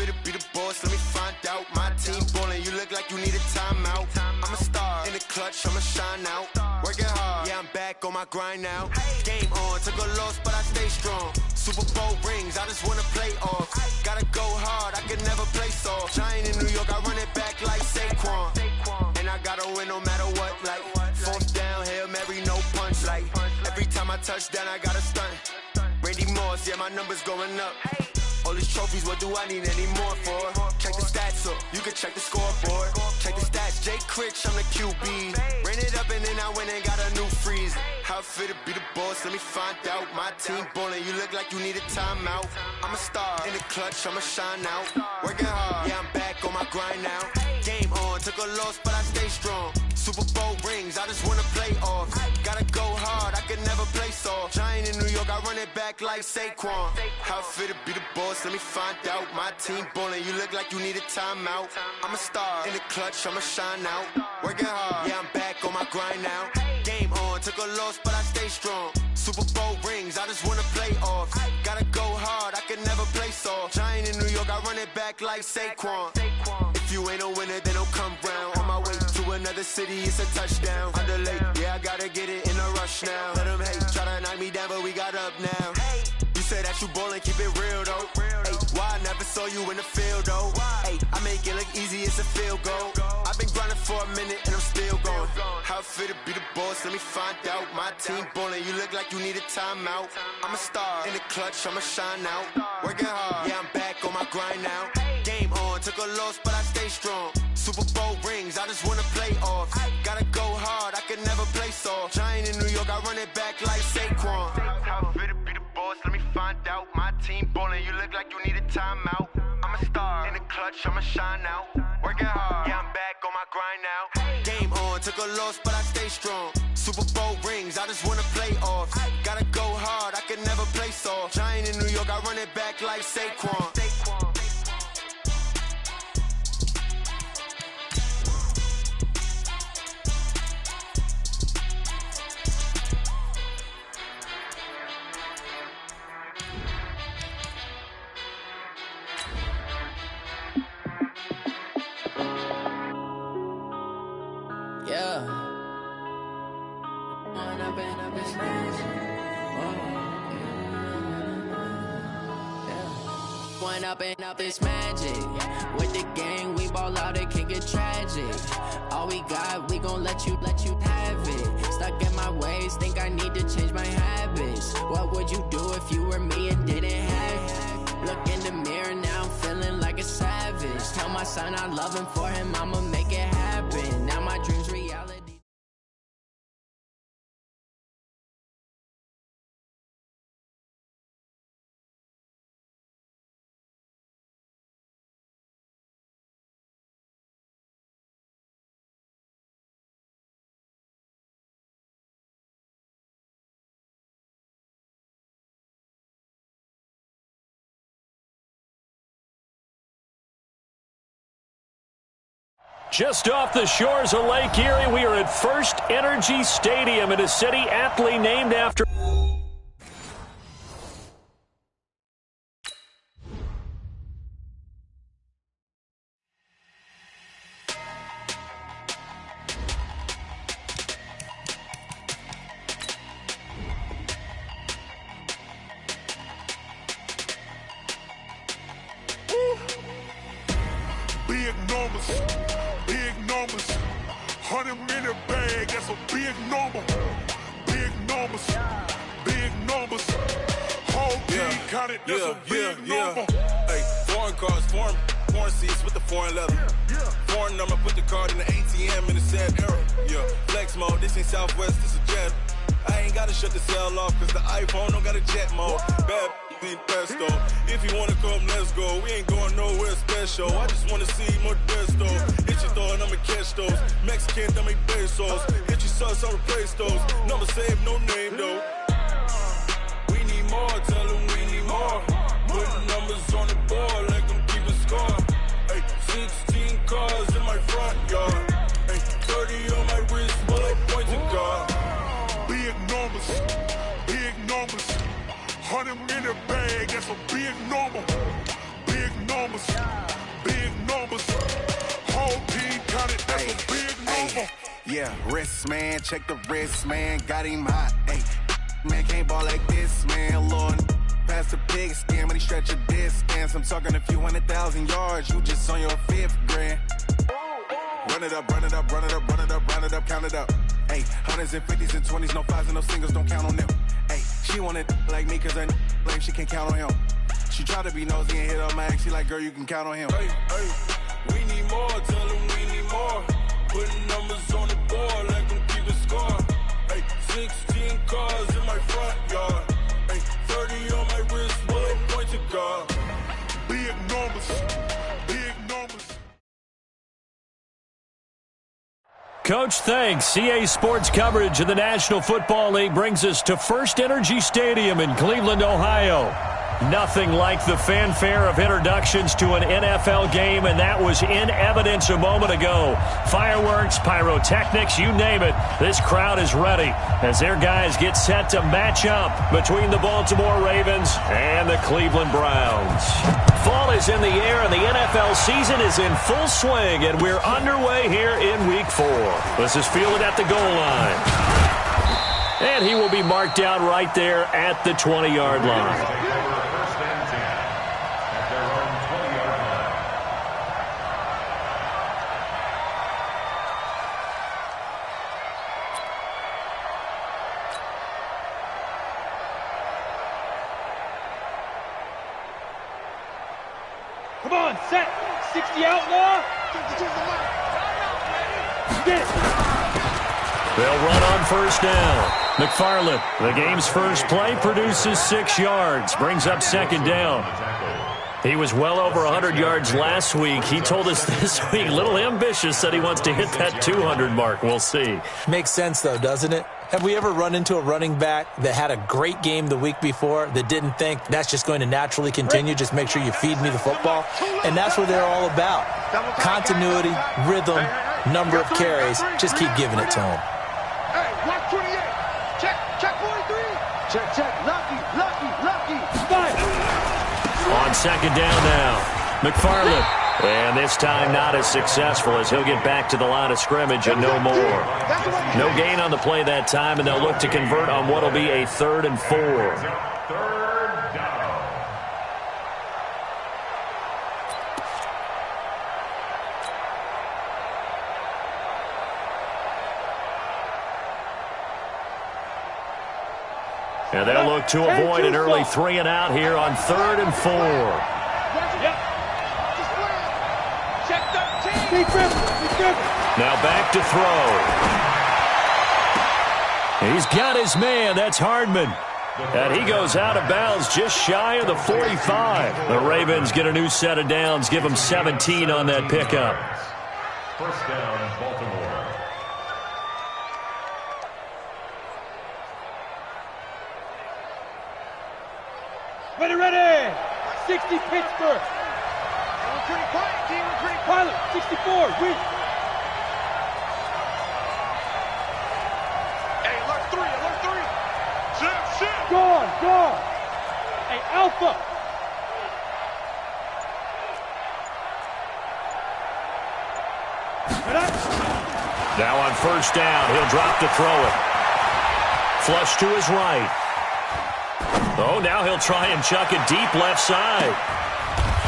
fit to be the boss? Let me find out. My team ballin', you look like you need a timeout. I'm a star in the clutch, I'ma shine out. Working hard, yeah, I'm back on my grind now. Game on, took a loss, but I stay strong. Super Bowl rings, I just wanna play off. Gotta go hard, I can never play soft. Giant in New York, I run it back like Saquon. And I gotta win no matter what, like fourth down, Hail Mary, no punch. Like every time I touch down, I gotta stunt. Randy Moss, yeah, my numbers going up. All these trophies, what do I need any more for? Check the stats up, you can check the scoreboard. Check the stats, Jake Critch, I'm the QB. Ran it up and then I went and got a new freeze. How it fit to be the boss, let me find out. My team ballin', you look like you need a timeout. I'm a star in the clutch, I'ma shine out. Working hard, yeah, I'm back on my grind now. Game on, took a loss, but I stay strong. Super Bowl rings, I just wanna play off. Gotta go hard, I can never play soft. Giant in New York, I run it back like Saquon. How it fit to be the boss, let me find out. My team ballin', you look like you need a timeout. I'm a star in the clutch, I'ma shine out. Working hard, yeah, I'm back on my grind now. Game on, took a loss, but I stay strong. Super Bowl rings, I just wanna play off. Gotta go hard, I can never play soft. Giant in New York, I run it back like Saquon. If you ain't a winner, then don't come round. On my way to another city, it's a touchdown. Underlay, yeah, I gotta get it in a rush now. Let them hate, try to knock me down, but we got up now. You say that you ballin', keep it real though. Hey, why I never saw you in the field though? Hey, I make it look easy, it's a field goal. I've been grinding for a minute and I'm still going. How it fit to be the boss, let me find out. My team ballin', you look like you need a timeout. I'm a star in the clutch, I'ma shine out. Working hard, yeah, I'm back on my grind now. Game on, took a loss, but I stay strong. Super Bowl rings, I just wanna play off. Gotta go hard, I can never play soft. Giant in New York, I run it back like Saquon. How it fit to be the boss, let me find out. My team ballin', you look like you need a timeout. I'm a star in the clutch, I'ma shine out. Working hard, yeah, I'm back on my grind now. Game on, took a loss, but I stay strong. Super Bowl rings, I just wanna play off. Gotta go hard, I can never play soft. Giant in New York, I run it back like Saquon. Up this magic. With the gang, we ball out, it can get tragic. All we got, we gon' let you have it. Stuck in my ways, think I need to change my habits. What would you do if you were me and didn't have it? Look in the mirror, now I'm feeling like a savage. Tell my son I love him, for him I'ma make it happen. Now my dreams reality. Just off the shores of Lake Erie, we are at First Energy Stadium in a city aptly named after... Big numbers. 100-minute bag, that's a big number. Big numbers. Whole team counted, that's a big number. Hey, foreign cars, foreign seats with the foreign leather. Foreign number, put the card in the ATM in the sad era. Yeah, flex mode, this ain't Southwest, this a jet. I ain't gotta shut the cell off, cause the iPhone don't got a jet mode. Bad ain't pesto. If you wanna come, let's go. We ain't going nowhere special. I just wanna see more Modesto. Hit your thought, I'ma catch those. Mexican, I'ma pesos. Hit your sauce, I'll replace those. Number saved, no name though. We need more, tell them we need more. Putting numbers on the board, like them keep a score. Hey, 16 cars in my front yard. Hey, 30 on my wrist, while I point to God. Big numbers. 100-minute bag, that's a big number. Big numbers. Yeah, wrist, man, check the wrist, man, got him hot. Hey, man, can't ball like this, man, Lord. Past the pig skin, but he stretch a distance. I'm talking a few 100,000 yards, you just on your 5th grand. Run it up, run it up, run it up, run it up, run it up, count it up. Hey, hundreds and 50s and 20s, no 5s and no singles, don't count on them. Hey, she wanted like me cause her like she can't count on him. She tried to be nosy and hit up my ex, she like, girl, you can count on him. Hey, we need more, tell them we need more. Putting numbers on the board like I'm keeping score. Hey, 16 cars in my front yard. Hey, 30 on my wrist, what point to guard. Big numbers. Big numbers. Coach, thanks. CA Sports coverage of the National Football League brings us to First Energy Stadium in Cleveland, Ohio. Nothing like the fanfare of introductions to an NFL game, and that was in evidence a moment ago. Fireworks, pyrotechnics, you name it. This crowd is ready as their guys get set to match up between the Baltimore Ravens and the Cleveland Browns. Fall is in the air, and the NFL season is in full swing, and we're underway here in Week 4. This is fielded at the goal line. And he will be marked down right there at the 20-yard line. Come on, set. 60 out now. They'll run on first down. McFarland, the game's first play, produces 6 yards, brings up second down. He was well over 100 yards last week. He told us this week, a little ambitious, that he wants to hit that 200 mark. We'll see. Makes sense, though, doesn't it? Have we ever run into a running back that had a great game the week before that didn't think that's just going to naturally continue? Just make sure you feed me the football. And that's what they're all about. Continuity, rhythm, number of carries. Just keep giving it to them. Hey, watch 28. Check 43. Check. Lucky. Fine. On second down now, McFarland. And this time not as successful as he'll get back to the line of scrimmage and no more. No gain on the play that time, and they'll look to convert on what will be a 3rd and 4. Third down. And they'll look to avoid an early 3 and out here on 3rd and 4. Now back to throw. He's got his man. That's Hardman. And he goes out of bounds just shy of the 45. The Ravens get a new set of downs. Give them 17 on that pickup. First down, Baltimore. Ready. 60 Pittsburgh. Recruiting pilot, team recruiting pilot. 64, weak. Hey, alert 3. Shit. Gone. Hey, Alpha. Now on first down, he'll drop to throw it. Flush to his right. Oh, now he'll try and chuck it deep left side.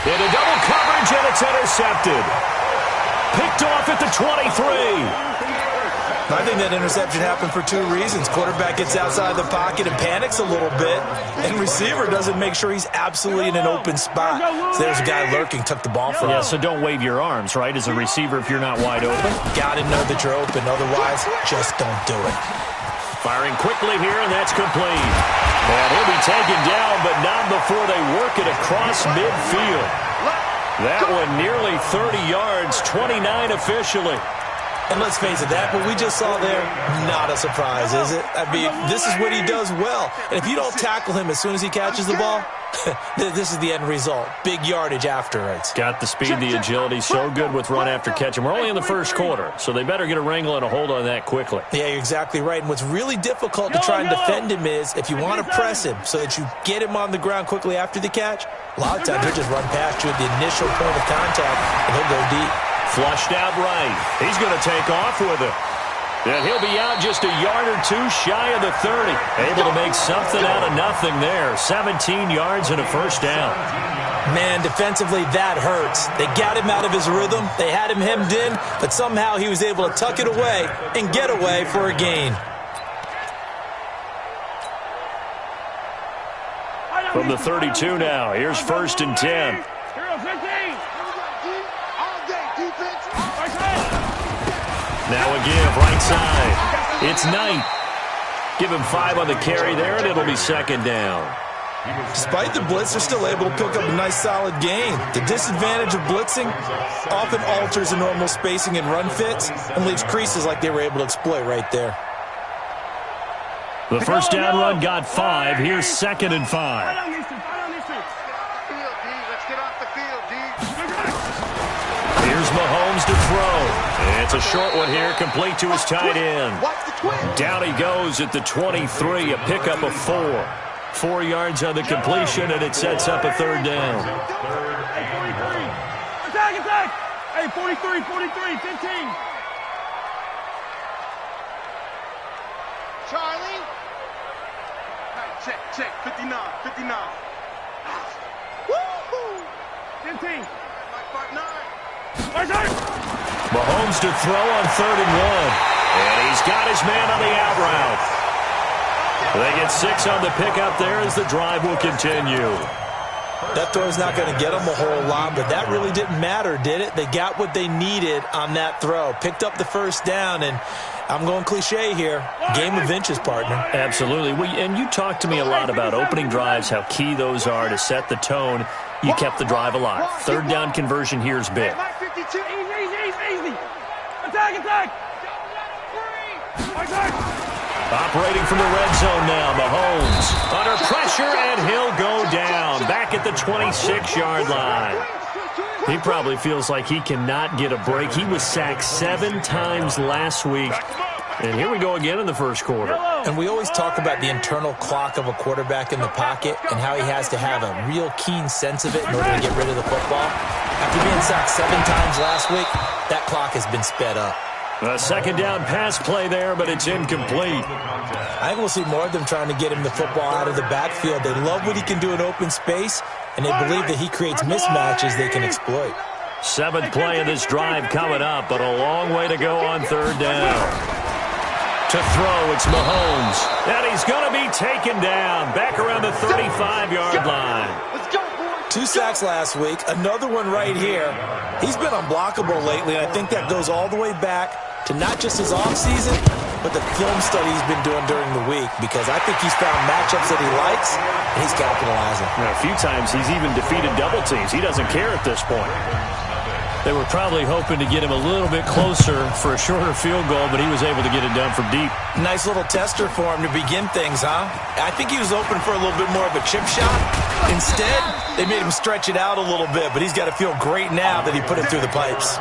Into double coverage, and it's intercepted. Picked off at the 23. I think that interception happened for 2 reasons. Quarterback gets outside the pocket and panics a little bit, and receiver doesn't make sure he's absolutely in an open spot. So there's a guy lurking, took the ball from him. Yeah, so don't wave your arms, right, as a receiver if you're not wide open. Got to know that you're open. Otherwise, just don't do it. Firing quickly here, and that's complete. And he'll be taken down, but not before they work it across midfield. That one nearly 30 yards, 29 officially. And let's face it, that what we just saw there, not a surprise, is it? I mean, this is what he does well. And if you don't tackle him as soon as he catches the ball, this is the end result. Big yardage afterwards. Got the speed, the agility, so good with run after catch. And we're only in the first quarter, so they better get a wrangle and a hold on that quickly. Yeah, you're exactly right. And what's really difficult to try and defend him is if you want to press him so that you get him on the ground quickly after the catch, a lot of times he'll just run past you at the initial point of contact, and he'll go deep. Flushed out right. He's going to take off with it. And he'll be out just a yard or two shy of the 30. Able to make something out of nothing there. 17 yards and a first down. Man, defensively, that hurts. They got him out of his rhythm. They had him hemmed in, but somehow he was able to tuck it away and get away for a gain. From the 32 now, here's 1st and 10. Now a give, right side. It's Knight. Give him 5 on the carry there, and it'll be 2nd down. Despite the blitz, they're still able to pick up a nice solid gain. The disadvantage of blitzing often alters the normal spacing and run fits and leaves creases like they were able to exploit right there. The first down run got 5. Here's 2nd and 5. Here's Mahomes to throw. It's a short one here, complete to his tight end. Down he goes at the 23, a pickup of 4. 4 yards on the completion, and it sets up a 3rd down. Attack! Hey, 43, 15. Charlie. Check, 59. Woo-hoo! 15. Mahomes to throw on 3rd and 1. And he's got his man on the out route. They get 6 on the pickup there as the drive will continue. That throw's not going to get them a whole lot, but that really didn't matter, did it? They got what they needed on that throw. Picked up the first down, and I'm going cliche here. Game of inches, partner. Absolutely. And you talked to me a lot about opening drives, how key those are to set the tone. You kept the drive alive. 3rd down conversion here is big. Easy. Attack. Operating from the red zone now, Mahomes. Under pressure, and he'll go down. Back at the 26-yard line. He probably feels like he cannot get a break. He was sacked 7 times last week. And here we go again in the first quarter. And we always talk about the internal clock of a quarterback in the pocket and how he has to have a real keen sense of it in order to get rid of the football. After being sacked 7 times last week, that clock has been sped up. A 2nd down pass play there, but it's incomplete. I think we'll see more of them trying to get him the football out of the backfield. They love what he can do in open space, and they believe that he creates mismatches they can exploit. 7th play of this drive coming up, but a long way to go on 3rd down. To throw, it's Mahomes. And he's going to be taken down back around the 35-yard line. 2 sacks last week, another one right here. He's been unblockable lately, and I think that goes all the way back to not just his offseason, but the film study he's been doing during the week, because I think he's found matchups that he likes, and he's capitalizing. Now, a few times he's even defeated double teams. He doesn't care at this point. They were probably hoping to get him a little bit closer for a shorter field goal, but he was able to get it done from deep. Nice little tester for him to begin things, huh? I think he was open for a little bit more of a chip shot. Instead, they made him stretch it out a little bit, but he's got to feel great now that he put it through the pipes.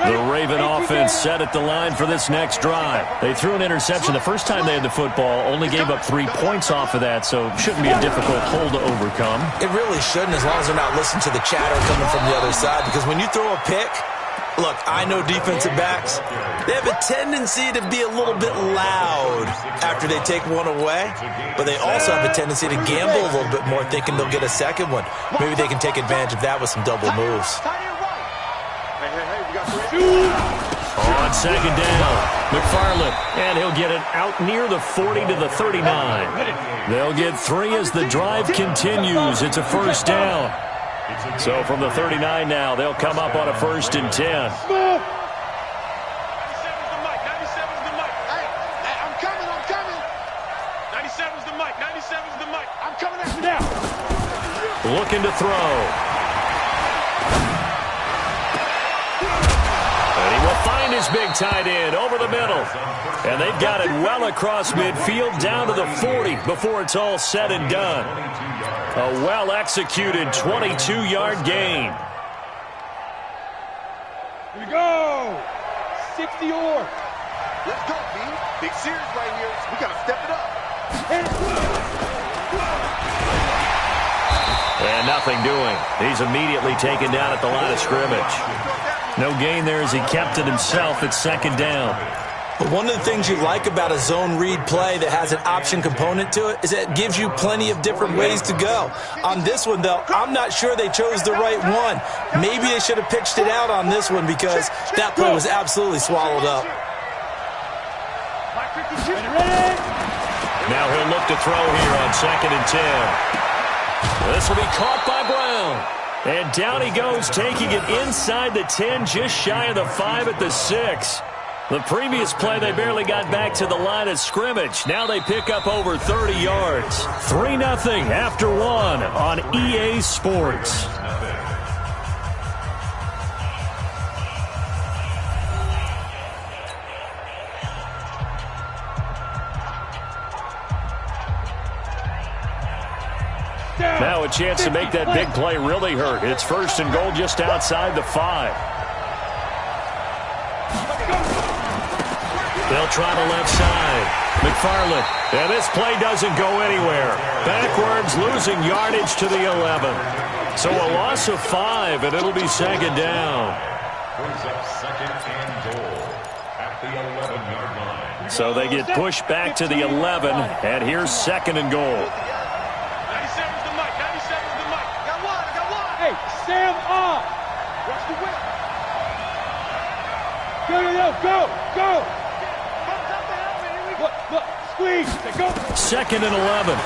The Raven offense set at the line for this next drive. They threw an interception the first time they had the football, only gave up 3 points off of that, so it shouldn't be a difficult hole to overcome. It really shouldn't, as long as they're not listening to the chatter coming from the other side, because when you throw a pick, look, I know defensive backs, they have a tendency to be a little bit loud after they take one away, but they also have a tendency to gamble a little bit more, thinking they'll get a second one. Maybe they can take advantage of that with some double moves. On 2nd down, McFarland, and he'll get it out near the 40 to the 39. They'll get 3 as the drive continues. It's a 1st down. So from the 39 now, they'll come up on a 1st and 10. 97's the mic. Hey, I'm coming. 97's the mic. I'm coming at you now. Looking to throw. And he will find his big tight end over the middle. And they've got it well across midfield down to the 40 before it's all said and done. A well-executed 22-yard gain. Here we go. 60 or. Let's go, B. Big series right here. We got to step it up. And nothing doing. He's immediately taken down at the line of scrimmage. No gain there as he kept it himself at second down. But one of the things you like about a zone read play that has an option component to it is that it gives you plenty of different ways to go. On this one, though, I'm not sure they chose the right one. Maybe they should have pitched it out on this one because that play was absolutely swallowed up. Now he'll look to throw here on 2nd and 10. This will be caught by Brown. And down he goes, taking it inside the 10, just shy of the 5 at the 6. The previous play, they barely got back to the line of scrimmage. Now they pick up over 30 yards. 3-0 after 1 on EA Sports. Now a chance to make that big play really hurt. It's 1st and goal just outside the 5. They'll try the left side. McFarland. And this play doesn't go anywhere. Backwards, losing yardage to the 11. So a loss of 5, and it'll be 2nd down. Brings up 2nd and goal at the 11-yard line. So they get pushed back to the 11, and here's 2nd and goal. 97's the mic. 97's the mic. I got one. Hey, Sam off. Watch the whip. Go. Look, squeeze. Go. 2nd and 11.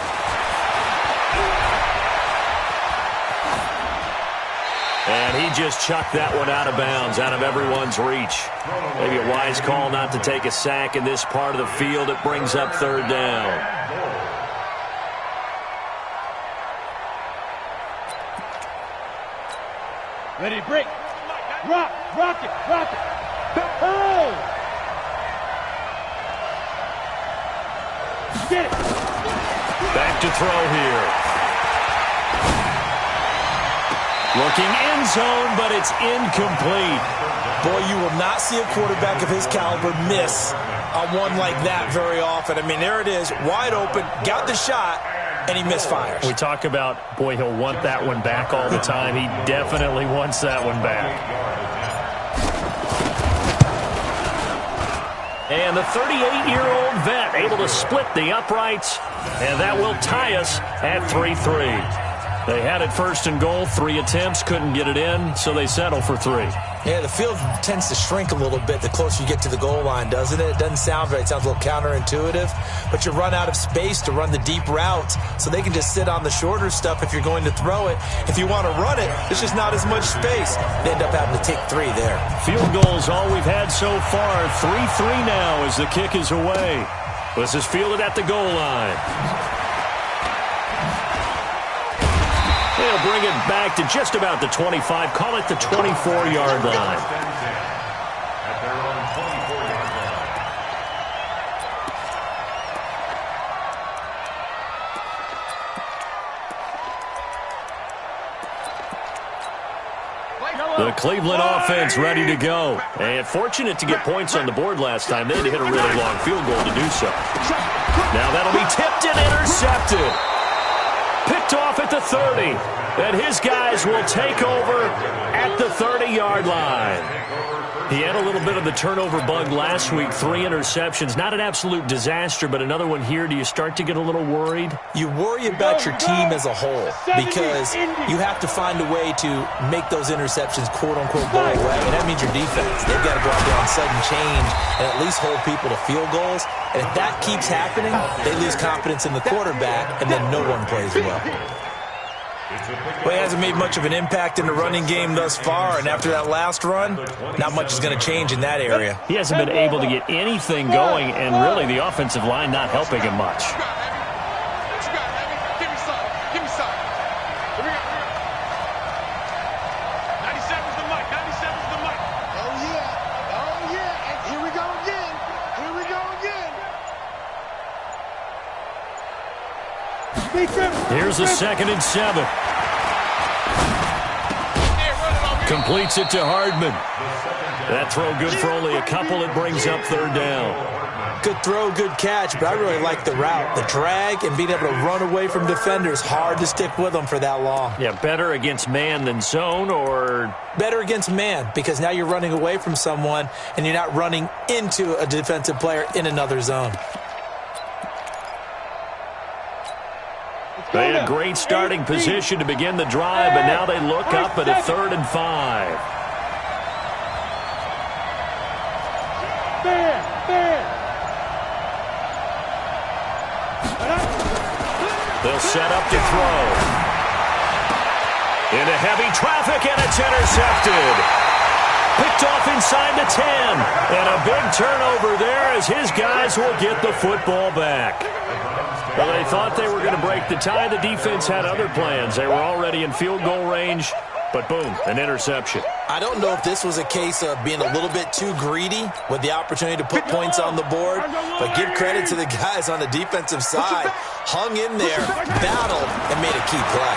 And he just chucked that one out of bounds, out of everyone's reach. Maybe a wise call not to take a sack in this part of the field. It brings up 3rd down. Ready to break. Rock it. Oh! Get it. Back to throw here. Looking end zone, but it's incomplete. Boy, you will not see a quarterback of his caliber miss on one like that very often. I mean, there it is, wide open, got the shot, and he misfires. We talk about, boy, he'll want that one back all the time. He definitely wants that one back. And the 38-year-old vet able to split the uprights, and that will tie us at 3-3. They had it 1st and goal, 3 attempts, couldn't get it in, so they settle for 3. Yeah, the field tends to shrink a little bit the closer you get to the goal line, doesn't it? It doesn't sound right. It sounds a little counterintuitive, but you run out of space to run the deep routes, so they can just sit on the shorter stuff if you're going to throw it. If you want to run it, there's just not as much space. They end up having to take 3 there. Field goals all we've had so far. 3-3 now as the kick is away. This is fielded at the goal line. They'll bring it back to just about the 25. Call it the 24-yard line. At their own 24-yard line. The Cleveland offense ready to go. And fortunate to get points on the board last time. They had to hit a really long field goal to do so. Now that'll be tipped and intercepted. Picked off at the 30. And his guys will take over at the 30-yard line. He had a little bit of the turnover bug last week. 3 interceptions. Not an absolute disaster, but another one here. Do you start to get a little worried? You worry about your team as a whole because you have to find a way to make those interceptions, quote-unquote, go away. And that means your defense. They've got to go out there on sudden change and at least hold people to field goals. And if that keeps happening, they lose confidence in the quarterback, and then no one plays well. Well, he hasn't made much of an impact in the running game thus far, and after that last run, not much is going to change in that area. He hasn't been able to get anything going, and really the offensive line not helping him much. Give me some. Here we go. 97's the mic. 97's the mic. Oh, yeah. And here we go again. Here's a 2nd and 7. Completes it to Hardman. That throw good for only a couple. It brings up 3rd down. Good throw, good catch, but I really like the route. The drag and being able to run away from defenders, hard to stick with them for that long. Yeah, better against man than zone, or? Better against man, because now you're running away from someone and you're not running into a defensive player in another zone. They had a great starting position to begin the drive, but now they look up at a 3rd and 5. They'll set up to throw. Into heavy traffic, and it's intercepted. Picked off inside the 10. And a big turnover there as his guys will get the football back. Well, they thought they were going to break the tie. The defense had other plans. They were already in field goal range, but boom, an interception. I don't know if this was a case of being a little bit too greedy with the opportunity to put points on the board, but give credit to the guys on the defensive side. Hung in there, battled, and made a key play.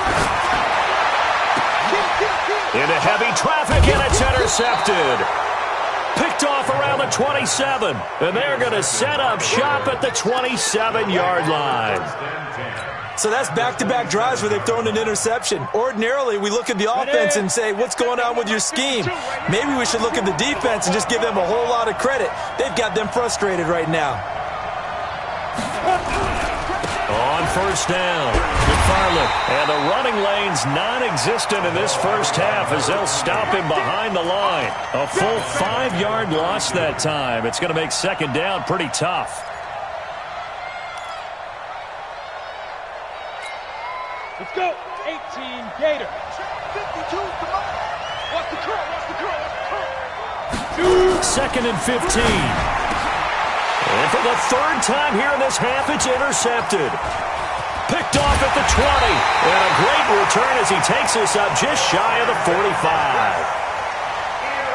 Into heavy traffic, and it's intercepted. Picked off around the 27, and they're going to set up shop at the 27-yard line. So that's back-to-back drives where they've thrown an interception. Ordinarily, we look at the offense and say, what's going on with your scheme? Maybe we should look at the defense and just give them a whole lot of credit. They've got them frustrated right now. On first down, McFarland. And the running lane's non-existent in this first half as they'll stop him behind the line. A full 5-yard loss that time. It's going to make second down pretty tough. Let's go. 18 Gator. 52, come on. What's the curl? What's the curl? What's the curl? 2nd and 15. And for the 3rd time here in this half, it's intercepted. Picked off at the 20. And a great return as he takes us up just shy of the 45.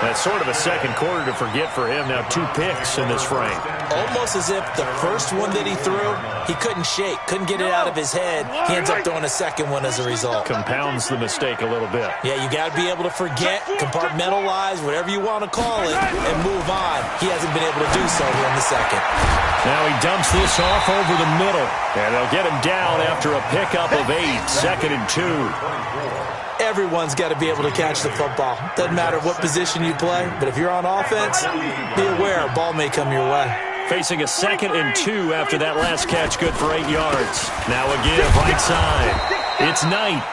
That's sort of a second quarter to forget for him. Now 2 picks in this frame. Almost as if the first one that he threw, he couldn't shake, couldn't get it out of his head. He ends up throwing a second one as a result. Compounds the mistake a little bit. Yeah, you got to be able to forget, compartmentalize, whatever you want to call it, and move on. He hasn't been able to do so here in the second. Now he dumps this off over the middle, and they'll get him down after a pickup of 8, 2nd and 2. Everyone's got to be able to catch the football. Doesn't matter what position you play, but if you're on offense, be aware a ball may come your way. Facing a 2nd and 2 after that last catch, good for 8 yards. Now again, right side. It's Knight,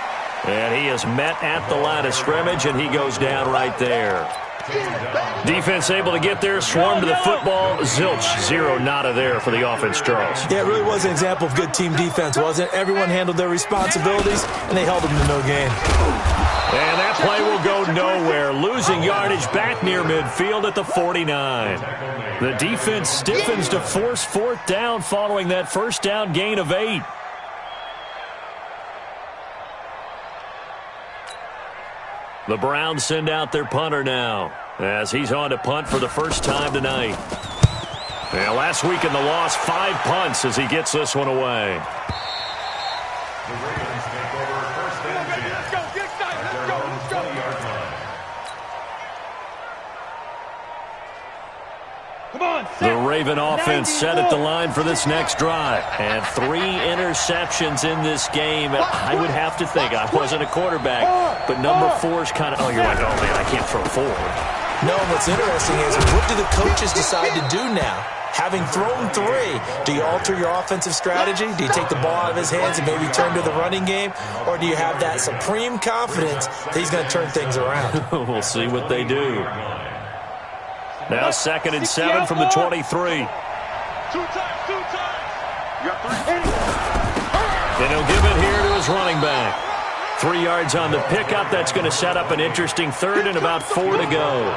and he is met at the line of scrimmage, and he goes down right there. Defense able to get there, swarm to the football. Zilch, 0 nada there for the offense, Charles. Yeah, it really was an example of good team defense, wasn't it? Everyone handled their responsibilities, and they held them to no gain. And that play will go nowhere. Losing yardage back near midfield at the 49. The defense stiffens to force 4th down following that first down gain of 8. The Browns send out their punter now as he's on to punt for the first time tonight. And last week in the loss, 5 punts as he gets this one away. The Ravens take over 1st and 10. Let's go. Get excited. Let's go. Let's go. 20-yard line. Come on. The Raven offense set at the line for this next drive. And 3 interceptions in this game. I would have to think, I wasn't a quarterback, but number 4 is kind of, you're like, oh, man, I can't throw 4. No, what's interesting is what do the coaches decide to do now? Having thrown 3, do you alter your offensive strategy? Do you take the ball out of his hands and maybe turn to the running game? Or do you have that supreme confidence that he's going to turn things around? We'll see what they do. Now 2nd and 7 from the 23. 2 times. You got 3. And he'll give it here to his running back. 3 yards on the pickup. That's going to set up an interesting 3rd and about 4 to go.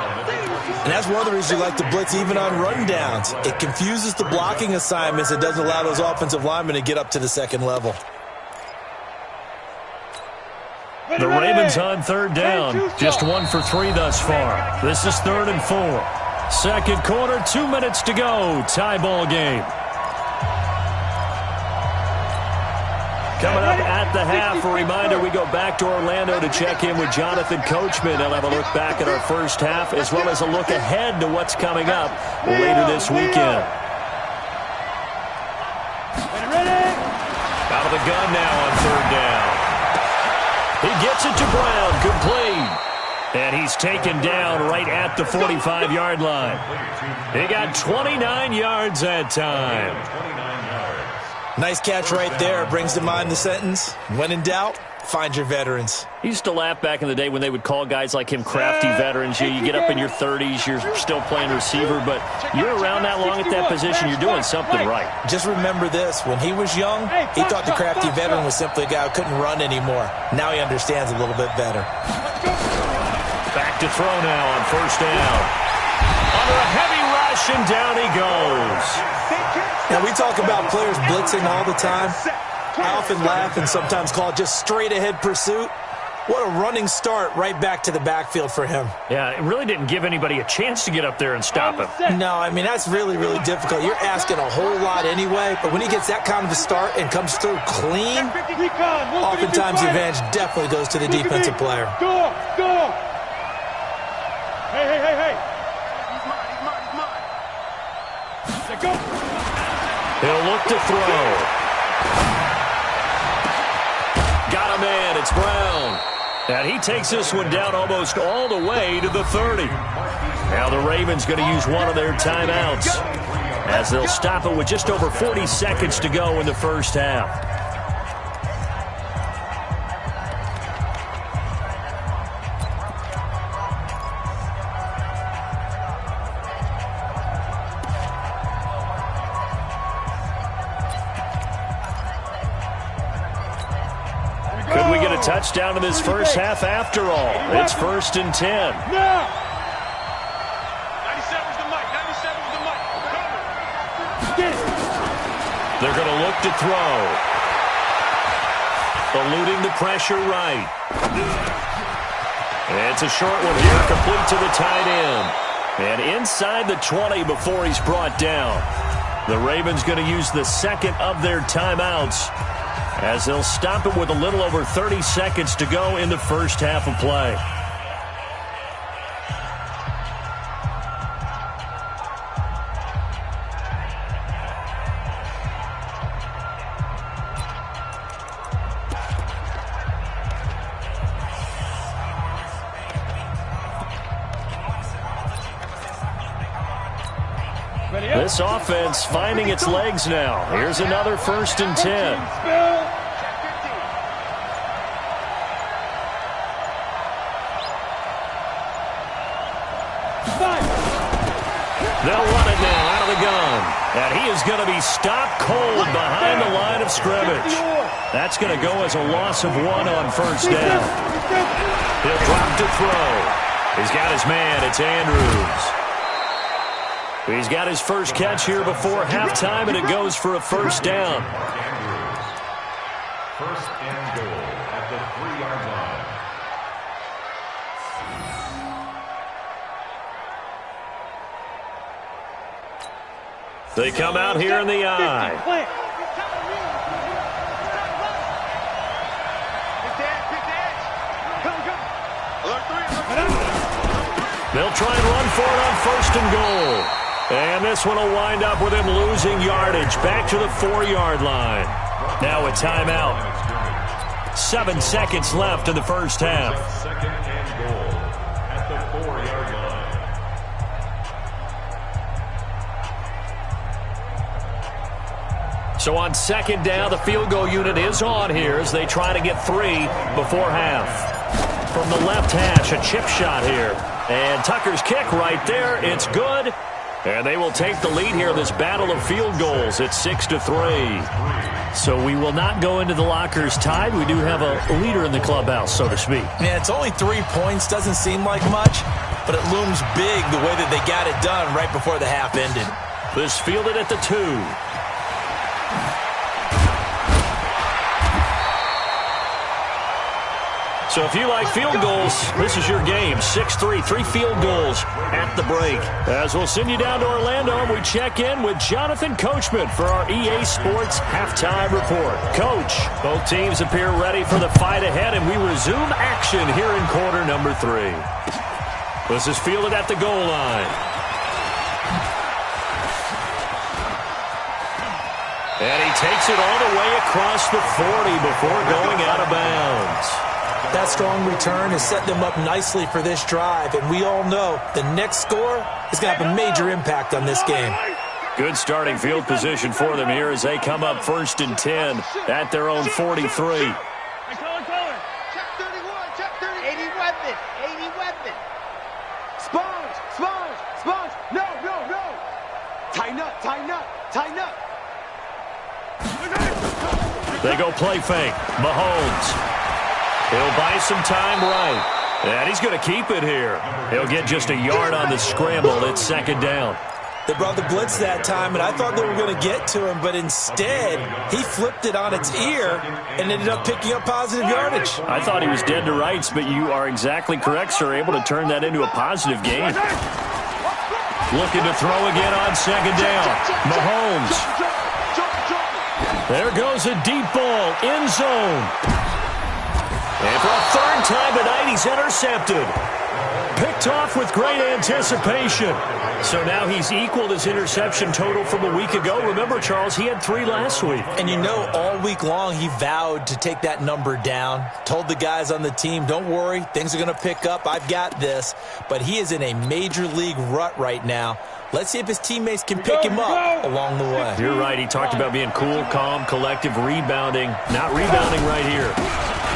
And that's one of the reasons you like to blitz even on rundowns. It confuses the blocking assignments. It doesn't allow those offensive linemen to get up to the 2nd level. The Ravens on 3rd down. Just 1 for 3 thus far. This is 3rd and 4. Second quarter, 2 minutes to go. Tie ball game. Coming up at the half, a reminder, we go back to Orlando to check in with Jonathan Coachman. He'll have a look back at our first half as well as a look ahead to what's coming up later this weekend. gun now on third down. He gets it to Brown, complete. And he's taken down right at the 45-yard line. He got 29 yards that time. Nice catch right there. Brings to mind the sentence, when in doubt, find your veterans. He used to laugh back in the day when they would call guys like him crafty veterans. You get up in your 30s, you're still playing receiver, but you're around that long at that position, you're doing something right. Just remember this. When he was young, he thought the crafty veteran was simply a guy who couldn't run anymore. Now he understands a little bit better. Back to throw now on first down. Under a heavy rush, and down he goes. Now, we talk about players blitzing all the time. I often laugh and sometimes call it just straight-ahead pursuit. What a running start right back to the backfield for him. Yeah, it really didn't give anybody a chance to get up there and stop him. No, I mean, that's really, really difficult. You're asking a whole lot anyway, but when he gets that kind of a start and comes through clean, oftentimes the advantage definitely goes to the defensive player. Go! Hey. He's mine. Let go. He'll look to throw. Got a man. It's Brown. And he takes this one down almost all the way to the 30. Now the Ravens going to use one of their timeouts as they'll stop it with just over 40 seconds to go in the first half. Could we get a touchdown in this first half after all? It's 1st and 10. Now! 97's the mic. 97's the mic. They're going to look to throw. Eluding the pressure right. It's a short one here, complete to the tight end. And inside the 20 before he's brought down. The Ravens going to use the second of their timeouts as they'll stop it with a little over 30 seconds to go in the first half of play. This offense finding its legs now. Here's another 1st and 10. They'll run it now out of the gun. And he is going to be stopped cold behind the line of scrimmage. That's going to go as a loss of 1 on first down. He'll drop to throw. He's got his man. It's Andrews. He's got his first catch here before halftime, and it goes for a first down. First and goal at the 3-yard line. They come out here in the eye. They'll try and run for it on 1st and goal. And this one will wind up with him losing yardage back to the 4-yard line. Now a timeout. 7 seconds left in the first half. Second and goal at the 4-yard line. So on second down, the field goal unit is on here as they try to get 3 before half. From the left hash, a chip shot here. And Tucker's kick right there. It's good. And they will take the lead here in this battle of field goals. It's 6-3. So we will not go into the lockers tied. We do have a leader in the clubhouse, so to speak. Yeah, it's only 3 points. Doesn't seem like much, but it looms big the way that they got it done right before the half ended. This fielded at the 2. So if you like field goals, this is your game. 6-3, 3 field goals at the break. As we'll send you down to Orlando, and we check in with Jonathan Coachman for our EA Sports Halftime Report. Coach, both teams appear ready for the fight ahead, and we resume action here in quarter number 3. This is fielded at the goal line. And he takes it all the way across the 40 before going out of bounds. That strong return has set them up nicely for this drive, and we all know the next score is going to have a major impact on this game. Good starting field position for them here as they come up 1st and 10 at their own 43. Check 31, check 30. 80 weapon, 80 weapon. Sponge, sponge, sponge. No, no, no. Tighten up, tighten up, tighten up. They go play fake. Mahomes. He'll buy some time right. And he's going to keep it here. He'll get just a yard on the scramble. It's 2nd down. They brought the blitz that time, and I thought they were going to get to him, but instead, he flipped it on its ear and ended up picking up positive yardage. I thought he was dead to rights, but you are exactly correct, sir. Able to turn that into a positive gain. Looking to throw again on 2nd down. Mahomes. There goes a deep ball, end zone. And for a 3rd time tonight, he's intercepted. Picked off with great anticipation. So now he's equaled his interception total from a week ago. Remember, Charles, he had 3 last week. And you know, all week long, he vowed to take that number down. Told the guys on the team, don't worry, things are going to pick up. I've got this. But he is in a major league rut right now. Let's see if his teammates can pick him up along the way. You're right. He talked about being cool, calm, collective, rebounding. Not rebounding right here.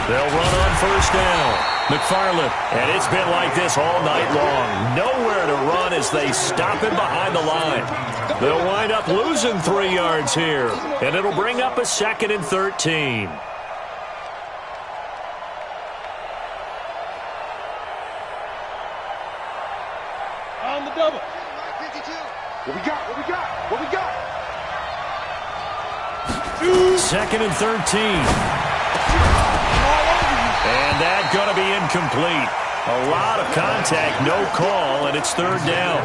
They'll run on 1st down. McFarland, and it's been like this all night long. Nowhere to run as they stop him behind the line. They'll wind up losing 3 yards here, and it'll bring up a 2nd and 13. On the double. 52. What we got? What we got? What we got? 2nd and 13. And that's going to be incomplete. A lot of contact, no call, and it's 3rd down.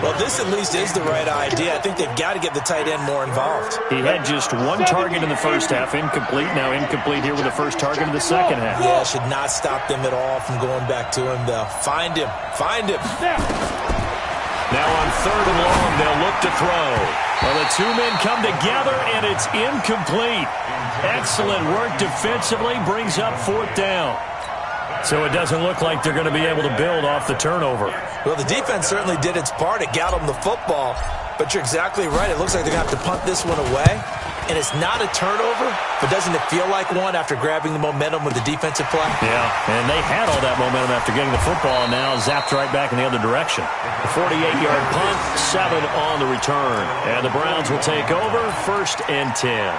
Well, this at least is the right idea. I think they've got to get the tight end more involved. He had just 1 target in the first half, incomplete. Now incomplete here with the first target of the second half. Yeah, should not stop them at all from going back to him, though. Find him. Find him. Now on 3rd and long, they'll look to throw. Well, the 2 men come together, and it's incomplete. Excellent work defensively, brings up 4th down. So it doesn't look like they're going to be able to build off the turnover. Well, the defense certainly did its part. It got them the football. But you're exactly right. It looks like they're going to have to punt this one away. And it's not a turnover, but doesn't it feel like one after grabbing the momentum with the defensive play? Yeah, and they had all that momentum after getting the football, and now zapped right back in the other direction. A 48-yard punt, 7 on the return. And the Browns will take over, 1st and 10.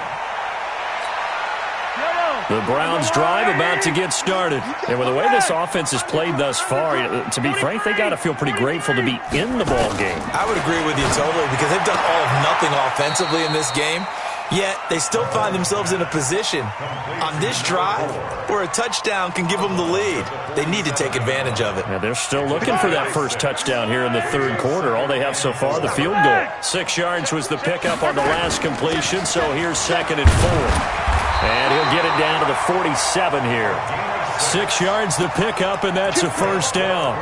The Browns drive about to get started. And with the way this offense has played thus far, to be frank, they got to feel pretty grateful to be in the ball game. I would agree with you totally because they've done all of nothing offensively in this game. Yet they still find themselves in a position on this drive where a touchdown can give them the lead. They need to take advantage of it. Yeah, they're still looking for that first touchdown here in the 3rd quarter. All they have so far, the field goal. 6 yards was the pickup on the last completion, so here's 2nd and 4. And he'll get it down to the 47 here. 6 yards the pickup, and that's a 1st down.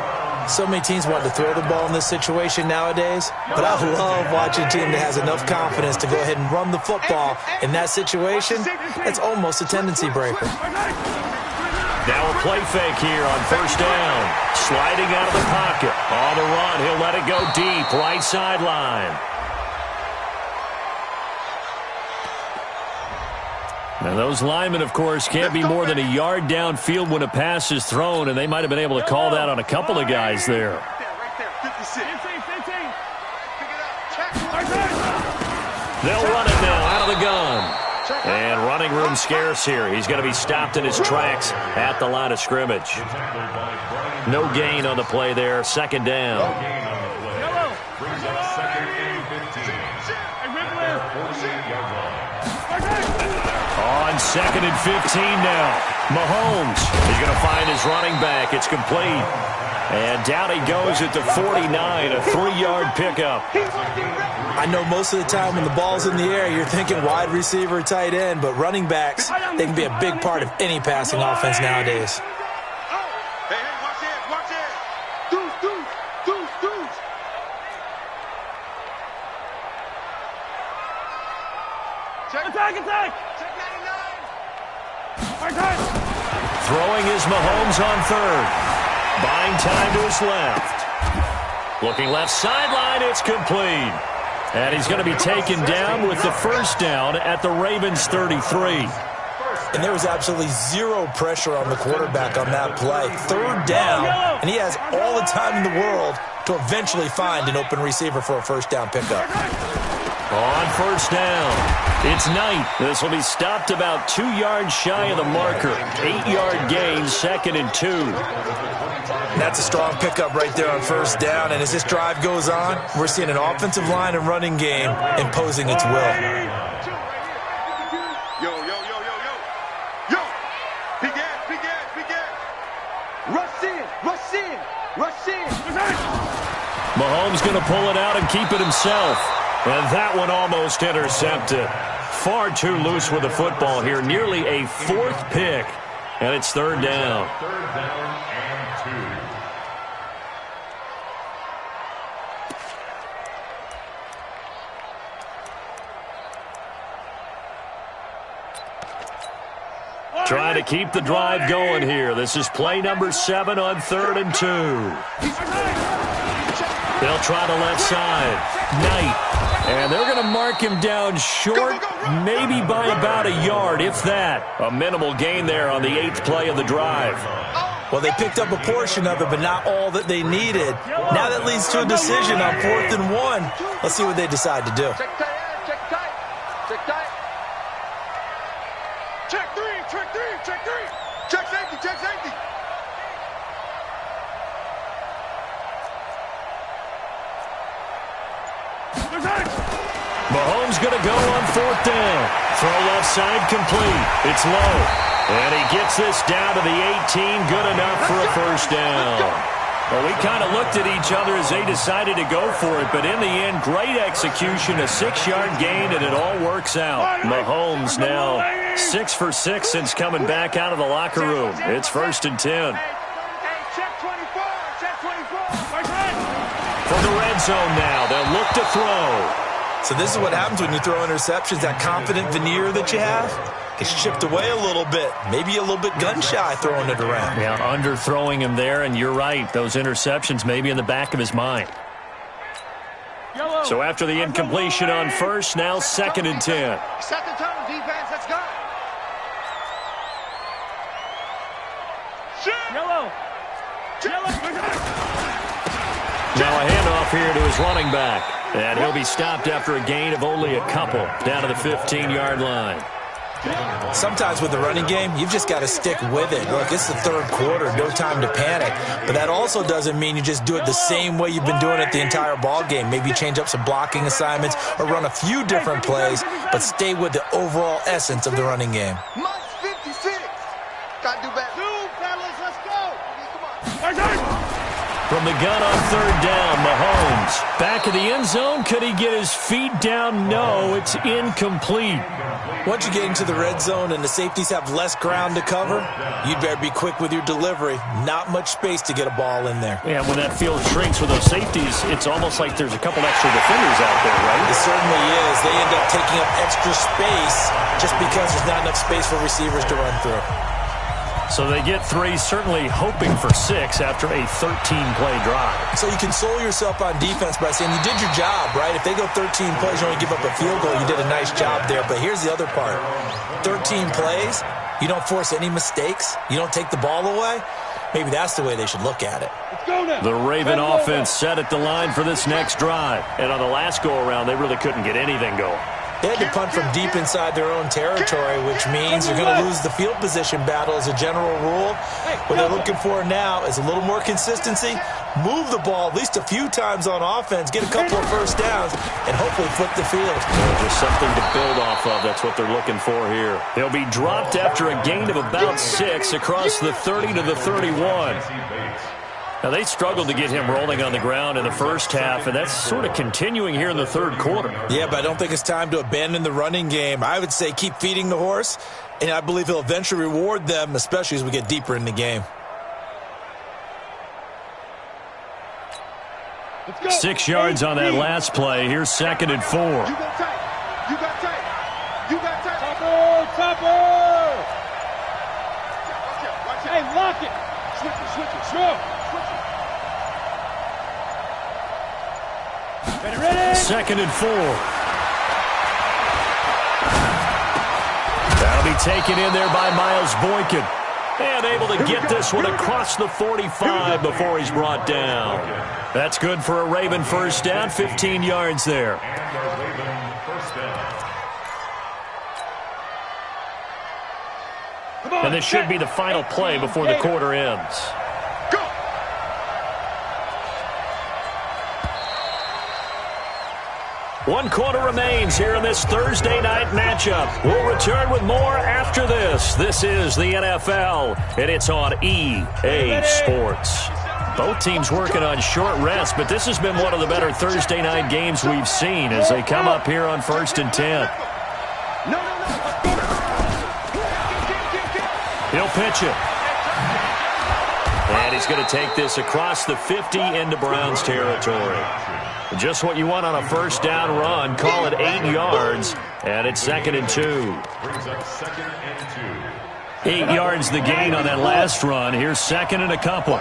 So many teams want to throw the ball in this situation nowadays, but I love watching a team that has enough confidence to go ahead and run the football. In that situation, it's almost a tendency breaker. Now a play fake here on 1st down. Sliding out of the pocket. On the run, he'll let it go deep, right sideline. Now, those linemen, of course, can't be more than a yard downfield when a pass is thrown, and they might have been able to call that on a couple of guys there. Right there, 56. 15. Pick it up. They'll run it now out of the gun. And running room scarce here. He's going to be stopped in his tracks at the line of scrimmage. No gain on the play there. 2nd down. On 2nd and 15 now. Mahomes is going to find his running back. It's complete. And down he goes at the 49, a 3-yard pickup. I know most of the time when the ball's in the air, you're thinking wide receiver, tight end, but running backs, they can be a big part of any passing offense nowadays. Hey, watch it. Deuce. Throwing is Mahomes on third. Buying time to his left. Looking left sideline, it's complete. And he's going to be taken down with the first down at the Ravens' 33. And there was absolutely zero pressure on the quarterback on that play. Third down, and he has all the time in the world to eventually find an open receiver for a first down pickup. On first down, it's Knight. This will be stopped about 2 yards shy of the marker. 8-yard gain, 2nd and 2. That's a strong pickup right there on first down. And as this drive goes on, we're seeing an offensive line and running game imposing its will. Rush in. Mahomes going to pull it out and keep it himself. And that one almost intercepted. Far too loose with the football here. Nearly a 4th pick. And it's third down. Third down and 2. Trying to keep the drive going here. This is play number 7 on 3rd and 2. They'll try the left side. Knight. And they're going to mark him down short, maybe by about a yard, if that. A minimal gain there on the 8th play of the drive. Well, they picked up a portion of it, but not all that they needed. Now that leads to a decision on 4th and 1. Let's see what they decide to do. Check tight. Check tight. Check 3. Check safety. Mahomes going to go on 4th down. Throw left side complete. It's low. And he gets this down to the 18. Good enough for a first down. Well, we kind of looked at each other as they decided to go for it. But in the end, great execution. A 6-yard gain, and it all works out. Mahomes now 6 for 6 since coming back out of the locker room. It's 1st and 10. Check 24. From the red zone now, they'll look to throw. So this is what happens when you throw interceptions. That confident veneer that you have gets chipped away a little bit. Maybe a little bit gun-shy throwing it around. Yeah, underthrowing him there, and you're right. Those interceptions may be in the back of his mind. So after the incompletion on first, now 2nd and 10. Set the tone, defense. Let's go. Yellow. Now a handoff here to his running back. And he'll be stopped after a gain of only a couple down to the 15-yard line. Sometimes with the running game, you've just got to stick with it. Look, it's the 3rd quarter, no time to panic. But that also doesn't mean you just do it the same way you've been doing it the entire ball game. Maybe change up some blocking assignments or run a few different plays, but stay with the overall essence of the running game. Minus 56. Got to do better. Fellas, let's go. From the gun on 3rd down, Mahomes. Back of the end zone. Could he get his feet down? No, it's incomplete. Once you get into the red zone and the safeties have less ground to cover, you'd better be quick with your delivery. Not much space to get a ball in there. Yeah, when that field shrinks with those safeties, it's almost like there's a couple extra defenders out there, right? It certainly is. They end up taking up extra space just because there's not enough space for receivers to run through. So they get 3, certainly hoping for 6 after a 13-play drive. So you console yourself on defense by saying you did your job, right? If they go 13 plays, you only give up a field goal, you did a nice job there. But here's the other part. 13 plays, you don't force any mistakes, you don't take the ball away. Maybe that's the way they should look at it. The Raven offense set at the line for this next drive. And on the last go-around, they really couldn't get anything going. They had to punt from deep inside their own territory, which means they're going to lose the field position battle as a general rule. What they're looking for now is a little more consistency, move the ball at least a few times on offense, get a couple of first downs, and hopefully flip the field. Just something to build off of. That's what they're looking for here. They'll be dropped after a gain of about 6 across the 30 to the 31. Now, they struggled to get him rolling on the ground in the first half, and that's sort of continuing here in the 3rd quarter. Yeah, but I don't think it's time to abandon the running game. I would say keep feeding the horse, and I believe he'll eventually reward them, especially as we get deeper in the game. 6 yards on that last play. Here's 2nd and 4. You got tight. Topper! Hey, lock it! Switch it, switch it. Ready? 2nd and 4. That'll be taken in there by Miles Boykin. And able to get this one across the 45 before he's brought down. That's good for a Raven first down, 15 yards there. And a Raven first down. And this should be the final play before the quarter ends. Go! One quarter remains here in this Thursday night matchup. We'll return with more after this. This is the NFL, and it's on EA Sports. Both teams working on short rest, but this has been one of the better Thursday night games we've seen as they come up here on 1st and 10. He'll pitch it. And he's going to take this across the 50 into Browns territory. Just what you want on a first down run. Call it 8 yards, and it's 2nd and 2. Brings up 2nd and 2. 8 yards the gain on that last run. Here's 2nd and a couple.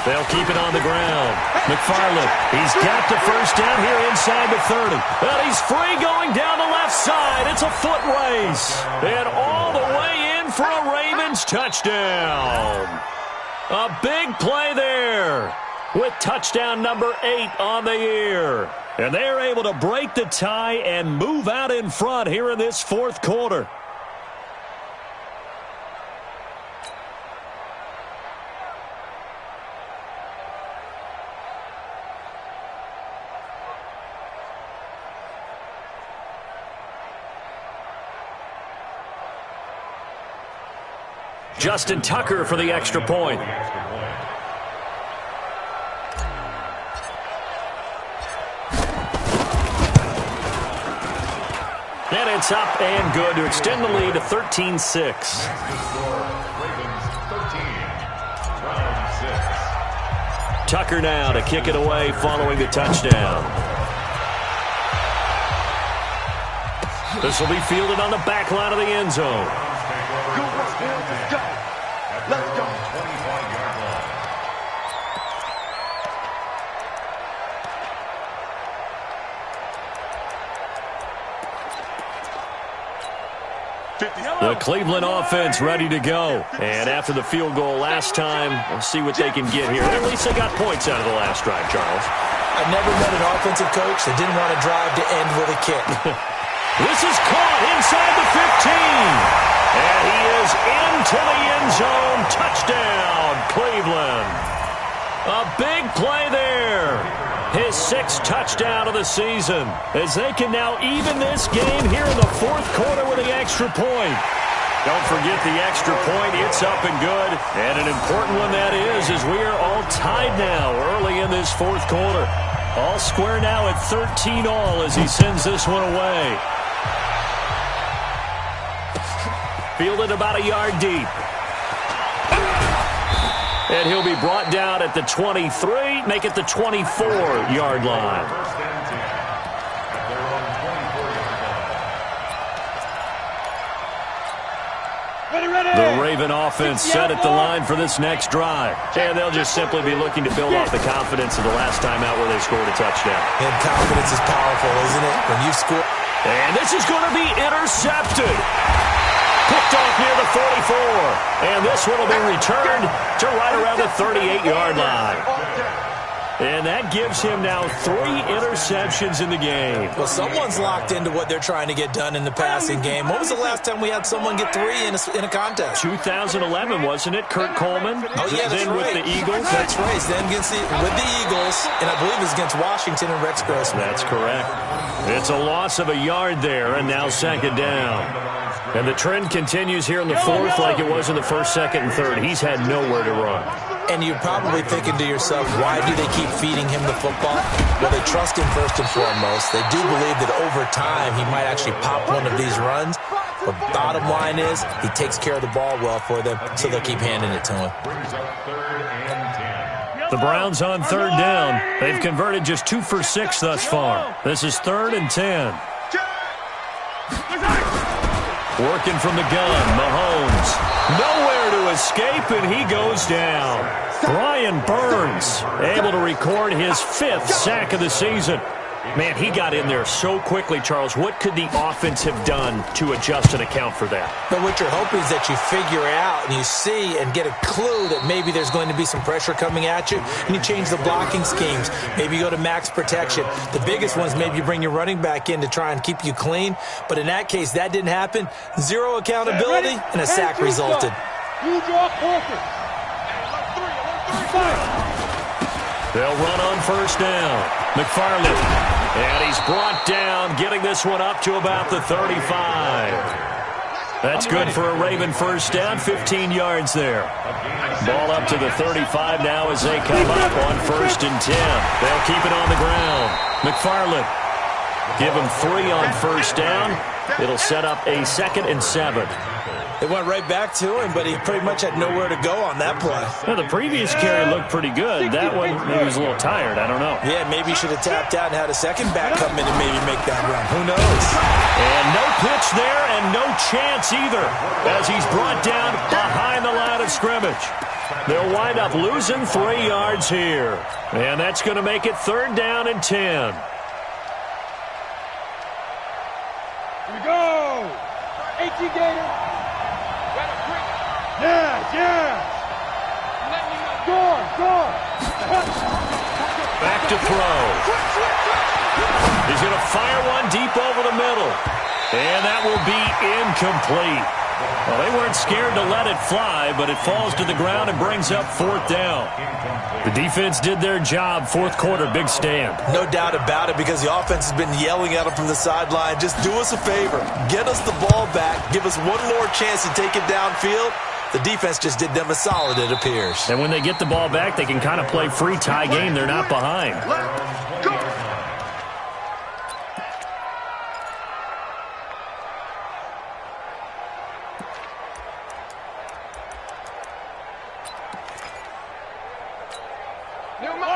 They'll keep it on the ground. McFarland, he's got the first down here inside the 30. And he's free going down the left side. It's a foot race. And all the way in for a Ravens touchdown. A big play there with touchdown number 8 on the year. And they're able to break the tie and move out in front here in this 4th quarter. Justin Tucker for the extra point. And it's up and good to extend the lead to 13-6. Tucker now to kick it away following the touchdown. This will be fielded on the back line of the end zone. Let's go. 25-yard line. The Cleveland offense ready to go. And after the field goal last time, we'll see what they can get here. At least they got points out of the last drive, Charles. I've never met an offensive coach that didn't want to drive to end with a kick. This is caught inside the 15. And he is into the end zone. Touchdown, Cleveland. A big play there. His 6th touchdown of the season as they can now even this game here in the 4th quarter with the extra point. Don't forget the extra point. It's up and good. And an important one that is as we are all tied now early in this 4th quarter. All square now at 13 all as he sends this one away. Fielded about a yard deep. And he'll be brought down at the 23, make it the 24-yard line. The Raven offense set at the line for this next drive. And they'll just simply be looking to build off the confidence of the last time out where they scored a touchdown. And confidence is powerful, isn't it? When you score. And this is going to be intercepted. Picked off near the 44. And this one will be returned to right around the 38-yard line. And that gives him now 3 interceptions in the game. Well, someone's locked into what they're trying to get done in the passing game. When was the last time we had someone get 3 in a contest? 2011, wasn't it? Kurt Coleman? Oh, yeah, that's then right. with the Eagles? That's right. Then with the Eagles, and I believe it was against Washington and Rex Grossman. That's correct. It's a loss of a yard there, and now 2nd down. And the trend continues here in the 4th like it was in the 1st, 2nd, and 3rd. He's had nowhere to run. And you're probably thinking to yourself, why do they keep feeding him the football? Well, they trust him first and foremost. They do believe that over time he might actually pop one of these runs. But bottom line is he takes care of the ball well for them, so they'll keep handing it to him. The Browns on 3rd down. They've converted just 2 for 6 thus far. This is 3rd and 10. Working from the gun, Mahomes. Nowhere to escape, and he goes down. Brian Burns able to record his 5th sack of the season. Man, he got in there so quickly, Charles. What could the offense have done to adjust and account for that? But what you're hoping is that you figure out and you see and get a clue that maybe there's going to be some pressure coming at you, and you change the blocking schemes. Maybe you go to max protection. The biggest one is maybe you bring your running back in to try and keep you clean. But in that case, that didn't happen. 0 accountability, and a sack resulted. You draw quarter. They'll run on first down. McFarland. And he's brought down, getting this one up to about the 35. That's good for a Raven first down, 15 yards there. Ball up to the 35 now as they come up on 1st and 10. They'll keep it on the ground. McFarland. Give him 3 on first down. It'll set up a 2nd and 7. It went right back to him, but he pretty much had nowhere to go on that play. Well, the previous carry looked pretty good. That one, maybe he was a little tired. I don't know. Yeah, maybe he should have tapped out and had a second back come in and maybe make that run. Who knows? And no pitch there and no chance either as he's brought down behind the line of scrimmage. They'll wind up losing 3 yards here. And that's going to make it 3rd down and 10. Here we go. 18 Gator. Yes. Score. Back to throw. He's going to fire one deep over the middle. And that will be incomplete. Well, they weren't scared to let it fly, but it falls to the ground and brings up 4th down. The defense did their job. 4th quarter, big stand. No doubt about it, because the offense has been yelling at them from the sideline. Just do us a favor. Get us the ball back. Give us one more chance to take it downfield. The defense just did them a solid, it appears. And when they get the ball back, they can kind of play free tie game. They're not behind.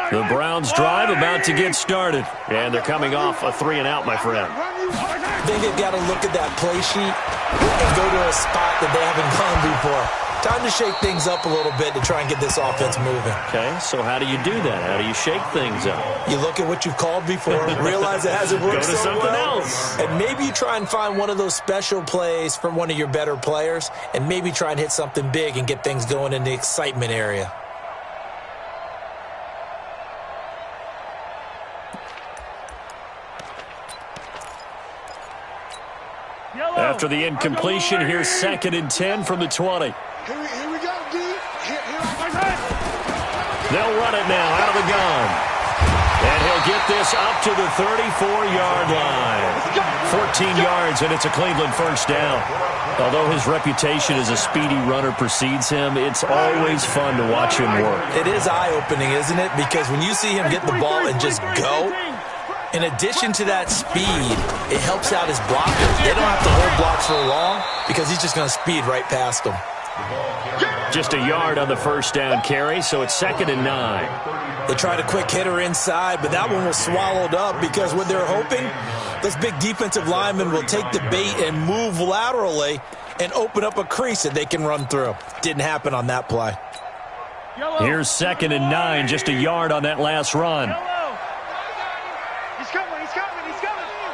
The Browns drive about to get started. And they're coming off a 3 and out, my friend. I think they've got to look at that play sheet and go to a spot that they haven't gone before. Time to shake things up a little bit to try and get this offense moving. Okay, so how do you do that? How do you shake things up? You look at what you've called before, realize it hasn't worked Go to so something well, else. and maybe you try and find one of those special plays from one of your better players, and maybe try and hit something big and get things going in the excitement area. After the incompletion, here's 2nd and 10 from the 20. Here we go, D. They'll run it now out of the gun. And he'll get this up to the 34-yard line. 14 yards, and it's a Cleveland first down. Although his reputation as a speedy runner precedes him, it's always fun to watch him work. It is eye-opening, isn't it? Because when you see him get the ball and just go, in addition to that speed, it helps out his blockers. They don't have to hold blocks for long because he's just going to speed right past them. Just a yard on the first down carry, so it's 2nd and 9. They tried a quick hitter inside, but that one was swallowed up because what they're hoping, those big defensive linemen will take the bait and move laterally and open up a crease that they can run through. Didn't happen on that play. Here's 2nd and 9, just a yard on that last run.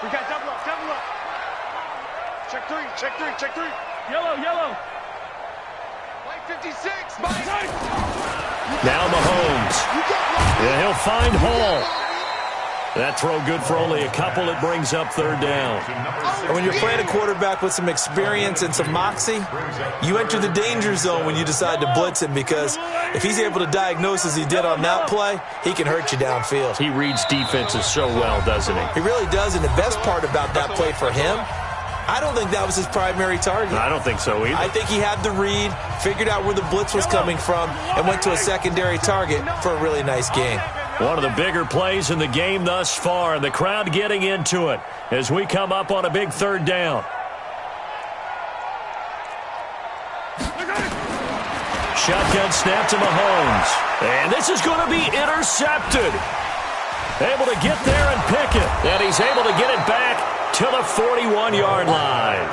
We got double up. Check three. Yellow. White 56. Now Mahomes. Yeah, he'll find Hall. That throw good for only a couple. It brings up 3rd down. And when you're playing a quarterback with some experience and some moxie, you enter the danger zone when you decide to blitz him, because if he's able to diagnose as he did on that play, he can hurt you downfield. He reads defenses so well, doesn't he? He really does, and the best part about that play for him, I don't think that was his primary target. I don't think so either. I think he had the read, figured out where the blitz was coming from, and went to a secondary target for a really nice gain. One of the bigger plays in the game thus far, and the crowd getting into it as we come up on a big 3rd down. Shotgun snap to Mahomes. And this is going to be intercepted. Able to get there and pick it. And he's able to get it back to the 41-yard line.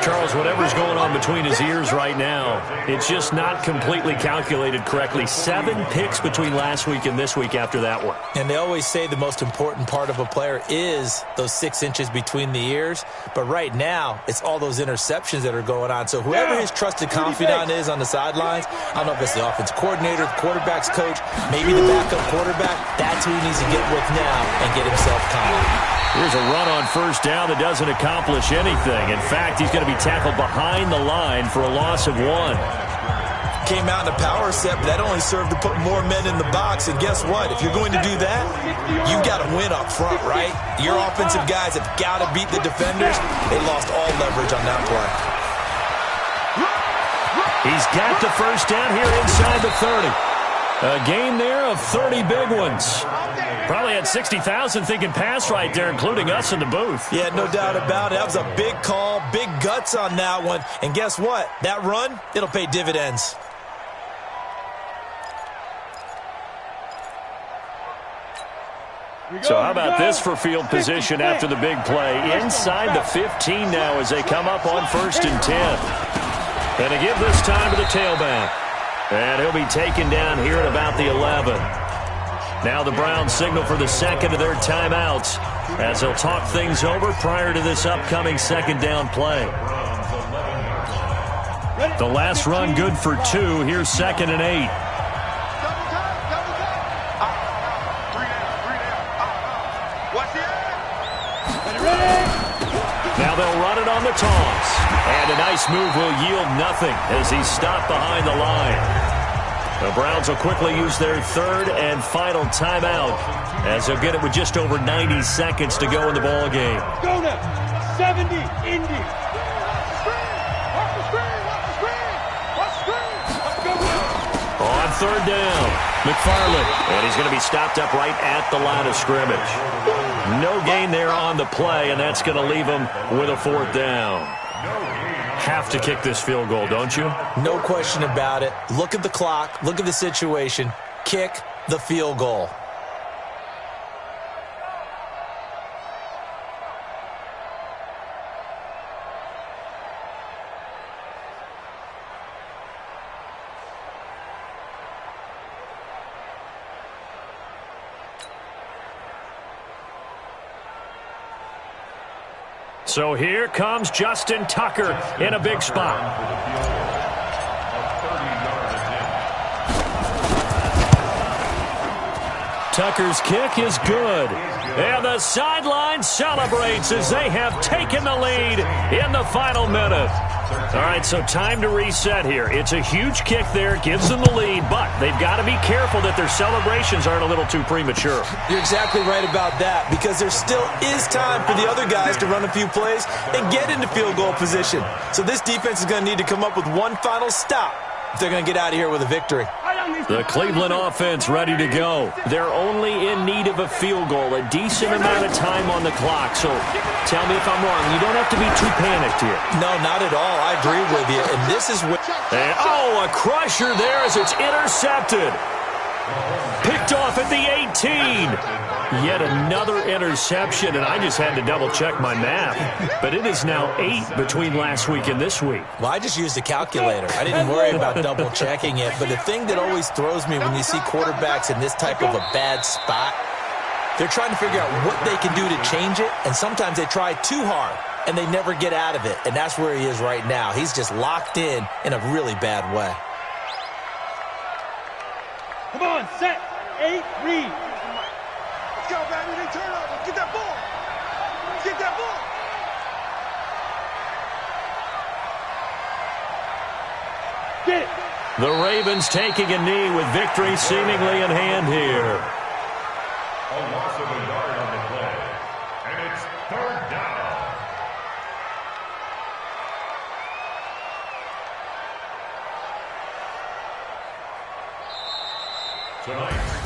Charles, whatever's going on between his ears right now, it's just not completely calculated correctly. 7 picks between last week and this week after that one. And they always say the most important part of a player is those 6 inches between the ears. But right now, it's all those interceptions that are going on. So whoever his trusted confidant is on the sidelines, I don't know if it's the offensive coordinator, the quarterback's coach, maybe the backup quarterback, that's who he needs to get with now and get himself calm. Here's a run on first down that doesn't accomplish anything. In fact, he's going to be tackled behind the line for a loss of 1. Came out in a power set, but that only served to put more men in the box. And guess what? If you're going to do that, you've got to win up front, right? Your offensive guys have got to beat the defenders. They lost all leverage on that play. He's got the first down here inside the 30. A game there of 30 big ones. Probably had 60,000 thinking pass right there, including us in the booth. Yeah, no doubt about it. That was a big call, big guts on that one. And guess what? That run, it'll pay dividends. So how about this for field position after the big play? Inside the 15 now as they come up on 1st and 10. And to give this time to the tailback. And he'll be taken down here at about the 11. Now the Browns signal for the second of their timeouts as they'll talk things over prior to this upcoming second down play. The last run good for 2. Here's 2nd and 8. Now they'll run it on the toss. And a nice move will yield nothing as he's stopped behind the line. The Browns will quickly use their 3rd and final timeout as they'll get it with just over 90 seconds to go in the ball game. Go now. 70, Indy. On 3rd down, McFarland. And he's going to be stopped up right at the line of scrimmage. No gain there on the play, and that's going to leave him with a 4th down. Have to kick this field goal, don't you? No question about it. Look at the clock. Look at the situation. Kick the field goal. So here comes Justin Tucker in a big spot. Tucker's kick is good. And the sideline celebrates as they have taken the lead in the final minute. All right, so time to reset here. It's a huge kick there, gives them the lead, but they've got to be careful that their celebrations aren't a little too premature. You're exactly right about that, because there still is time for the other guys to run a few plays and get into field goal position. So this defense is going to need to come up with one final stop if they're going to get out of here with a victory. The Cleveland offense ready to go. They're only in need of a field goal, a decent amount of time on the clock. So tell me if I'm wrong. You don't have to be too panicked here. No, not at all. I agree with you. And this is what... And, a crusher there as it's intercepted. Picked off at the 18. Yet another interception, and I just had to double-check my math. But it is now 8 between last week and this week. Well, I just used a calculator. I didn't worry about double-checking it. But the thing that always throws me when you see quarterbacks in this type of a bad spot, they're trying to figure out what they can do to change it, and sometimes they try too hard, and they never get out of it. And that's where he is right now. He's just locked in a really bad way. Come on, set, 8, read. Let's go, baby. They turn over. Get that ball. Get that ball. Get it. The Ravens taking a knee with victory seemingly in hand here. A loss of a yard on the play. And it's 3rd down.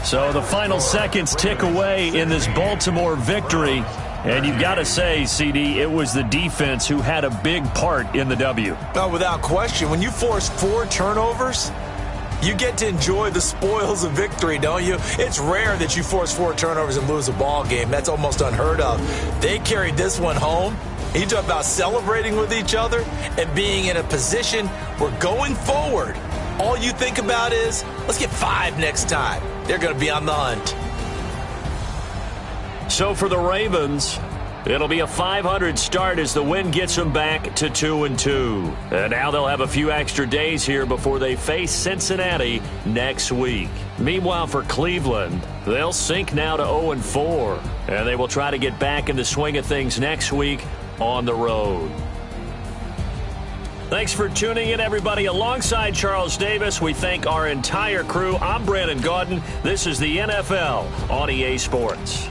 So the final seconds tick away in this Baltimore victory. And you've got to say, CD, it was the defense who had a big part in the W. No, without question. When you force 4 turnovers, you get to enjoy the spoils of victory, don't you? It's rare that you force 4 turnovers and lose a ball game. That's almost unheard of. They carried this one home. You talk about celebrating with each other and being in a position where going forward, all you think about is, let's get 5 next time. They're going to be on the hunt. So for the Ravens, it'll be a 500 start as the win gets them back to 2-2. And now they'll have a few extra days here before they face Cincinnati next week. Meanwhile, for Cleveland, they'll sink now to 0-4. And they will try to get back in the swing of things next week on the road. Thanks for tuning in, everybody. Alongside Charles Davis, we thank our entire crew. I'm Brandon Gaudin. This is the NFL on EA Sports.